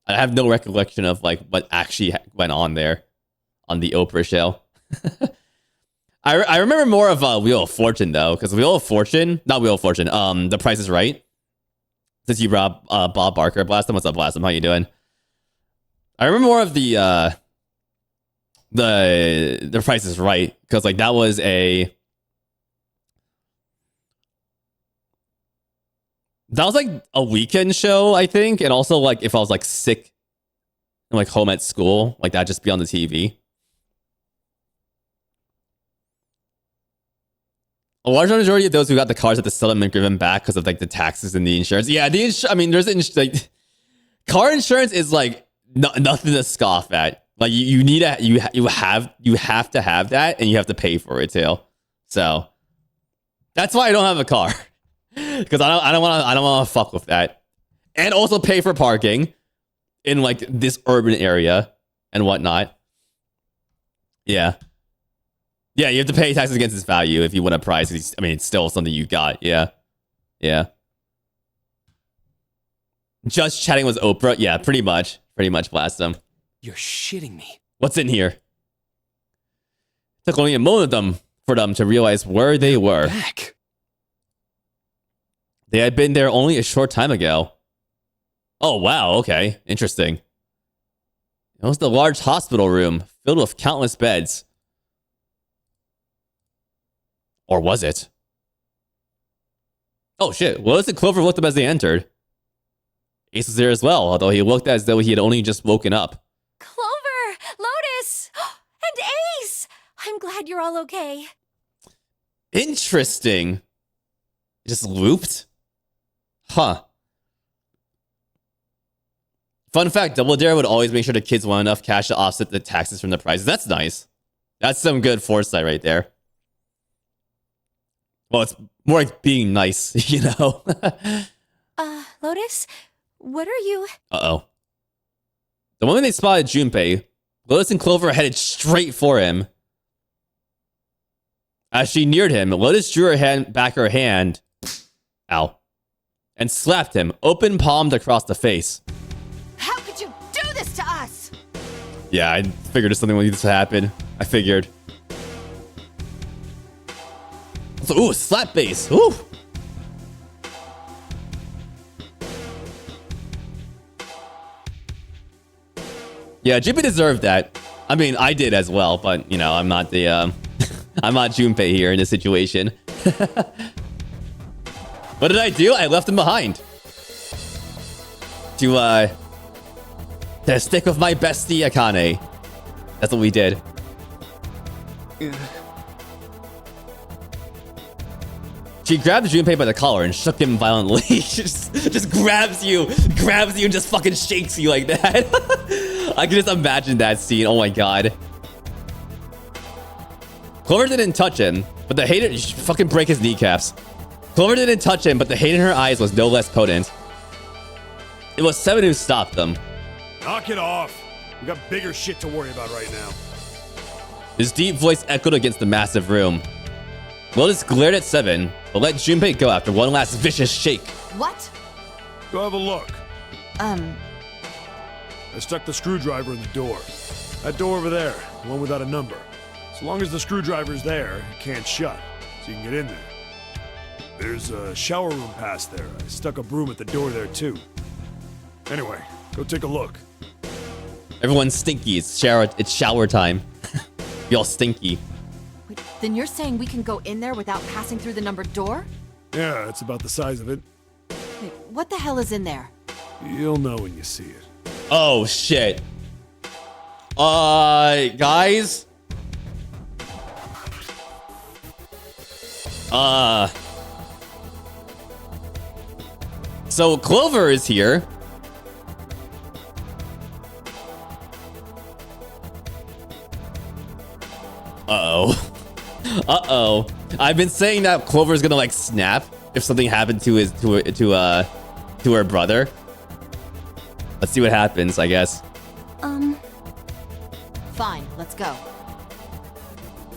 I have no recollection of like what actually went on there on the Oprah show. I remember more of Wheel of Fortune though, because not Wheel of Fortune, The Price is Right. Since you brought Bob Barker, Blast him. What's up, Blast him? How you doing? I remember more of the Price is Right, because like that was like a weekend show, I think, and also like if I was like sick and like home at school, like that'd just be on the TV. A large majority of those who got the cars had to sell them and give them back because of like the taxes and the insurance. Yeah, I mean, there's like car insurance is like nothing to scoff at. Like you need you have to have that, and you have to pay for it too. So that's why I don't have a car, because I don't want to fuck with that, and also pay for parking in like this urban area and whatnot. Yeah. Yeah, you have to pay taxes against its value if you win a prize. I mean, it's still something you got. Yeah. Yeah. Just chatting with Oprah. Yeah, pretty much. Pretty much blast them. You're shitting me. What's in here? It took only a moment for them to realize where they were. Back. They had been there only a short time ago. Oh, wow. Okay. Interesting. It was the large hospital room filled with countless beds. Or was it? Oh shit, what was it Clover looked up as they entered? Ace was there as well, although he looked as though he had only just woken up. Clover! Lotus! And Ace! I'm glad you're all okay. Interesting. Just looped? Huh. Fun fact, Double Dare would always make sure the kids won enough cash to offset the taxes from the prizes. That's nice. That's some good foresight right there. Well, it's more like being nice, you know? Lotus? What are you... Uh-oh. The moment they spotted Junpei, Lotus and Clover headed straight for him. As she neared him, Lotus drew her hand back her hand, ow, and slapped him, open palmed across the face. How could you do this to us? Yeah, I figured something like this would happen. I figured. So, ooh, slap base. Ooh. Yeah, Junpei deserved that. I mean, I did as well, but you know, I'm not the I'm not Junpei here in this situation. What did I do? I left him behind. To stick with my bestie Akane. That's what we did. She grabbed Junpei by the collar and shook him violently. She just grabs you and just fucking shakes you like that. I can just imagine that scene. Oh my god. Clover didn't touch him, but the hate in fucking break his kneecaps. Clover didn't touch him, but the hate in her eyes was no less potent. It was Seven who stopped them. Knock it off. We got bigger shit to worry about right now. His deep voice echoed against the massive room. Lotus glared at Seven, but let Junpei go after one last vicious shake. What? Go have a look. I stuck the screwdriver in the door. That door over there, the one without a number. As long as the screwdriver's there, it can't shut, so you can get in there. There's a shower room past there. I stuck a broom at the door there too. Anyway, go take a look. Everyone's stinky. It's shower time. Y'all stinky. Wait, then you're saying we can go in there without passing through the numbered door? Yeah, it's about the size of it. Wait, what the hell is in there? You'll know when you see it. Oh shit. Guys. So Clover is here. Uh-oh. Uh-oh. I've been saying that Clover's gonna like snap if something happened to her brother. Let's see what happens, I guess. Fine, let's go.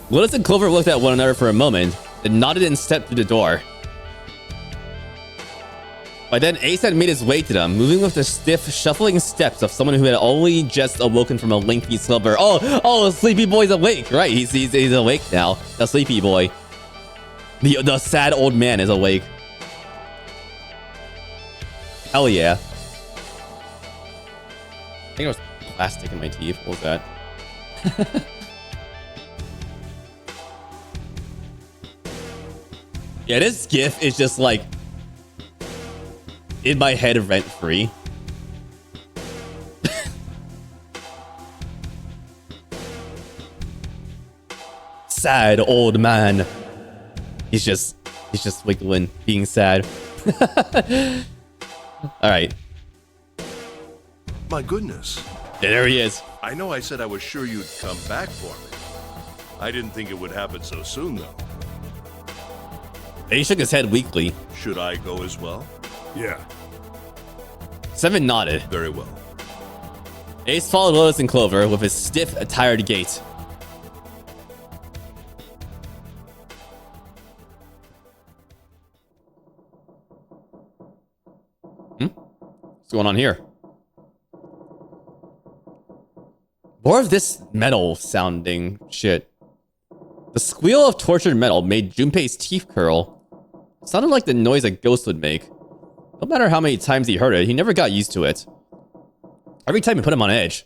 Lotus and Clover looked at one another for a moment, then nodded and stepped through the door. By then, Ace had made his way to them, moving with the stiff, shuffling steps of someone who had only just awoken from a lengthy slumber. Oh, the sleepy boy's awake, right? He's awake now. The sleepy boy. The sad old man is awake. Hell yeah. I think there was plastic in my teeth. What was that? Yeah, this GIF is just like in my head rent free. Sad old man. He's just wiggling, being sad. All right. My goodness. Yeah, there he is. I know I said I was sure you'd come back for me. I didn't think it would happen so soon, though. He shook his head weakly. Should I go as well? Yeah. Seven nodded. Very well. Ace followed Lotus and Clover with his stiff, tired gait. What's going on here? More of this metal sounding shit. The squeal of tortured metal made Junpei's teeth curl. It sounded like the noise a ghost would make. No matter how many times he heard it, he never got used to it. Every time it put him on edge.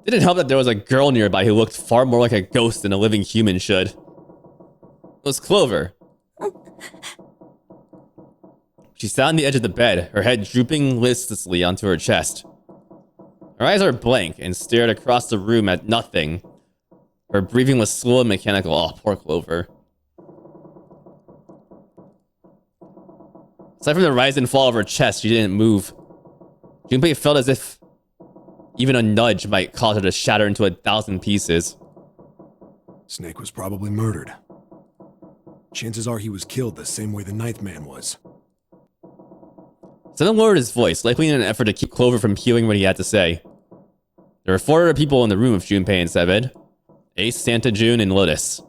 Didn't help that there was a girl nearby who looked far more like a ghost than a living human should. It was Clover. She sat on the edge of the bed, her head drooping listlessly onto her chest. Her eyes are blank and stared across the room at nothing. Her breathing was slow and mechanical. Oh, poor Clover. Aside from the rise and fall of her chest, she didn't move. Junpei felt as if even a nudge might cause her to shatter into 1,000 pieces. Snake was probably murdered. Chances are he was killed the same way the Ninth Man was. Seven lowered his voice, likely in an effort to keep Clover from hearing what he had to say. There were 4 other people in the room with Junpei and Seven. Ace, Santa June, and Lotus.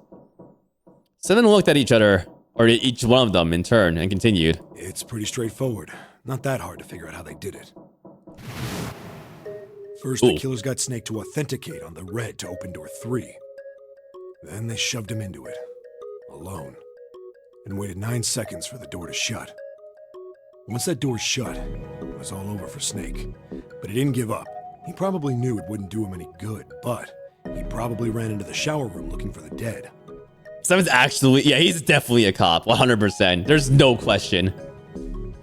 Seven looked at each other, or at each one of them in turn, and continued. It's pretty straightforward. Not that hard to figure out how they did it. First, the killers got Snake to authenticate on the red to open door 3. Then they shoved him into it, alone, and waited 9 seconds for the door to shut. Once that door shut, it was all over for Snake. But he didn't give up. He probably knew it wouldn't do him any good, but he probably ran into the shower room looking for the dead. Seven's actually, yeah, he's definitely a cop, 100%. There's no question.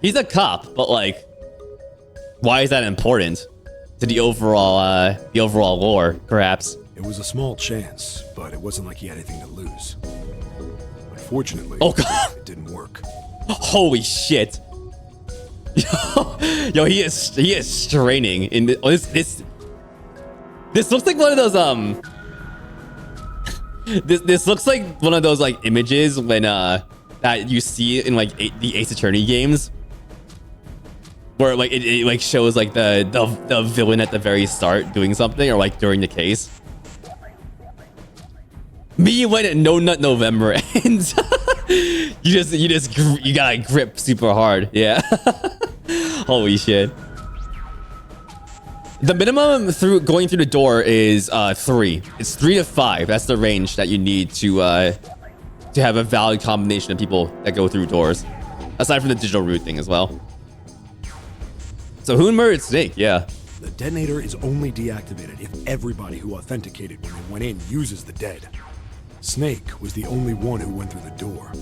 He's a cop, but like, why is that important to the overall lore, perhaps? It was a small chance, but it wasn't like he had anything to lose. Unfortunately, God. It didn't work. Holy shit. Yo, he is straining in this looks like one of those this looks like one of those like images when that you see in like the Ace Attorney games, where like it like shows like the villain at the very start doing something, or like during the case. Me when No Nut November ends. you gotta grip super hard. Yeah. Holy shit. The minimum going through the door is 3. It's 3 to 5. That's the range that you need to have a valid combination of people that go through doors. Aside from the digital root thing as well. So who murdered Snake? Yeah. The detonator is only deactivated if everybody who authenticated when they went in uses the dead. Snake was the only one who went through the door.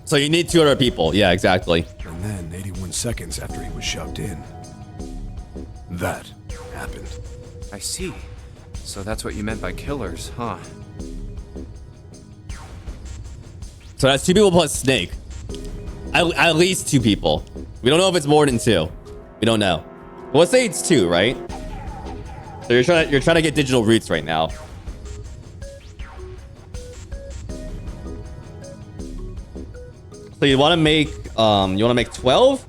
So you need 2 other people. Yeah, exactly. And then 81 seconds after he was shoved in, that happened. I see. So that's what you meant by killers, huh? So that's 2 people plus Snake. At least 2 people. We don't know if it's more than 2. We don't know. Well, let's say it's 2, right? So you're trying to get digital roots right now. So you want to make 12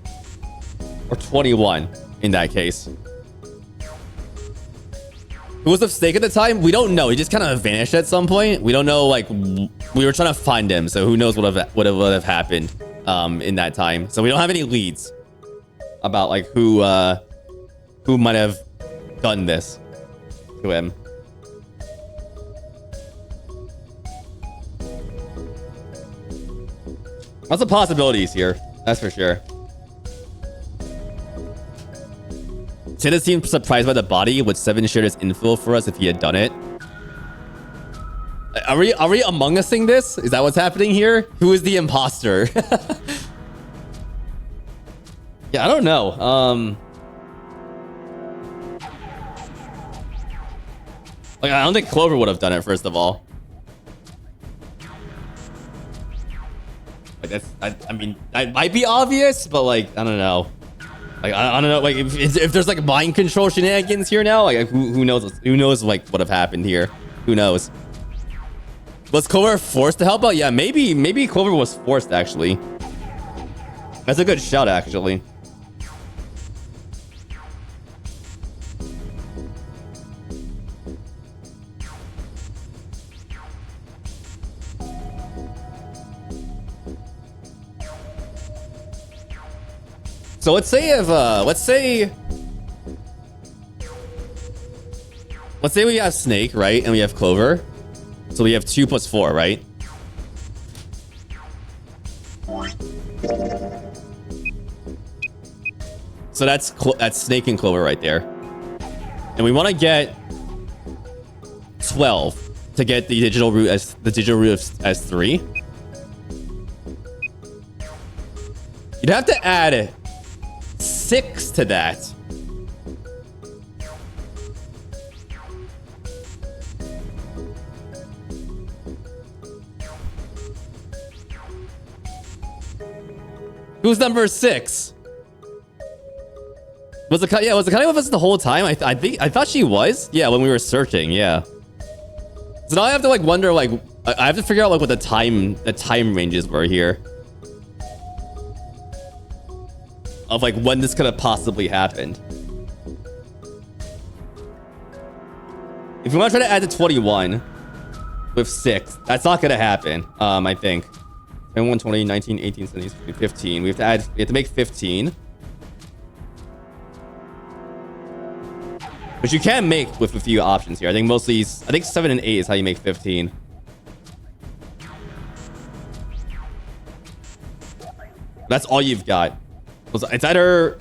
or 21 in that case. Who was the Snake at the time? We don't know. He just kind of vanished at some point. We don't know. Like, we were trying to find him, so who knows what would have happened in that time. So we don't have any leads about like who might have done this to him. Lots of possibilities here, that's for sure. Tina seemed surprised by the body. Would Seven share his info for us if he had done it? Are we Among Us-ing this? Is that what's happening here? Who is the imposter? Yeah, I don't know. Like, I don't think Clover would have done it, first of all. Like, I mean, that might be obvious, but like, I don't know. Like, I don't know. Like, if there's like mind control shenanigans here now, like, who knows? Who knows? Like, what have happened here? Who knows? Was Clover forced to help out? Yeah, maybe Clover was forced actually. That's a good shout, actually. So let's say if let's say we have Snake, right? And we have Clover. So we have 2 plus 4, right? So that's Snake and Clover right there. And we want to get 12 to get the digital root as 3. You'd have to add 6 to that. Who's number 6? Was Akane with us the whole time? I thought she was. Yeah, when we were searching. Yeah. So now I have to like wonder like I have to figure out like what the time ranges were here of like when this could have possibly happened. If you want to try to add to 21 with 6, that's not gonna happen. I think. 21, 20, 19, 18, 17, 15. We have to make 15. Which you can make with a few options here. I think 7 and 8 is how you make 15. That's all you've got. It's either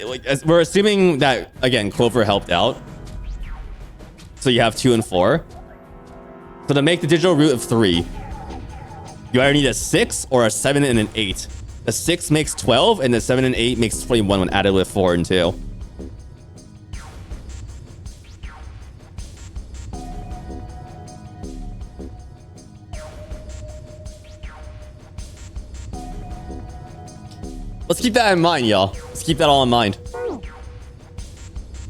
like we're assuming that again Clover helped out. So you have 2 and 4. So to make the digital root of 3, you either need a 6 or a 7 and an 8. The 6 makes 12, and the 7 and 8 makes 21 when added with 4 and 2. Let's keep that in mind, y'all. Let's keep that all in mind.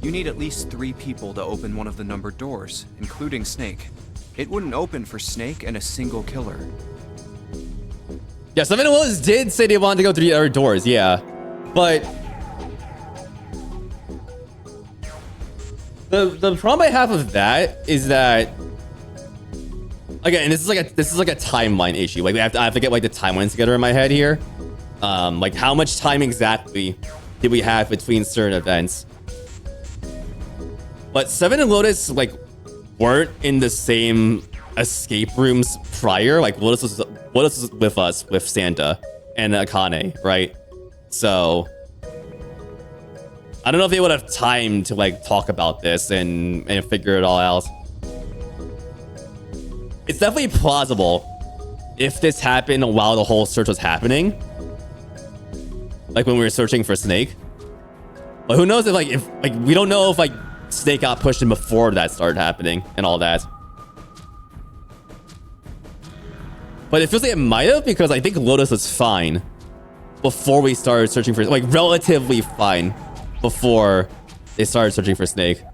You need at least 3 people to open one of the numbered doors, including Snake. It wouldn't open for Snake and a single killer. Yeah, some individuals did say they wanted to go through the other doors, yeah. But the problem I have with that is that again, this is like a timeline issue. Like I have to get like the timelines together in my head here. Like how much time exactly did we have between certain events? But Seven and Lotus like weren't in the same escape rooms prior. Like Lotus was with us with Santa and Akane, right? So I don't know if they would have time to like talk about this and figure it all out. It's definitely plausible if this happened while the whole search was happening, like when we were searching for Snake. But who knows if we don't know if like Snake got pushed in before that started happening and all that. But it feels like it might have, because I think Lotus was fine before we started searching for, like, relatively fine before they started searching for Snake.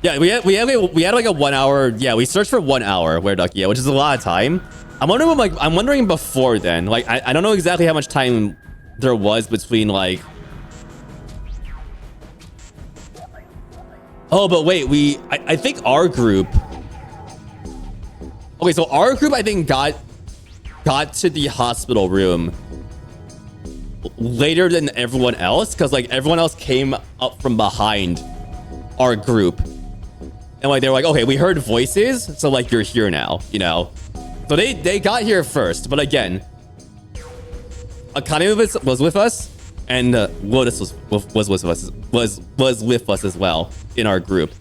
Yeah, we had like a 1 hour. Yeah, we searched for 1 hour, Where Ducky, which is a lot of time. I'm wondering before then. Like, I don't know exactly how much time there was between like. Oh, but wait, I think our group. Okay, so our group I think got to the hospital room later than everyone else, because like everyone else came up from behind our group. And like they were like, okay, we heard voices, so like you're here now, you know. So they got here first, but again, Akane was with us, and Lotus was with us as well in our group.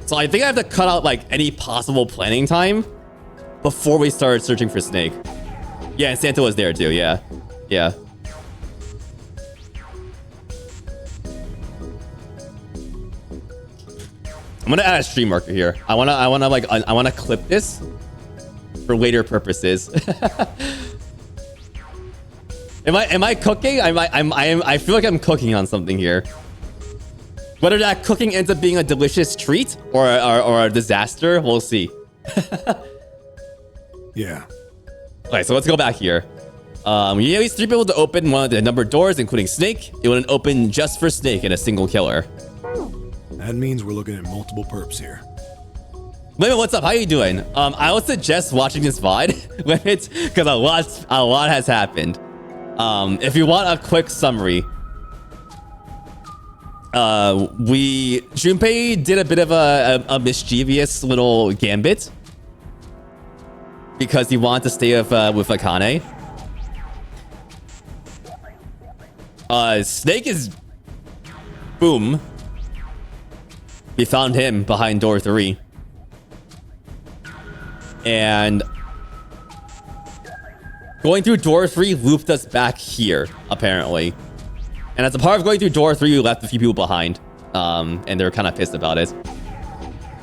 So I think I have to cut out like any possible planning time before we started searching for Snake. Yeah, and Santa was there too. Yeah, yeah. I'm gonna add a stream marker here. I wanna clip this for later purposes. Am I cooking? I feel like I'm cooking on something here. Whether that cooking ends up being a delicious treat or a disaster, we'll see. Yeah. Okay, so let's go back here. You need at least 3 people to open one of the numbered doors, including Snake. It wouldn't open just for Snake and a single killer. That means we're looking at multiple perps here. Lemon, what's up? How you doing? I would suggest watching this VOD when it's because a lot has happened. If you want a quick summary, Junpei did a bit of a mischievous little gambit because he wanted to stay with Akane. Snake is boom. we found him behind door 3. And going through door 3 looped us back here, apparently. And as a part of going through door 3, we left a few people behind. And they were kind of pissed about it.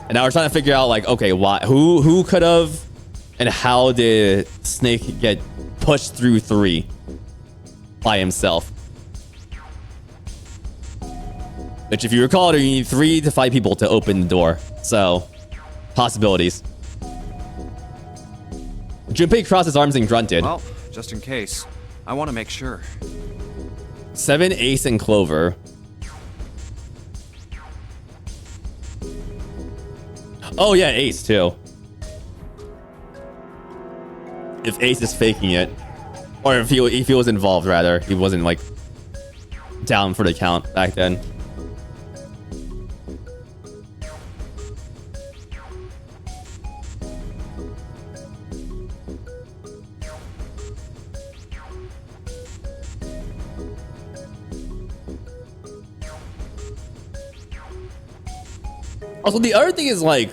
And now we're trying to figure out, like, okay, why, who could have, and how did Snake get pushed through 3 by himself? Which, if you recall, you need 3 to 5 people to open the door. So, possibilities. Junpei crossed his arms and grunted. Well, just in case, I want to make sure. 7, Ace, and Clover. Oh yeah, Ace too. If Ace is faking it, or if he was involved, rather, he wasn't like down for the count back then. Also, the other thing is, like,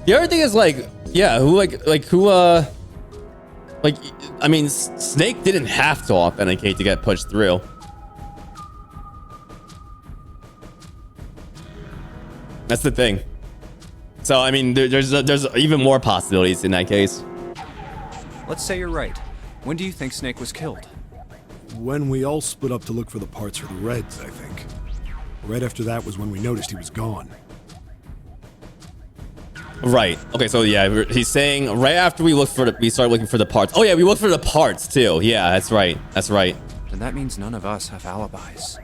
yeah, I mean, Snake didn't have to authenticate to get pushed through. That's the thing. So, I mean, there's even more possibilities in that case. Let's say you're right. When do you think Snake was killed? When we all split up to look for the parts for the Reds, I think. Right after that was when we noticed he was gone. Right. Okay, so yeah, he's saying right after we started looking for the parts. Oh yeah, we looked for the parts too. Yeah, that's right. That's right. And that means none of us have alibis.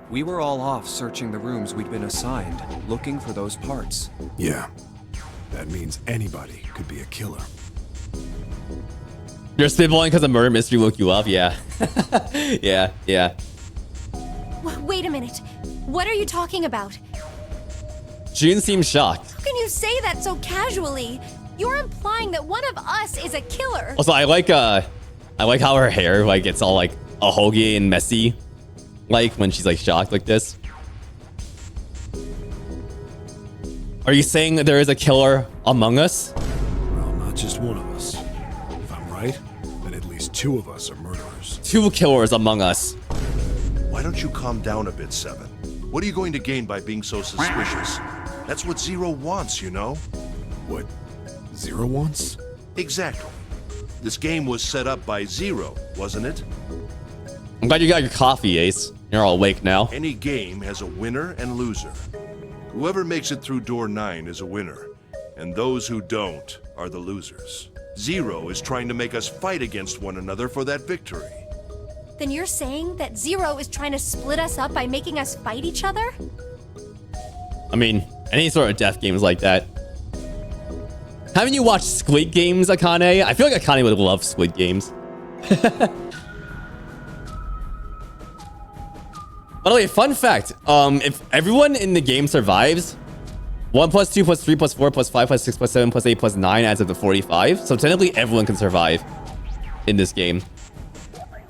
We were all off searching the rooms we'd been assigned, looking for those parts. Yeah. That means anybody could be a killer. You're spitballing because a murder mystery woke you up? Yeah. yeah. Wait a minute. What are you talking about? June seems shocked. How can you say that so casually? You're implying that one of us is a killer. Also, I like how her hair like gets all like a hoagie and messy, like when she's like shocked like this. Are you saying that there is a killer among us? Well, not just one of us. If I'm right, then at least 2 of us are murderers. 2 killers among us. Why don't you calm down a bit, Seven? What are you going to gain by being so suspicious? That's what Zero wants, you know? What Zero wants? Exactly. This game was set up by Zero, wasn't it? I'm glad you got your coffee, Ace. You're all awake now. Any game has a winner and loser. Whoever makes it through door 9 is a winner, and those who don't are the losers. Zero is trying to make us fight against one another for that victory. Then you're saying that Zero is trying to split us up by making us fight each other? I mean, any sort of death games like that. Haven't you watched Squid Games, Akane? I feel like Akane would love Squid Games. By the way, fun fact. If everyone in the game survives, 1 + 2 + 3 + 4 + 5 + 6 + 7 + 8 + 9 adds up to 45. So technically everyone can survive in this game.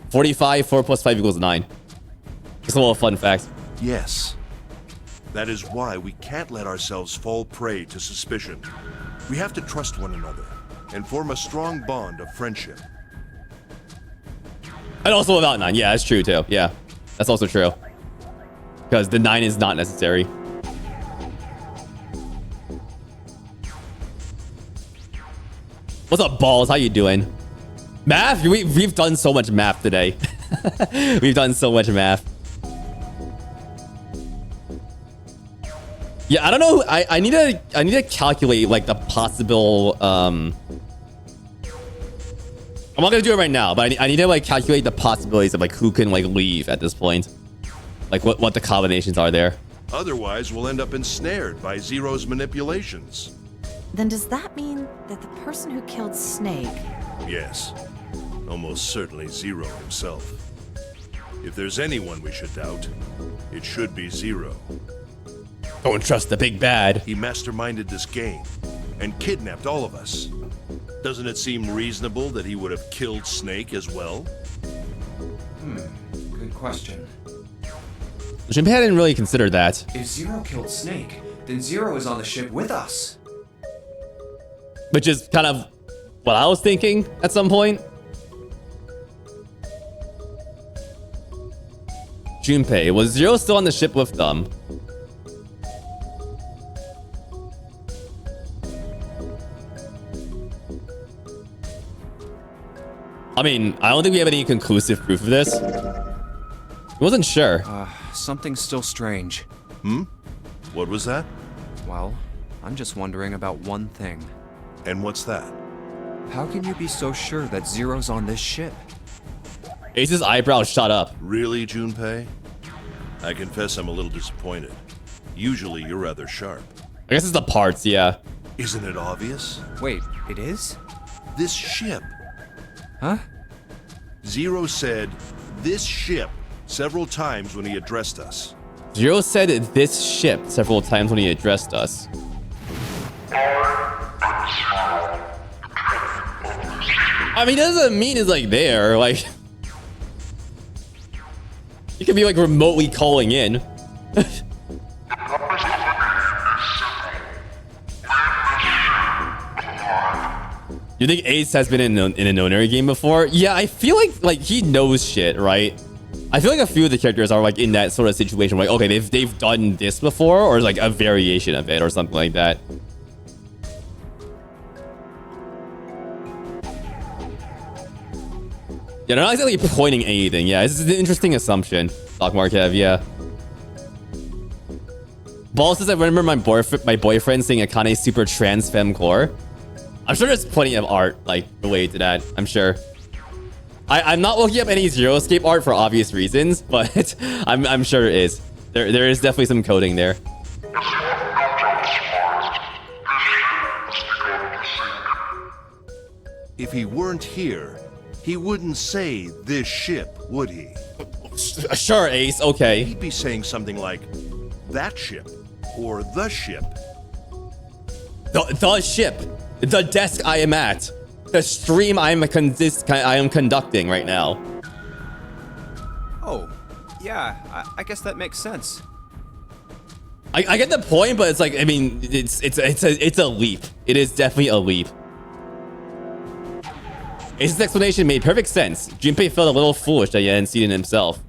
45, 4 + 5 = 9. Just a little fun fact. Yes. That is why we can't let ourselves fall prey to suspicion. We have to trust one another and form a strong bond of friendship. And also about 9. Yeah, that's true too. Yeah, that's also true. Because the 9 is not necessary. What's up, Balls? How you doing? Math? We've done so much math today. We've done so much math. Yeah, I don't know. I need to calculate like the possible. I'm not gonna do it right now, but I need to like calculate the possibilities of like who can like leave at this point. Like what the combinations are there. Otherwise, we'll end up ensnared by Zero's manipulations. Then does that mean that the person who killed Snake... Yes. Almost certainly Zero himself. If there's anyone we should doubt, it should be Zero. Don't trust the big bad. He masterminded this game and kidnapped all of us. Doesn't it seem reasonable that he would have killed Snake as well? Good question. Junpei didn't really consider that. If Zero killed Snake, then Zero is on the ship with us. Which is kind of what I was thinking at some point. Junpei, was Zero still on the ship with them? I mean, I don't think we have any conclusive proof of this. I wasn't sure. Something's still strange. What was that? Well, I'm just wondering about one thing. And what's that? How can you be so sure that Zero's on this ship? Ace's eyebrows shot up. Really, Junpei? I confess I'm a little disappointed. Usually you're rather sharp. I guess it's the parts, yeah. Isn't it obvious? Wait, it is? This ship. Huh? Zero said, this ship, several times when he addressed us. Zero said this ship several times when he addressed us. I mean, that doesn't mean it's like there. Like, you could be like remotely calling in. You think Ace has been in an Onari game before? Yeah, I feel like he knows shit, right? I feel like a few of the characters are like in that sort of situation, like, okay, they've done this before, or like a variation of it, or something like that. Yeah, they're not exactly pointing anything. Yeah, this is an interesting assumption. Doc Markev, yeah. Ball says, I remember my boyfriend saying Akane's super trans femme core. I'm sure there's plenty of art like related to that. I'm sure. I'm not looking up any Zero Escape art for obvious reasons, but I'm sure there is. There is definitely some coding there. If he weren't here, he wouldn't say this ship, would he? Sure, Ace. Okay. He'd be saying something like that ship or the ship. The ship. The desk I am at. The stream I am conducting right now. Oh, yeah, I guess that makes sense. I get the point, but it's like, I mean, it's a leap. It is definitely a leap. Ace's explanation made perfect sense. Junpei felt a little foolish that he hadn't seen it himself.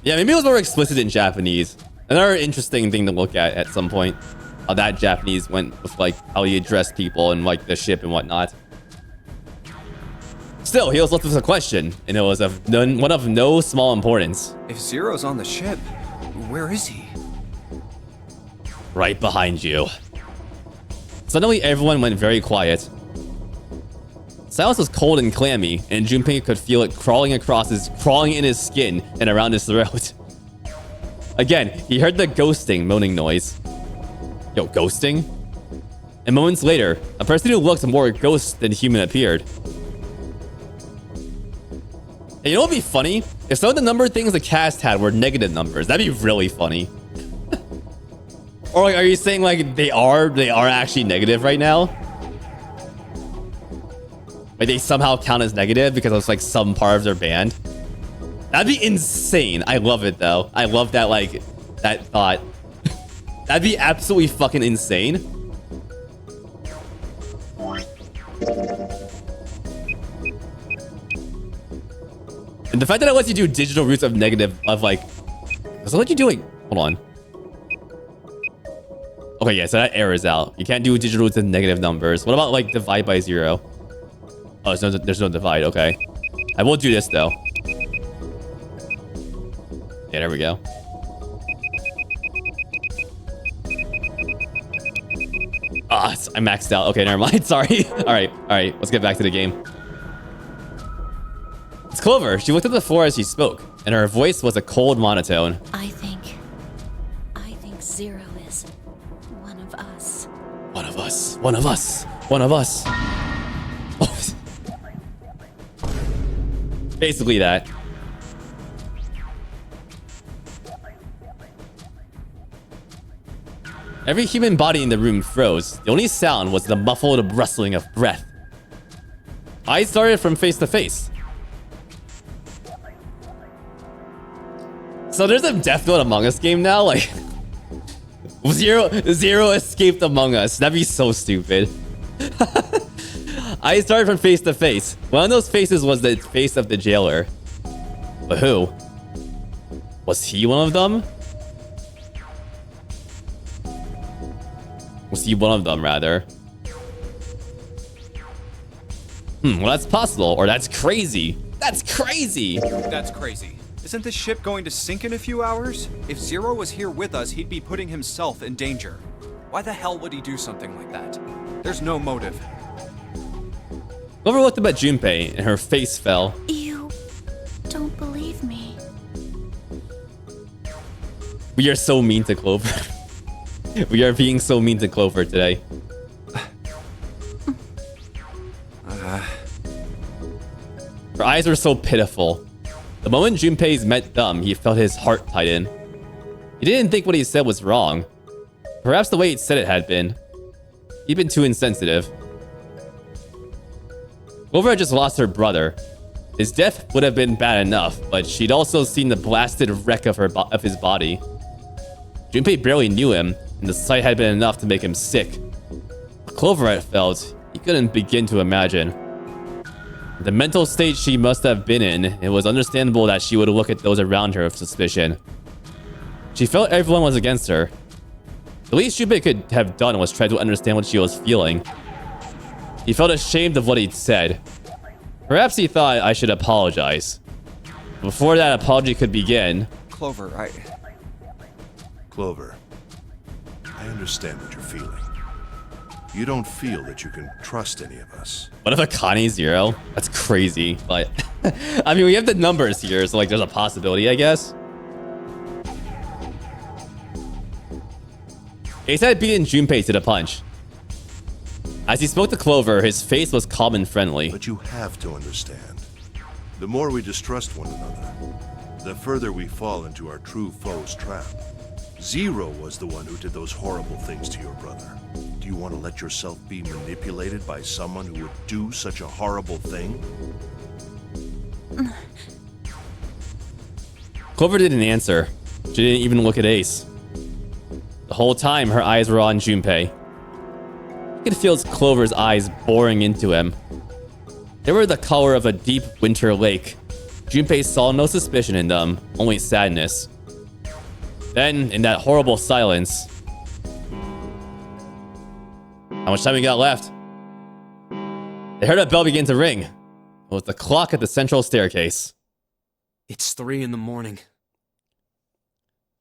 Yeah, maybe it was more explicit in Japanese. Another interesting thing to look at some point. How that Japanese went with like how he addressed people and like the ship and whatnot. Still, he was left with a question, and it was one of no small importance. If Zero's on the ship, where is he? Right behind you. Suddenly, everyone went very quiet. Silence was cold and clammy, and Junpei could feel it crawling in his skin and around his throat. Again, he heard the ghosting moaning noise. Yo, ghosting? And moments later, a person who looked more ghost than human appeared. And you know what would be funny? If some of the number things the cast had were negative numbers, that'd be really funny. Or like, are you saying like they are actually negative right now? Like they somehow count as negative because it's like some part of their band? That'd be insane. I love it though. I love that like that thought. That'd be absolutely fucking insane. And the fact that it lets you do digital roots of negative of like, does it let you do like, hold on. Okay, yeah, so that errors out. You can't do digital roots of negative numbers. What about like divide by 0? Oh, there's no divide. Okay, I will do this though. Yeah, there we go. Ah, I maxed out. Okay, never mind. Sorry. All right. Let's get back to the game. It's Clover. She looked at the floor as she spoke, and her voice was a cold monotone. I think Zero is one of us. One of us. One of us. One of us. Basically that. Every human body in the room froze. The only sound was the muffled rustling of breath. I started from face to face. So there's a Death Note Among Us game now? Like, Zero escaped Among Us. That'd be so stupid. I started from face to face. One of those faces was the face of the jailer. But who? Was he one of them? Was he one of them, rather? Well, that's possible, or that's crazy. That's crazy! That's crazy. Isn't this ship going to sink in a few hours? If Zero was here with us, he'd be putting himself in danger. Why the hell would he do something like that? There's no motive. Clover looked up at Junpei, and her face fell. You don't believe me. We are so mean to Clover. We are being so mean to Clover today. Her eyes were so pitiful. The moment Junpei's met them, he felt his heart tighten. He didn't think what he said was wrong. Perhaps the way he'd said it had been. He'd been too insensitive. Clover had just lost her brother. His death would have been bad enough, but she'd also seen the blasted wreck of his body. Junpei barely knew him, and the sight had been enough to make him sick. What Clover had felt, he couldn't begin to imagine. The mental state she must have been in, it was understandable that she would look at those around her with suspicion. She felt everyone was against her. The least Junpei could have done was try to understand what she was feeling. He felt ashamed of what he'd said. Perhaps he thought I should apologize. Before that apology could begin... Clover, Clover, I understand what you're feeling. You don't feel that you can trust any of us. What if Akane Zero? That's crazy. But, I mean, we have the numbers here, so like there's a possibility, I guess. Ace had beaten Junpei to the punch. As he spoke to Clover, his face was calm and friendly. But you have to understand. The more we distrust one another, the further we fall into our true foe's trap. Zero was the one who did those horrible things to your brother. Do you want to let yourself be manipulated by someone who would do such a horrible thing? Clover didn't answer. She didn't even look at Ace. The whole time, her eyes were on Junpei. You could feel Clover's eyes boring into him. They were the color of a deep winter lake. Junpei saw no suspicion in them, only sadness. Then, in that horrible silence... How much time we got left? They heard a bell begin to ring. It was the clock at the central staircase. It's 3 in the morning.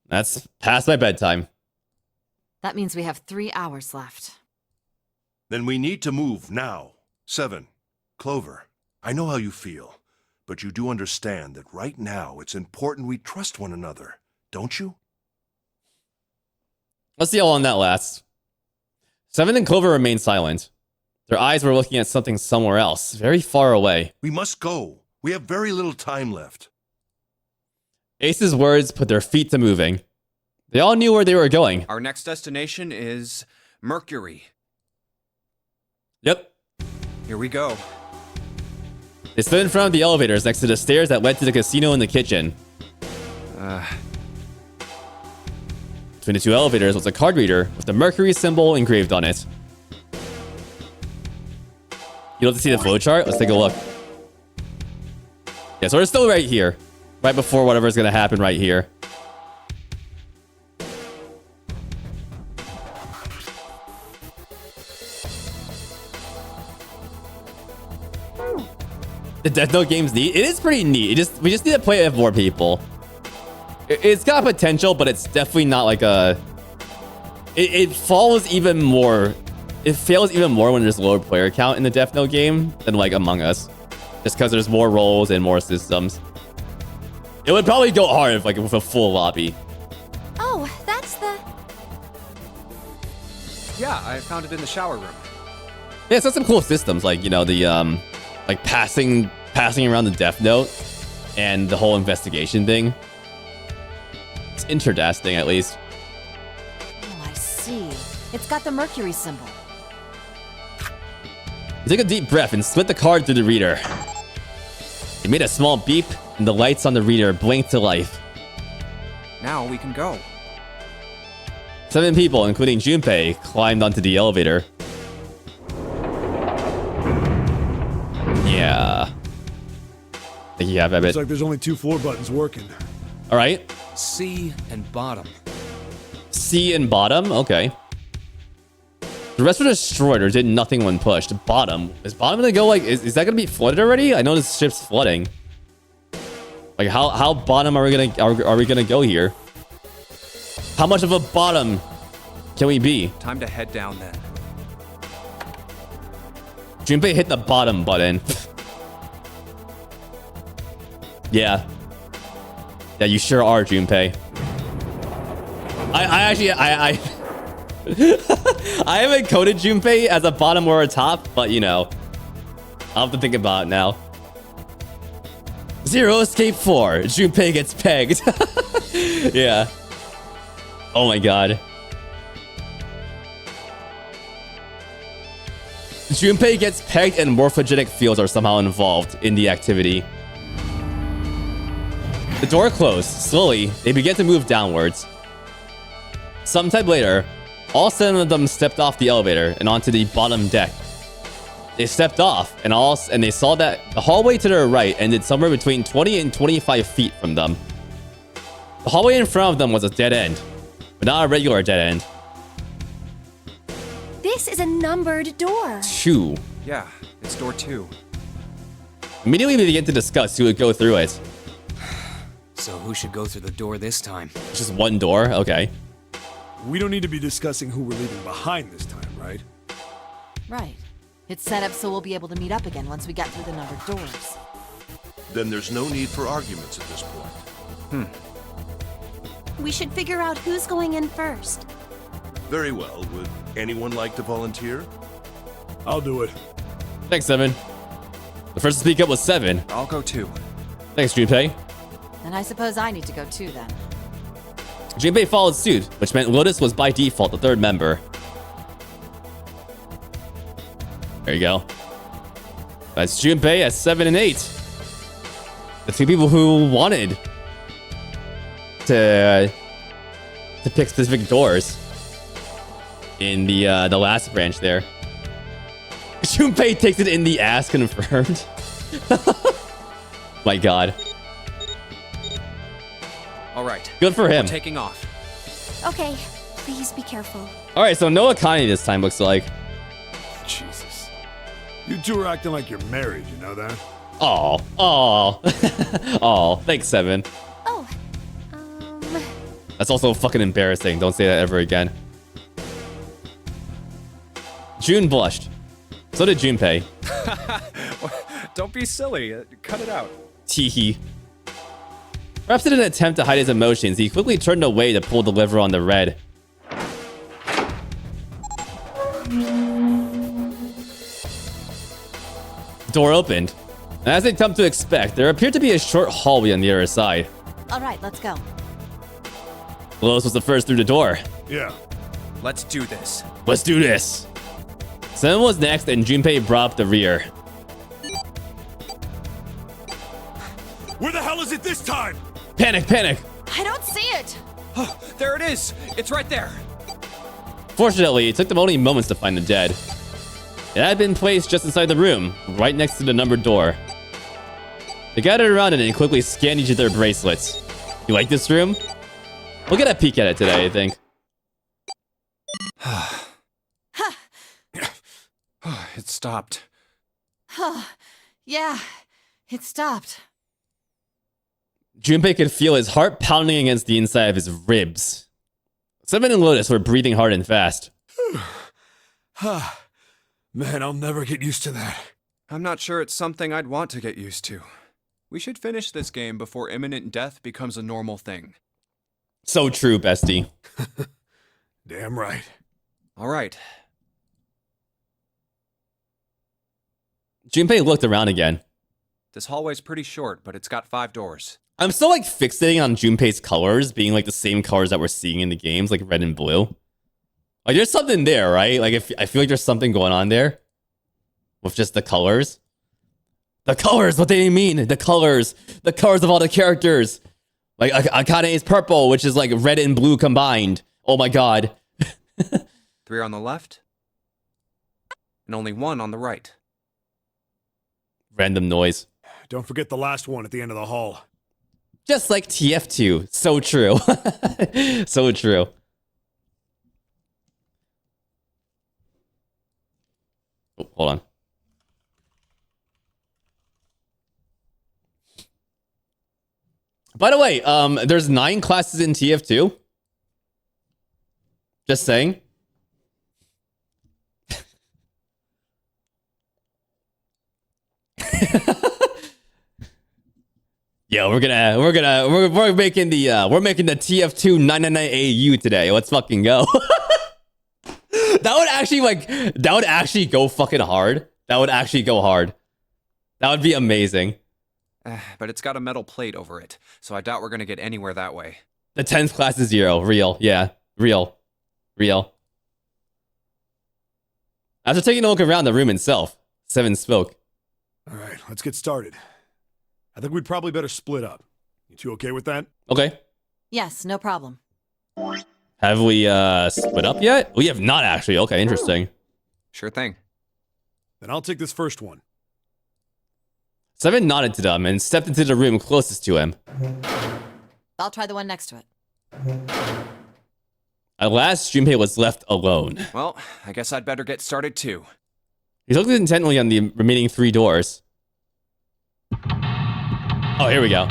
That's past my bedtime. That means we have 3 hours left. Then we need to move now. 7. Clover, I know how you feel, but you do understand that right now it's important we trust one another, don't you? Let's see how long that lasts. 7 and Clover remained silent. Their eyes were looking at something somewhere else, very far away. We must go. We have very little time left. Ace's words put their feet to moving. They all knew where they were going. Our next destination is Mercury. Yep. Here we go. They stood in front of the elevators next to the stairs that led to the casino and the kitchen. Between the two elevators was a card reader with the Mercury symbol engraved on it. You'd like to see the flowchart? Let's take a look. Yeah, so we're still right here. Right before whatever's going to happen right here. The Death Note game's neat. It is pretty neat. We just need to play it with more people. It's got potential, but it's definitely not like a... It falls even more... It fails even more when there's lower player count in the Death Note game than like Among Us. Just because there's more roles and more systems. It would probably go hard if, like with a full lobby. Oh, that's the... Yeah, I found it in the shower room. Yeah, it's got some cool systems, like, you know, the like passing around the Death Note and the whole investigation thing. It's interesting, at least. Oh, I see. see. It's got the Mercury symbol. Take a deep breath and slid the card through the reader. It made a small beep, and the lights on the reader blinked to life. Now we can go. 7 people, including Junpei, climbed onto the elevator. Yeah. I think you have a bit. Looks like there's only 2 floor buttons working. All right. C and bottom. C and bottom? Okay. The rest were destroyed or did nothing when pushed. Bottom. Is bottom gonna go like... Is that gonna be flooded already? I know this ship's flooding. Like, how bottom are we gonna go here? How much of a bottom can we be? Time to head down then. Junpei hit the bottom button. Yeah. Yeah, you sure are, Junpei. I actually I haven't coded Junpei as a bottom or a top, but you know, I'll have to think about it now. 0 escape 4. Junpei gets pegged. Yeah. Oh my god. Junpei gets pegged and morphogenic fields are somehow involved in the activity. The door closed. Slowly, they began to move downwards. Sometime later, all 7 of them stepped off the elevator and onto the bottom deck. They stepped off and they saw that the hallway to their right ended somewhere between 20 and 25 feet from them. The hallway in front of them was a dead end, but not a regular dead end. This is a numbered door. 2. Yeah, it's door 2. Immediately they began to discuss who would go through it. So who should go through the door this time? Just one door? Okay. We don't need to be discussing who we're leaving behind this time, right? Right. It's set up so we'll be able to meet up again once we get through the numbered doors. Then there's no need for arguments at this point. We should figure out who's going in first. Very well. Would anyone like to volunteer? I'll do it. Thanks, 7. The first to speak up was 7. I'll go too. Thanks, Junpei. And I suppose I need to go too then. Junpei followed suit, which meant Lotus was by default the 3rd member. There you go. That's Junpei at 7 and 8. The 2 people who wanted to pick specific doors in the last branch there. Junpei takes it in the ass, confirmed. My god. All right. Good for him. We're taking off. Okay, please be careful. All right, so no Akane this time, looks like. Jesus. You 2 are acting like you're married, you know that? Oh, thanks, 7. Oh, That's also fucking embarrassing. Don't say that ever again. June blushed. So did Junpei. Don't be silly. Cut it out. Teehee. Perhaps in an attempt to hide his emotions, he quickly turned away to pull the lever on the red. The door opened, and as they'd come to expect, there appeared to be a short hallway on the other side. All right, let's go. Lotus was the first through the door. Yeah. Let's do this. Let's do this. Sen was next, and Junpei brought up the rear. Where the hell is it this time? Panic, panic! I don't see it. Oh, there it is. It's right there. Fortunately, it took them only moments to find the dead. It had been placed just inside the room, right next to the numbered door. They gathered around it and quickly scanned each of their bracelets. You like this room? We'll get a peek at it today, I think. It stopped. Yeah, it stopped. Junpei could feel his heart pounding against the inside of his ribs. 7 and Lotus were breathing hard and fast. Man, I'll never get used to that. I'm not sure it's something I'd want to get used to. We should finish this game before imminent death becomes a normal thing. So true, bestie. Damn right. All right. Junpei looked around again. This hallway's pretty short, but it's got 5 doors. I'm still like fixating on Junpei's colors being like the same colors that we're seeing in the games, like red and blue. Like, there's something there, right? Like, if I feel like there's something going on there with just the colors. The colors, what they mean? The colors of all the characters. Like, Akane is purple, which is like red and blue combined. Oh my god. 3 on the left, and only 1 on the right. Random noise. Don't forget the last one at the end of the hall. Just like TF2. So true. So true. Oh, hold on. By the way, there's 9 classes in TF2. Just saying. Yeah, we're making the TF2 999 AU today. Let's fucking go. That would actually go fucking hard. That would actually go hard. That would be amazing. But it's got a metal plate over it, so I doubt we're gonna get anywhere that way. The 10th class is 0. Real. Yeah. Real. After taking a look around the room itself, 7 spoke. Alright, let's get started. I think we'd probably better split up. You two okay with that? Okay. Yes, no problem. Have we split up yet? We have not actually. Okay, interesting. Sure thing. Then I'll take this first one. 7 nodded to them and stepped into the room closest to him. I'll try the one next to it. At last, Junpei was left alone. Well, I guess I'd better get started too. He looked intently on the remaining 3 doors. Oh, here we go.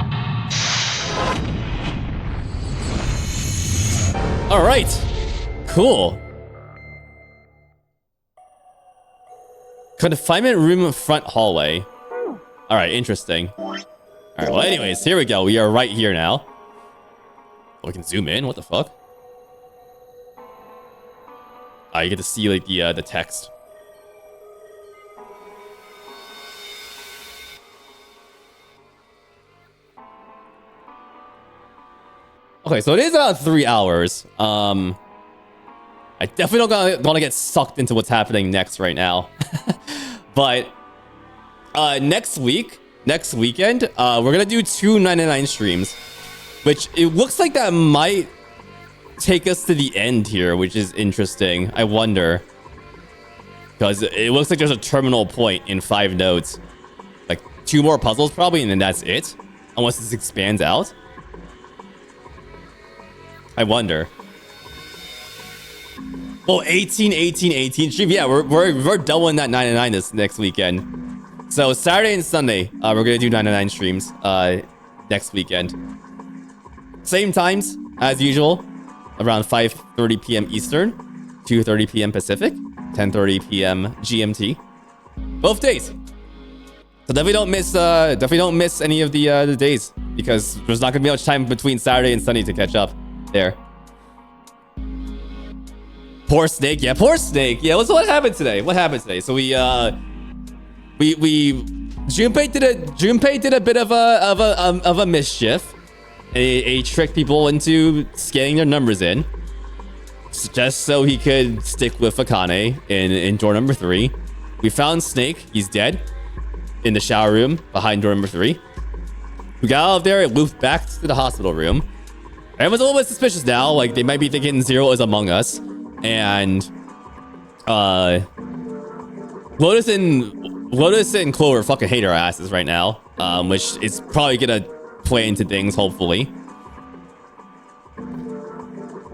All right. Cool. Confinement room front hallway. All right, interesting. All right, well, anyways, here we go. We are right here now. Oh, we can zoom in. What the fuck? Oh, you get to see like the text. Okay, so it is about 3 hours. I definitely don't gonna get sucked into what's happening next right now. But next weekend, we're gonna do 2 99 streams, which it looks like that might take us to the end here, which is interesting. I wonder, because it looks like there's a terminal point in 5 nodes, like 2 more puzzles probably, and then that's it, unless this expands out. I wonder. Oh, 18 stream. Yeah, we're doubling that 99 this next weekend. So Saturday and Sunday, we're gonna do 99 streams next weekend. Same times as usual, around 5:30 p.m. Eastern, 2:30 p.m. Pacific, 10:30 p.m. GMT. Both days. So definitely don't miss any of the days, because there's not gonna be much time between Saturday and Sunday to catch up. There. Poor Snake. Yeah, poor Snake. Yeah, what happened today? What happened today? So Junpei did a bit of a mischief. He tricked people into scanning their numbers in, just so he could stick with Akane in door number 3. We found Snake. He's dead in the shower room behind door number 3. We got out of there and moved back to the hospital room. Everyone's a little bit suspicious now. Like, they might be thinking Zero is among us. And Lotus and Clover fucking hate our asses right now, which is probably gonna play into things, hopefully.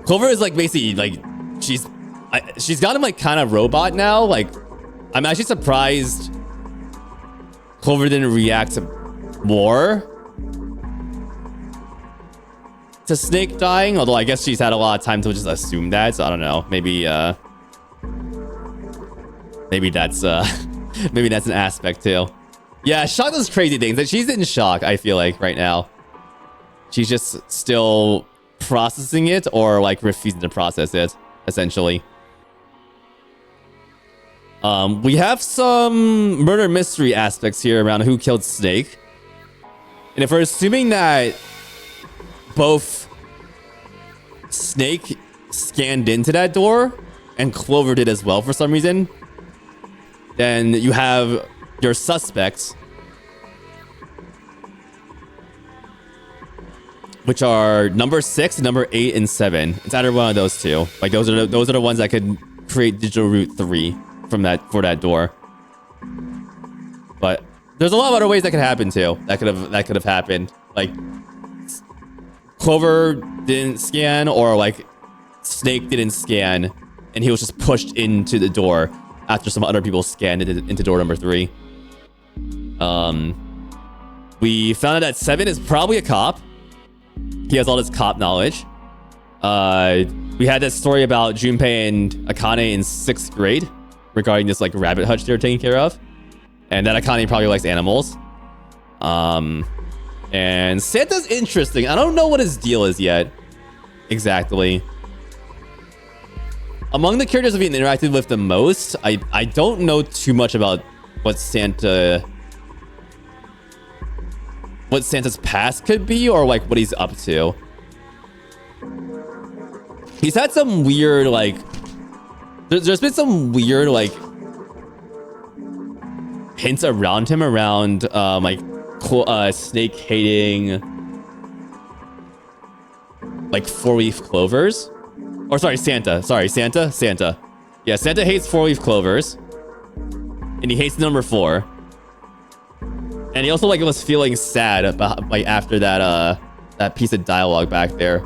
Clover is like basically like she's gotten like kind of robot now. Like, I'm actually surprised Clover didn't react more to Snake dying, although I guess she's had a lot of time to just assume that, so I don't know. Maybe that's maybe that's an aspect too. Yeah, Shock does crazy things. She's in shock, I feel like, right now. She's just still processing it, or like refusing to process it, essentially. We have some murder mystery aspects here around who killed Snake. And if we're assuming that both Snake scanned into that door and Clover did as well for some reason, then you have your suspects, which are number 6, number 8, and 7. It's either one of those two. Like those are the ones that could create digital route 3 for that door. But there's a lot of other ways that could happen too. That could have happened. Like Clover didn't scan, or like Snake didn't scan, and he was just pushed into the door after some other people scanned into door number 3. We found out that 7 is probably a cop. He has all this cop knowledge. We had this story about Junpei and Akane in 6th grade regarding this like rabbit hutch they're taking care of, and that Akane probably likes animals. And Santa's interesting. I don't know what his deal is yet exactly. Among the characters we've interacted with the most, I don't know too much about what Santa's past could be, or like what he's up to. He's had some weird like there's been some weird like hints around him around like Snake hating like 4-leaf clovers. Or sorry, Santa. Yeah, Santa hates 4-leaf clovers, and he hates number 4. And he also like was feeling sad about like after that piece of dialogue back there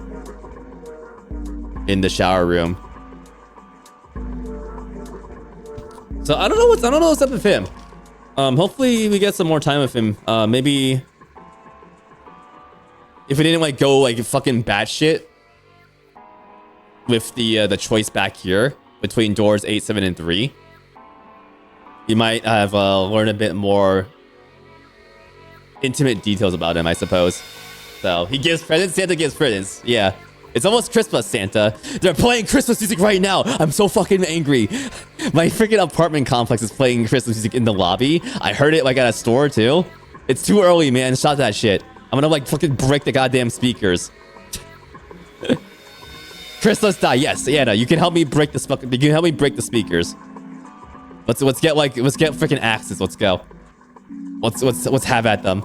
in the shower room. So I don't know what's up with him. Hopefully we get some more time with him. Maybe if we didn't like go like fucking batshit with the choice back here between doors 8, 7, and 3, you might have learned a bit more intimate details about him, I suppose. So he gives presents. Santa gives presents. Yeah. It's almost Christmas, Santa. They're playing Christmas music right now. I'm so fucking angry. My freaking apartment complex is playing Christmas music in the lobby. I heard it like at a store too. It's too early, man. Stop that shit. I'm gonna like fucking break the goddamn speakers. Christmas die. Yes, Anna, you can help me break the You can help me break the speakers. Let's get freaking axes. Let's go. Let's have at them.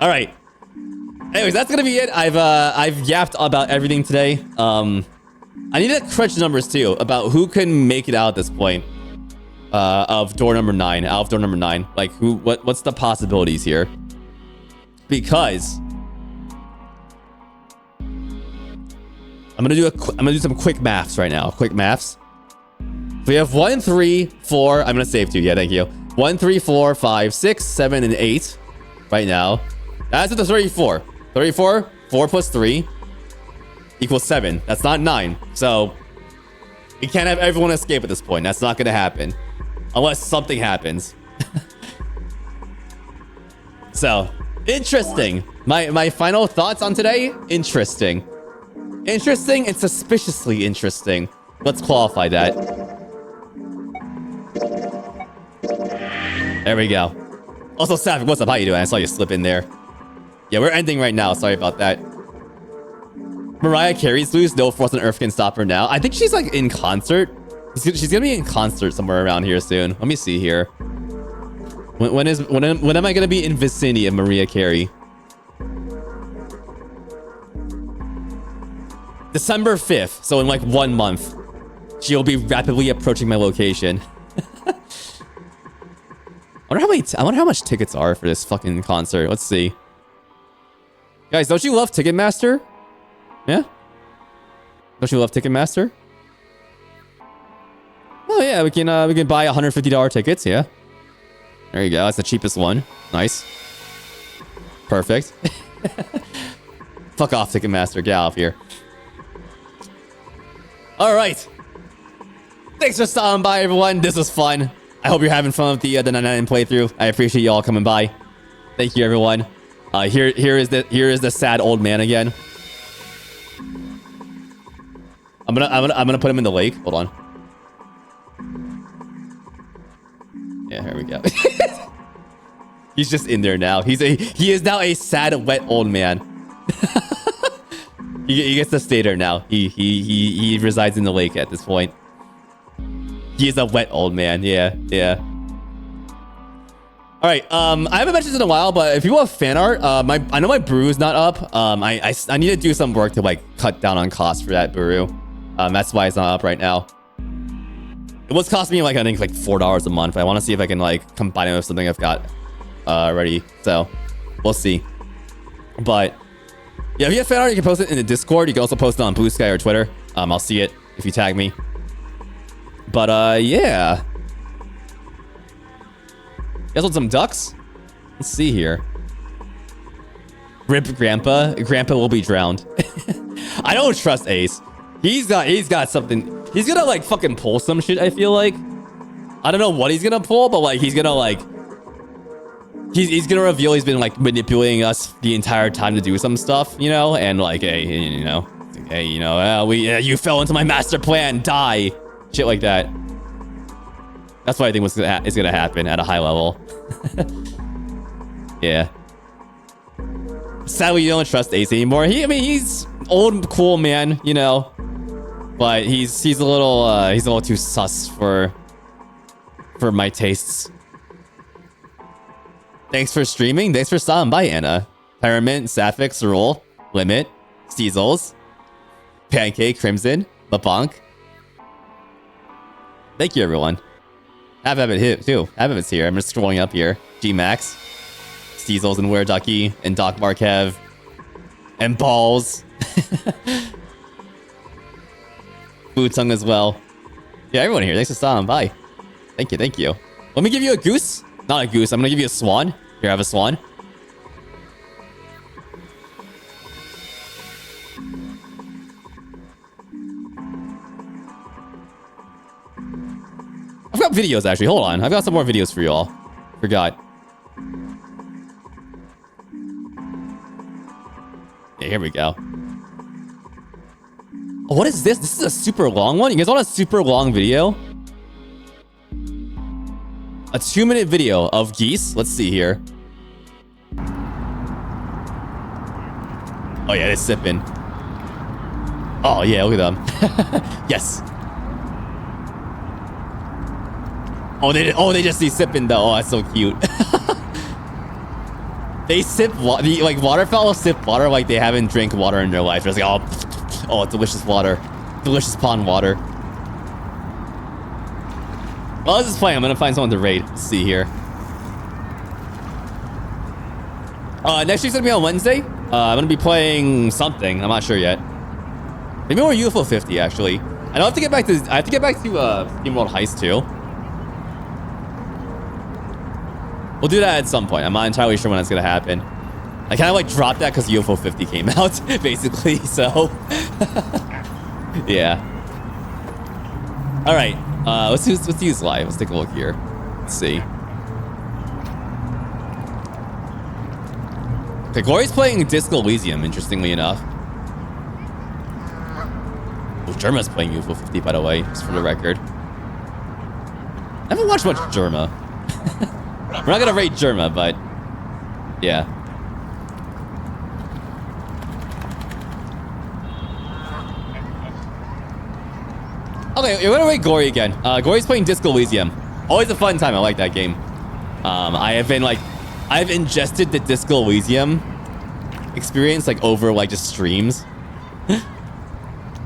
All right. Anyways, that's gonna be it. I've yapped about everything today. I need to crunch numbers too about who can make it out at this point. Of door number 9, out of door number 9. Like what's the possibilities here? Because I'm gonna do some quick maths right now. Quick maths. We have 1, 3, 4. I'm gonna save 2. Yeah, thank you. 1, 3, 4, 5, 6, 7, and 8. Right now. That's at the 34. 34, 4 plus 3 equals 7. That's not 9. So we can't have everyone escape at this point. That's not gonna happen. Unless something happens. So, interesting. My final thoughts on today? Interesting. Interesting and suspiciously interesting. Let's qualify that. There we go. Also, Sapphic, what's up? How you doing? I saw you slip in there. Yeah, we're ending right now. Sorry about that. Mariah Carey's loose. No Frozen Earth can stop her now. I think she's like in concert. She's gonna be in concert somewhere around here soon. Let me see here. When am I gonna be in vicinity of Mariah Carey? December 5th. So in like 1 month, she'll be rapidly approaching my location. I wonder how much tickets are for this fucking concert. Let's see. Guys, don't you love Ticketmaster? Yeah? Don't you love Ticketmaster? Oh yeah, we can buy $150 tickets, yeah. There you go, that's the cheapest one. Nice. Perfect. Fuck off, Ticketmaster, get out of here. Alright. Thanks for stopping by, everyone. This was fun. I hope you're having fun with the 99 playthrough. I appreciate you all coming by. Thank you, everyone. Here is the sad old man again. I'm gonna put him in the lake. Hold on. Yeah, here we go. He's just in there now. He is now a sad, wet old man. He gets to stay there now. He resides in the lake at this point. He is a wet old man. Yeah. All right. I haven't mentioned this in a while, but if you want fan art, I know my brew is not up. I need to do some work to like cut down on costs for that brew. That's why it's not up right now. It was costing me like I think like $4 a month. I want to see if I can like combine it with something I've got already. So we'll see. But yeah, if you have fan art, you can post it in the Discord. You can also post it on Blue Sky or Twitter. I'll see it if you tag me. But yeah. You guys want some ducks? Let's see here. Rip Grandpa. Grandpa will be drowned. I don't trust Ace. He's got something. He's gonna like fucking pull some shit, I feel like. I don't know what he's gonna pull, but like he's gonna like he's gonna reveal he's been like manipulating us the entire time to do some stuff, you know, and like hey, you know, you fell into my master plan, die. Shit like that. That's what I think is gonna happen at a high level. Yeah. Sadly, you don't trust Ace anymore. He's old, cool man, you know, but he's a little too sus for my tastes. Thanks for streaming. Thanks for stopping by, Anna. Pyramid, Sapphic, Cerule, Limit, Steezels, Pancake, Crimson, LeBlanc. Thank you, everyone. Have it here too. Have here. I'm just scrolling up here. G-Max, Steezels and Were Ducky, and Doc Markev, and Balls. Bootsung as well. Yeah, everyone here. Thanks for stopping by. Thank you. Let me give you a goose. Not a goose. I'm gonna give you a swan. Here, I have a swan. I've got videos actually. Hold on. I've got some more videos for you all. Forgot. Yeah, here we go. Oh, what is this? This is a super long one? You guys want a super long video? A 2-minute video of geese. Let's see here. Oh yeah, they're sipping. Oh yeah, look at them. Yes. Oh, they just see sipping though. Oh, that's so cute. They sip water. Like waterfowl sip water like they haven't drank water in their life. They're like, oh, delicious water, delicious pond water. Well, this is playing. I'm gonna find someone to raid. Let's see here. Next week's gonna be on Wednesday. I'm gonna be playing something. I'm not sure yet. Maybe more UFO 50 actually. I have to get back to SteamWorld Heist too. We'll do that at some point. I'm not entirely sure when that's gonna happen. I kind of like dropped that because UFO 50 came out, basically. So, yeah. All right. Let's use live. Let's take a look here. Let's see. Okay, Glory's playing Disco Elysium, interestingly enough. Oh, Germa's playing UFO 50, by the way, just for the record. I haven't watched much Germa. We're not gonna rate Germa, but yeah. Okay, we're gonna rate Glory again. Glory's playing Disco Elysium. Always a fun time. I like that game. I've ingested the Disco Elysium experience like over like just streams.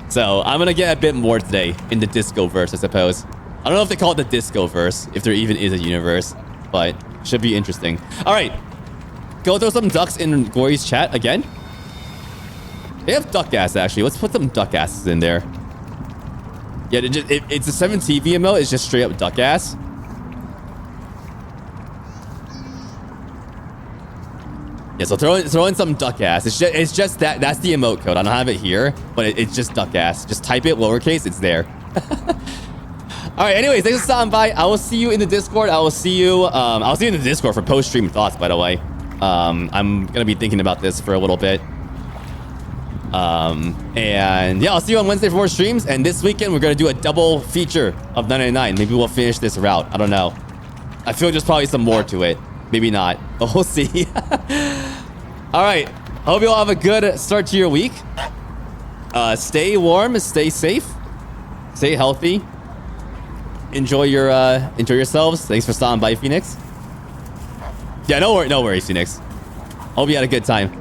So I'm gonna get a bit more today in the Disco verse, I suppose. I don't know if they call it the Disco verse, if there even is a universe, but should be interesting. All right, go throw some ducks in Glory's chat again. They have duck ass actually. Let's put some duck asses in there. Yeah, it's a 7TV emote. It's just straight up duck ass. Yeah, so throw in some duck ass. It's just that's the emote code. I don't have it here, but it's just duck ass. Just type it lowercase. It's there. All right. Anyways, thanks for stopping by. I will see you in the Discord. I'll see you in the Discord for post-stream thoughts. By the way, I'm gonna be thinking about this for a little bit. And yeah, I'll see you on Wednesday for more streams. And this weekend we're gonna do a double feature of 999. Maybe we'll finish this route. I don't know. I feel like there's probably some more to it. Maybe not. But we'll see. All right. I hope you all have a good start to your week. Stay warm, stay safe, stay healthy. Enjoy yourselves. Thanks for stopping by, Phoenix. Yeah, no worries, Phoenix. Hope you had a good time.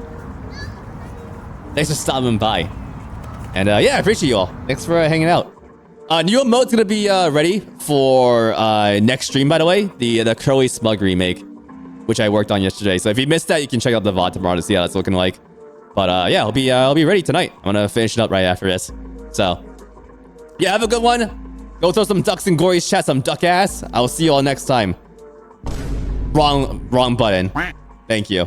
Thanks for stopping by. And yeah, I appreciate you all. Thanks for hanging out. New emote's gonna be ready for next stream, by the way. The Curly Smug remake, which I worked on yesterday. So if you missed that, you can check out the VOD tomorrow to see how it's looking like. But yeah, I'll be ready tonight. I'm gonna finish it up right after this. So yeah, have a good one. Go throw some ducks in Gory's chat, some duck ass. I'll see you all next time. Wrong button. Thank you.